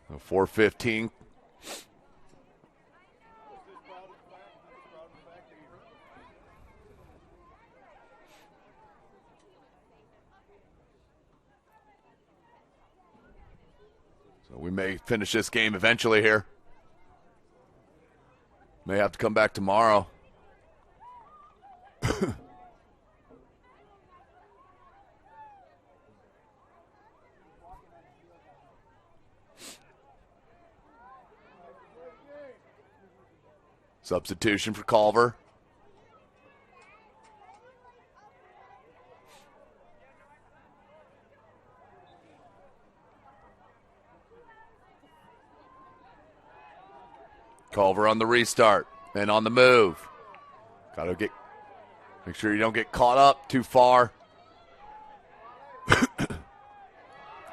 So 4:15. We may finish this game eventually here. May have to come back tomorrow. Substitution for Culver. Culver on the restart and on the move. Got to make sure you don't get caught up too far.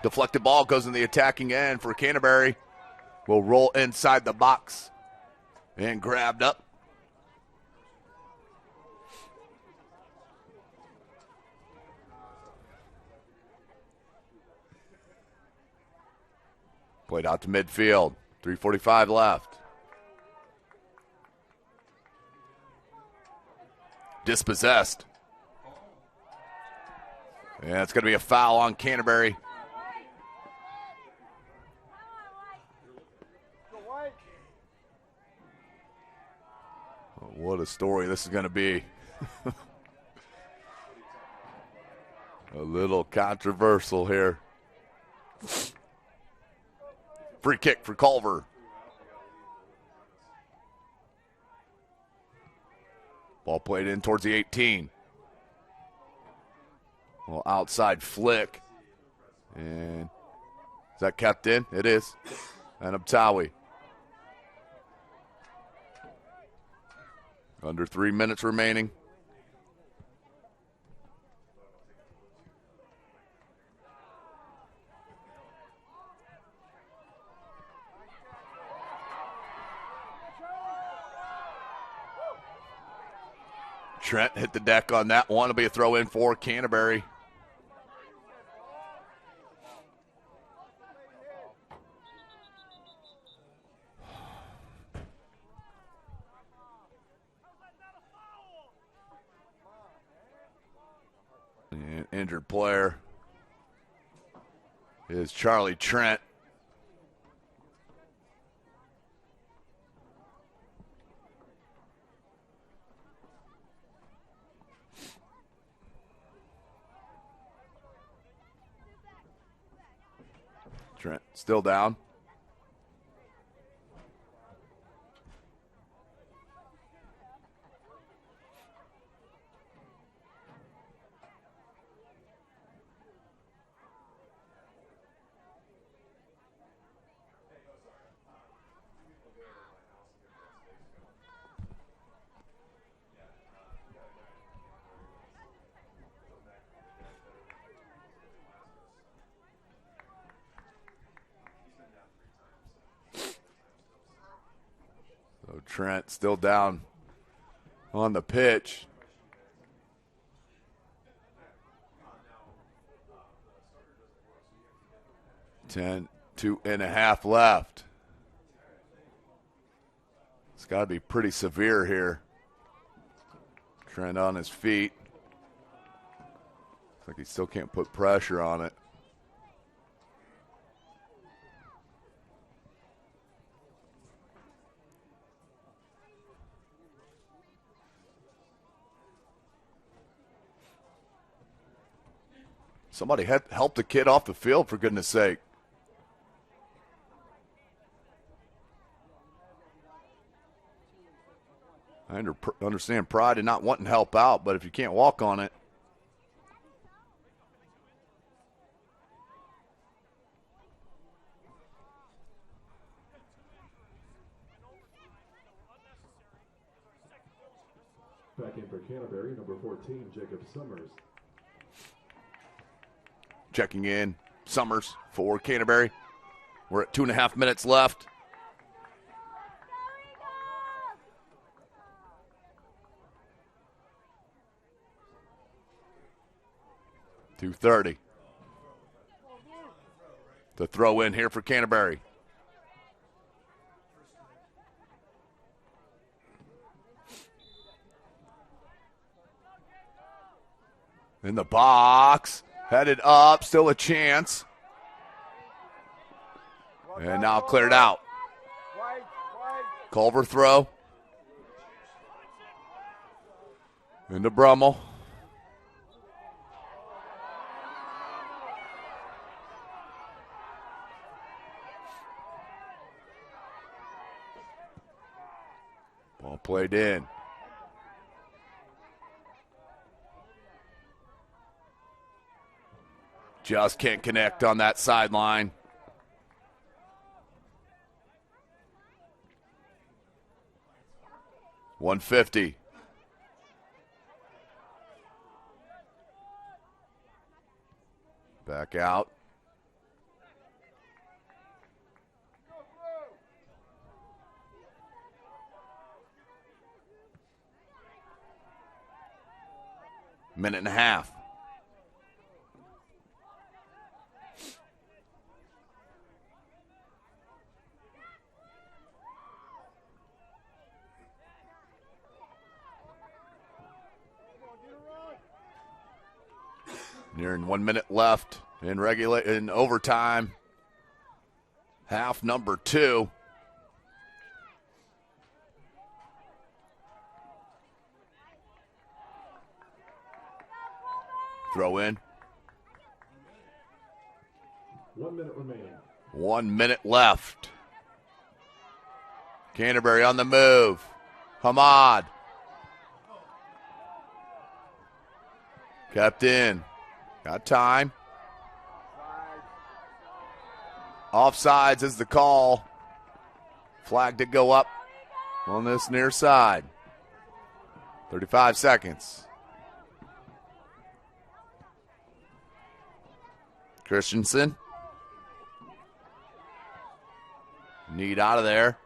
Deflected ball goes in the attacking end for Canterbury. will roll inside the box and grabbed up. Played out to midfield. 3:45 left. Dispossessed. And it's going to be a foul on Canterbury. What a story this is going to be. A little controversial here. Free kick for Culver. Ball played in towards the 18. Well, outside flick. And is that kept in? It is. And Abtawi. Under 3 minutes remaining. Trent hit the deck on that one. It'll be a throw in for Canterbury. And injured player is Charlie Trent. Trent still down. Trent still down on the pitch. Two and a half left. It's got to be pretty severe here. Trent on his feet. Looks like he still can't put pressure on it. Somebody help the kid off the field, for goodness sake. I understand pride in not wanting to help out, but if you can't walk on it. Back in for Canterbury, number 14, Jacob Summers. Checking in, Summers for Canterbury. We're at 2.5 minutes left. .230. The throw in here for Canterbury. In the box. Headed up, still a chance. And now cleared out. Culver throw. Into Brummel. Ball played in. Just can't connect on that sideline. .150. Back out. Minute and a half. Nearing 1 minute left in overtime. Half number 2. Throw in. 1 minute remaining. 1 minute left. Canterbury on the move. Hamad. Kept in. Got time. Offsides is the call. Flag did go up on this near side. 35 seconds. Christensen. Need out of there.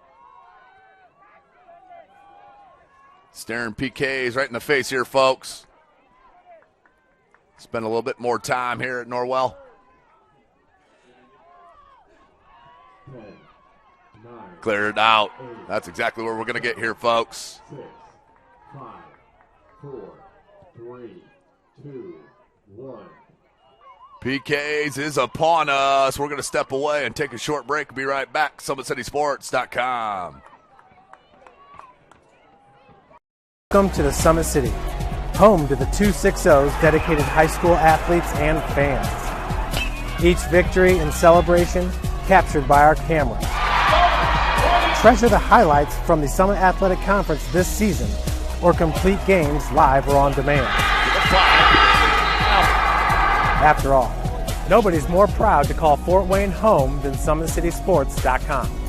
Staring PKs right in the face here, folks. Spend a little bit more time here at Norwell. 10, 9, Clear it out. That's exactly where we're going to get here, folks. 6, 5, 4, 3, 2, 1. PKs is upon us. We're going to step away and take a short break. Be right back. SummitCitySports.com. Welcome to the Summit City, home to the 260's dedicated high school athletes and fans. Each victory and celebration captured by our cameras. Treasure the highlights from the Summit Athletic Conference this season or complete games live or on demand. After all, nobody's more proud to call Fort Wayne home than SummitCitySports.com.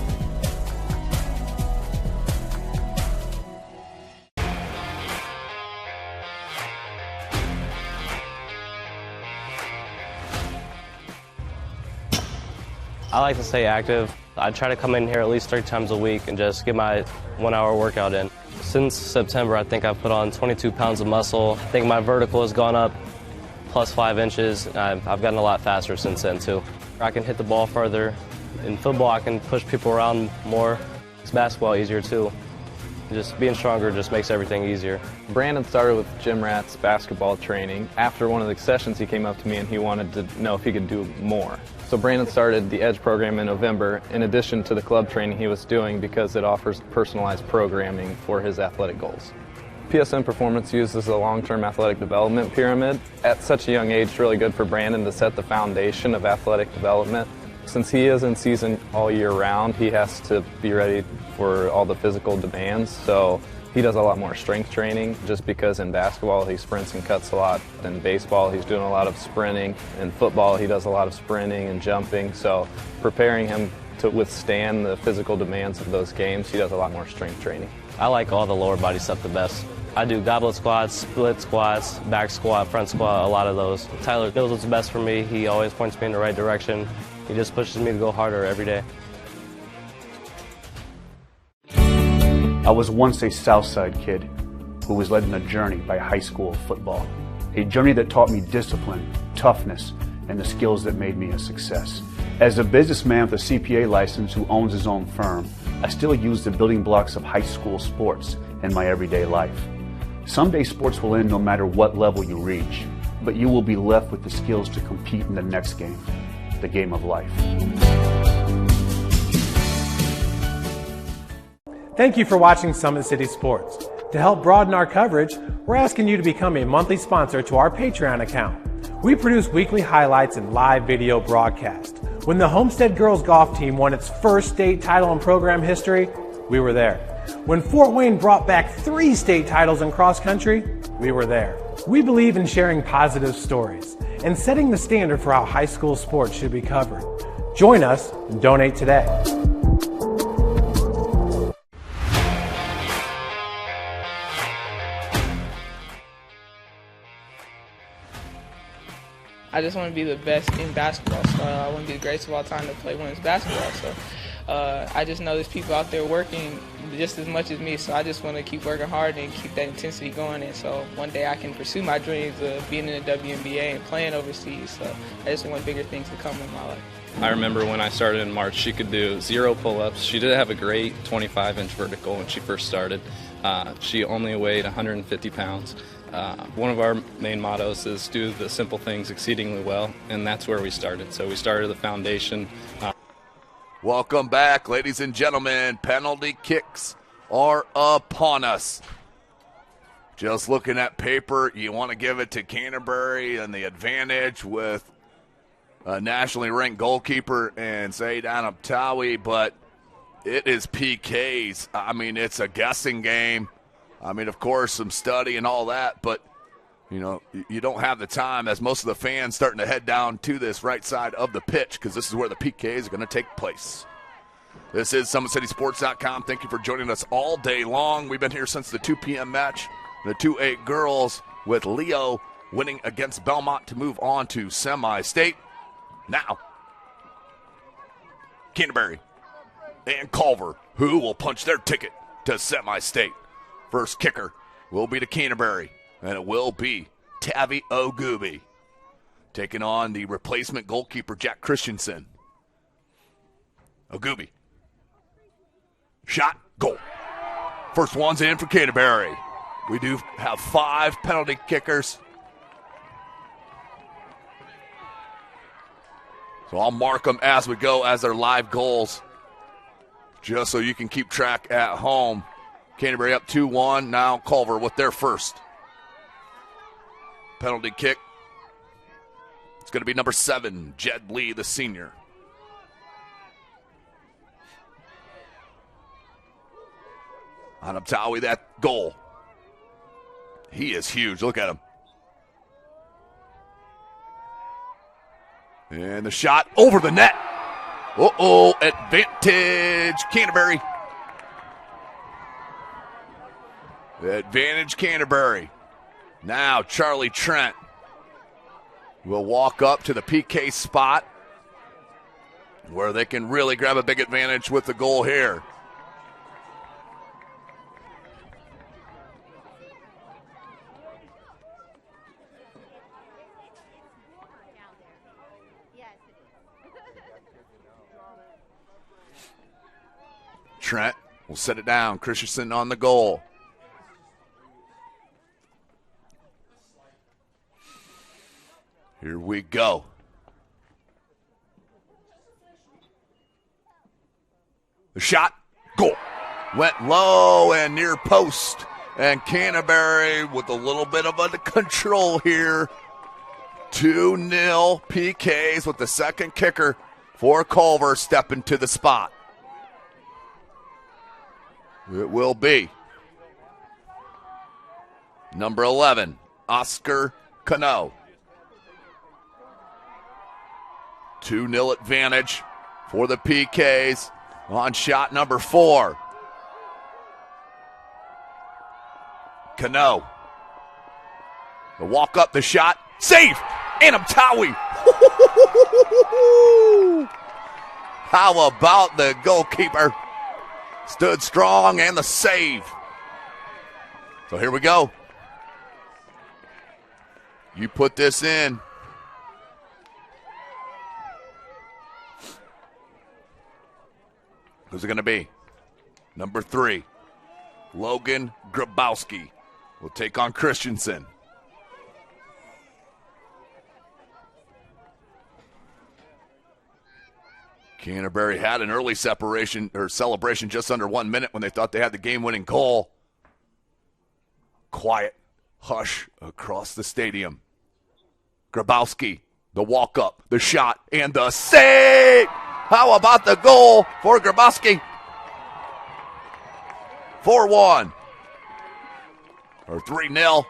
I like to stay active. I try to come in here at least 3 times a week and just get my 1 hour workout in. Since September, I think I've put on 22 pounds of muscle. I think my vertical has gone up plus 5 inches. I've gotten a lot faster since then too. I can hit the ball further. In football, I can push people around more. It's basketball easier too. Just being stronger just makes everything easier. Brandon started with Jim Rat's basketball training. After one of the sessions, he came up to me and he wanted to know if he could do more. So Brandon started the Edge program in November in addition to the club training he was doing because it offers personalized programming for his athletic goals. PSN Performance uses a long-term athletic development pyramid. At such a young age, it's really good for Brandon to set the foundation of athletic development. Since he is in season all year round, he has to be ready for all the physical demands. So he does a lot more strength training just because in basketball he sprints and cuts a lot. In baseball he's doing a lot of sprinting. In football he does a lot of sprinting and jumping. So preparing him to withstand the physical demands of those games, he does a lot more strength training. I like all the lower body stuff the best. I do goblet squats, split squats, back squat, front squat, a lot of those. Tyler knows what's best for me. He always points me in the right direction. He just pushes me to go harder every day. I was once a Southside kid who was led on a journey by high school football. A journey that taught me discipline, toughness, and the skills that made me a success. As a businessman with a CPA license who owns his own firm, I still use the building blocks of high school sports in my everyday life. Someday sports will end no matter what level you reach, but you will be left with the skills to compete in the next game, the game of life. Thank you for watching Summit City Sports. To help broaden our coverage, we're asking you to become a monthly sponsor to our Patreon account. We produce weekly highlights and live video broadcast. When the Homestead girls golf team won its first state title in program history, we were there. When Fort Wayne brought back 3 state titles in cross country, we were there. We believe in sharing positive stories and setting the standard for how high school sports should be covered. Join us and donate today. I just want to be the best in basketball. So I want to be the greatest of all time to play women's basketball. So I just know there's people out there working just as much as me, so I just want to keep working hard and keep that intensity going, and so one day I can pursue my dreams of being in the WNBA and playing overseas. So I just want bigger things to come in my life. I remember when I started in March, she could do 0 pull-ups. She did have a great 25-inch vertical when she first started. She only weighed 150 pounds. One of our main mottos is do the simple things exceedingly well, and that's where we started. So we started the foundation. Welcome back, ladies and gentlemen. Penalty kicks are upon us. Just looking at paper, you want to give it to Canterbury and the advantage with a nationally ranked goalkeeper and Zaydan Abtawi, but it is PKs. I mean, it's a guessing game. I mean, of course, some study and all that, but, you know, you don't have the time as most of the fans starting to head down to this right side of the pitch because this is where the PKs are going to take place. This is SummitCitySports.com. Thank you for joining us all day long. We've been here since the 2 p.m. match, the 2-8 girls with Leo winning against Belmont to move on to semi-state. Now, Canterbury and Culver, who will punch their ticket to semi-state. First kicker will be to Canterbury, and it will be Tavi Ogubi taking on the replacement goalkeeper, Jack Christensen. Ogubi. Shot, goal. First one's in for Canterbury. We do have 5 penalty kickers. So I'll mark them as we go as their live goals, just so you can keep track at home. Canterbury up 2-1. Now Culver with their first penalty kick. It's going to be number 7, Jed Lee, the senior. On Abtawi, that goal. He is huge. Look at him. And the shot over the net. Uh-oh, advantage Canterbury. Advantage Canterbury. Now Charlie Trent will walk up to the PK spot where they can really grab a big advantage with the goal here. Trent will set it down. Christensen on the goal. Here we go. The shot, goal. Went low and near post. And Canterbury with a little bit of under control here. 2-0 PKs with the second kicker for Culver stepping to the spot. It will be number 11, Oscar Cano. 2-0 advantage for the PKs on shot number 4. Cano. The walk up, the shot, save, and Abtawi. How about the goalkeeper? Stood strong and the save. So here we go. You put this in. Who's it going to be? Number 3, Logan Grabowski will take on Christensen. Canterbury had an early celebration just under 1 minute when they thought they had the game-winning goal. Quiet hush across the stadium. Grabowski, the walk-up, the shot, and the save! How about the goal for Grabowski? 4-1. Or 3-0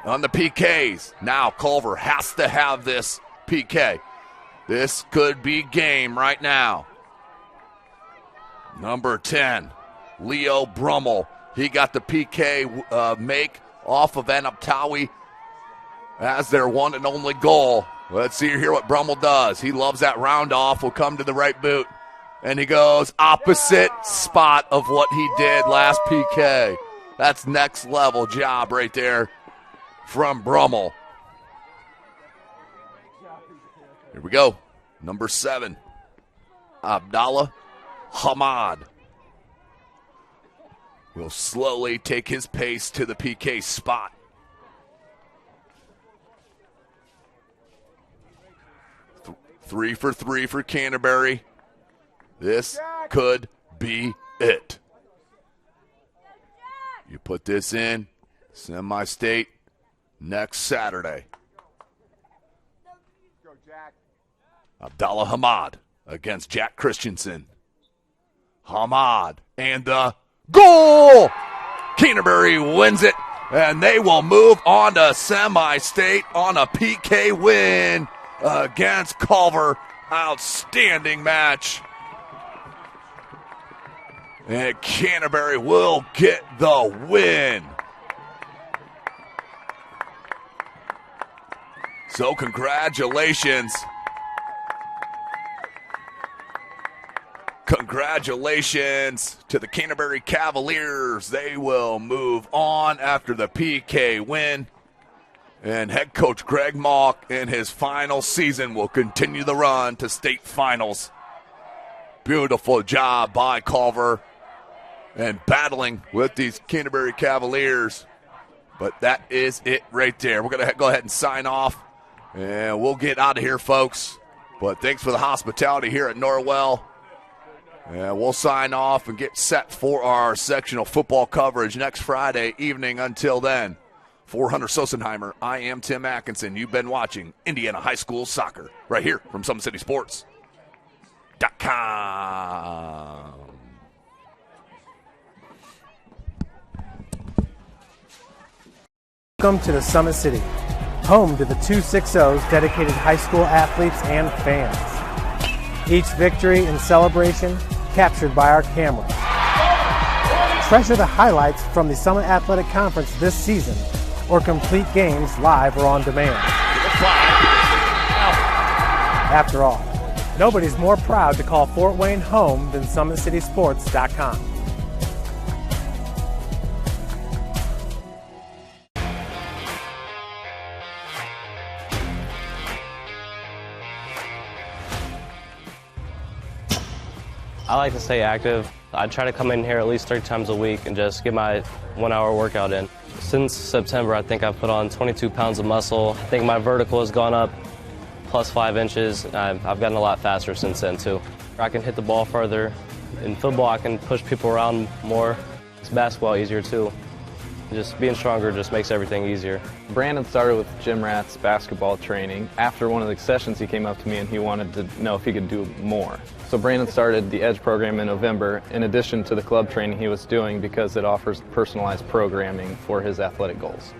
on the PKs. Now Culver has to have this PK. This could be game right now. Number 10, Leo Brummel. He got the PK make off of Abtawi as their one and only goal. Let's see here what Brummel does. He loves that round off. Will come to the right boot. And he goes opposite spot of what he did last PK. That's next level job right there from Brummel. Here we go. Number 7, Abdallah Hamad will slowly take his pace to the PK spot. Three for three for Canterbury. This could be it. You put this in, semi-state, next Saturday. Abdallah Hamad against Jack Christensen. Hamad and the goal! Canterbury wins it, and they will move on to semi-state on a PK win against Culver. Outstanding match. And Canterbury will get the win. So congratulations. Congratulations to the Canterbury Cavaliers. They will move on after the PK win. And head coach Greg Malk in his final season will continue the run to state finals. Beautiful job by Culver and battling with these Canterbury Cavaliers. But that is it right there. We're going to go ahead and sign off, and we'll get out of here, folks. But thanks for the hospitality here at Norwell. And we'll sign off and get set for our sectional football coverage next Friday evening. Until then, for Hunter Sosenheimer, I am Tim Atkinson. You've been watching Indiana High School Soccer right here from SummitCitySports.com. Welcome to the Summit City, home to the 260's dedicated high school athletes and fans. Each victory and celebration captured by our cameras. Treasure the highlights from the Summit Athletic Conference this season, or complete games live or on demand. After all, nobody's more proud to call Fort Wayne home than SummitCitySports.com. I like to stay active. I try to come in here at least 3 times a week and just get my 1-hour workout in. Since September, I think I've put on 22 pounds of muscle. I think my vertical has gone up plus 5 inches. I've gotten a lot faster since then, too. I can hit the ball further. In football, I can push people around more. It's basketball easier, too. Just being stronger just makes everything easier. Brandon started with gym rats basketball training. After one of the sessions, he came up to me and he wanted to know if he could do more. So Brandon started the Edge program in November in addition to the club training he was doing because it offers personalized programming for his athletic goals.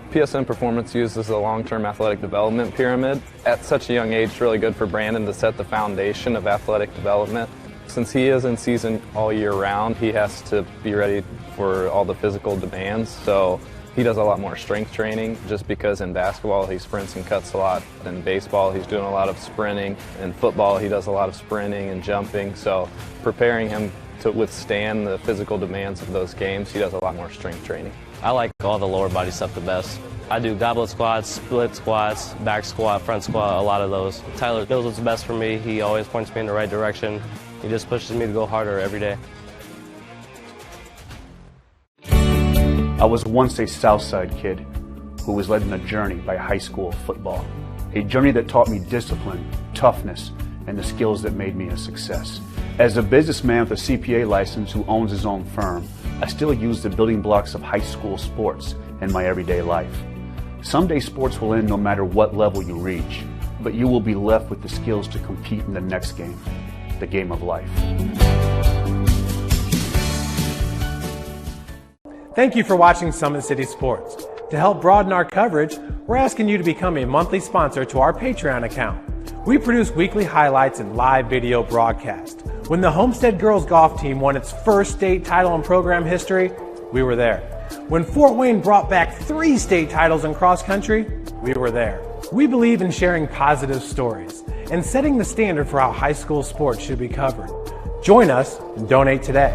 PSN Performance uses a long-term athletic development pyramid. At such a young age, it's really good for Brandon to set the foundation of athletic development. Since he is in season all year round, he has to be ready for all the physical demands. So he does a lot more strength training just because in basketball he sprints and cuts a lot. In baseball he's doing a lot of sprinting. In football he does a lot of sprinting and jumping. So preparing him to withstand the physical demands of those games, he does a lot more strength training. I like all the lower body stuff the best. I do goblet squats, split squats, back squat, front squat, a lot of those. Tyler knows what's best for me. He always points me in the right direction. He just pushes me to go harder every day. I was once a Southside kid who was led on a journey by high school football. A journey that taught me discipline, toughness, and the skills that made me a success. As a businessman with a CPA license who owns his own firm, I still use the building blocks of high school sports in my everyday life. Someday sports will end no matter what level you reach, but you will be left with the skills to compete in the next game, the game of life. Thank you for watching Summit City Sports. To help broaden our coverage, we're asking you to become a monthly sponsor to our Patreon account. We produce weekly highlights and live video broadcast. When the Homestead girls golf team won its first state title in program history, we were there. When Fort Wayne brought back 3 state titles in cross country, we were there. We believe in sharing positive stories and setting the standard for how high school sports should be covered. Join us and donate today.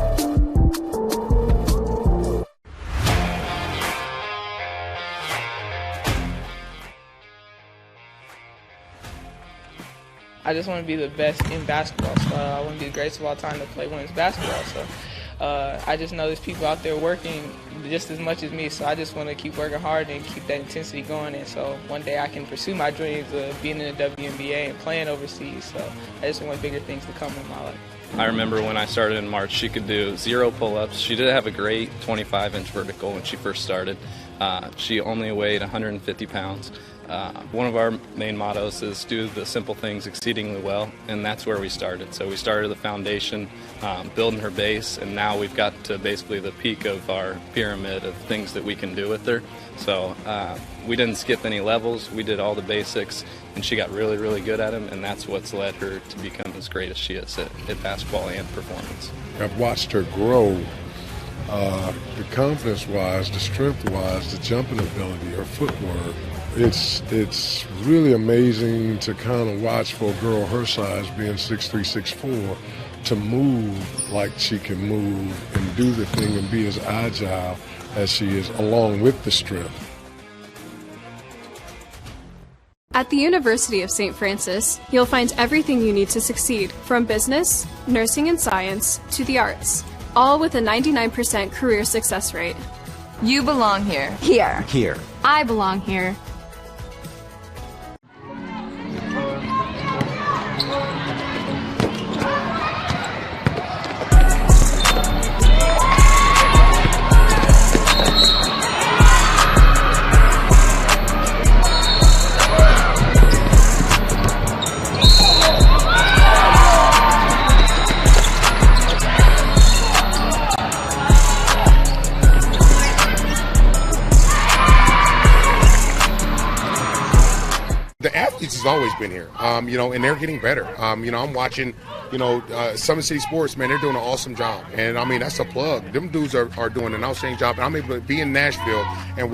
I just want to be the best in basketball. So I want to be the greatest of all time to play women's basketball. So I just know there's people out there working just as much as me. So I just want to keep working hard and keep that intensity going. And so one day I can pursue my dreams of being in the WNBA and playing overseas. So I just want bigger things to come in my life. I remember when I started in March, she could do 0 pull-ups. She did have a great 25-inch vertical when she first started. She only weighed 150 pounds. One of our main mottos is do the simple things exceedingly well, and that's where we started. So we started the foundation, building her base, and now we've got to basically the peak of our pyramid of things that we can do with her. So we didn't skip any levels. We did all the basics, and she got really, really good at them, and that's what's led her to become as great as she is at basketball and performance. I've watched her grow, the confidence-wise, the strength-wise, the jumping ability, her footwork. It's really amazing to kind of watch for a girl her size, being 6'3", 6'4", to move like she can move and do the thing and be as agile as she is, along with the strength. At the University of St. Francis, you'll find everything you need to succeed, from business, nursing and science, to the arts, all with a 99% career success rate. You belong here. Here. Here. I belong here. Has always been here, and they're getting better. I'm watching, SummitCitySports, man, they're doing an awesome job. And, that's a plug. Them dudes are doing an outstanding job. And I'm able to be in Nashville and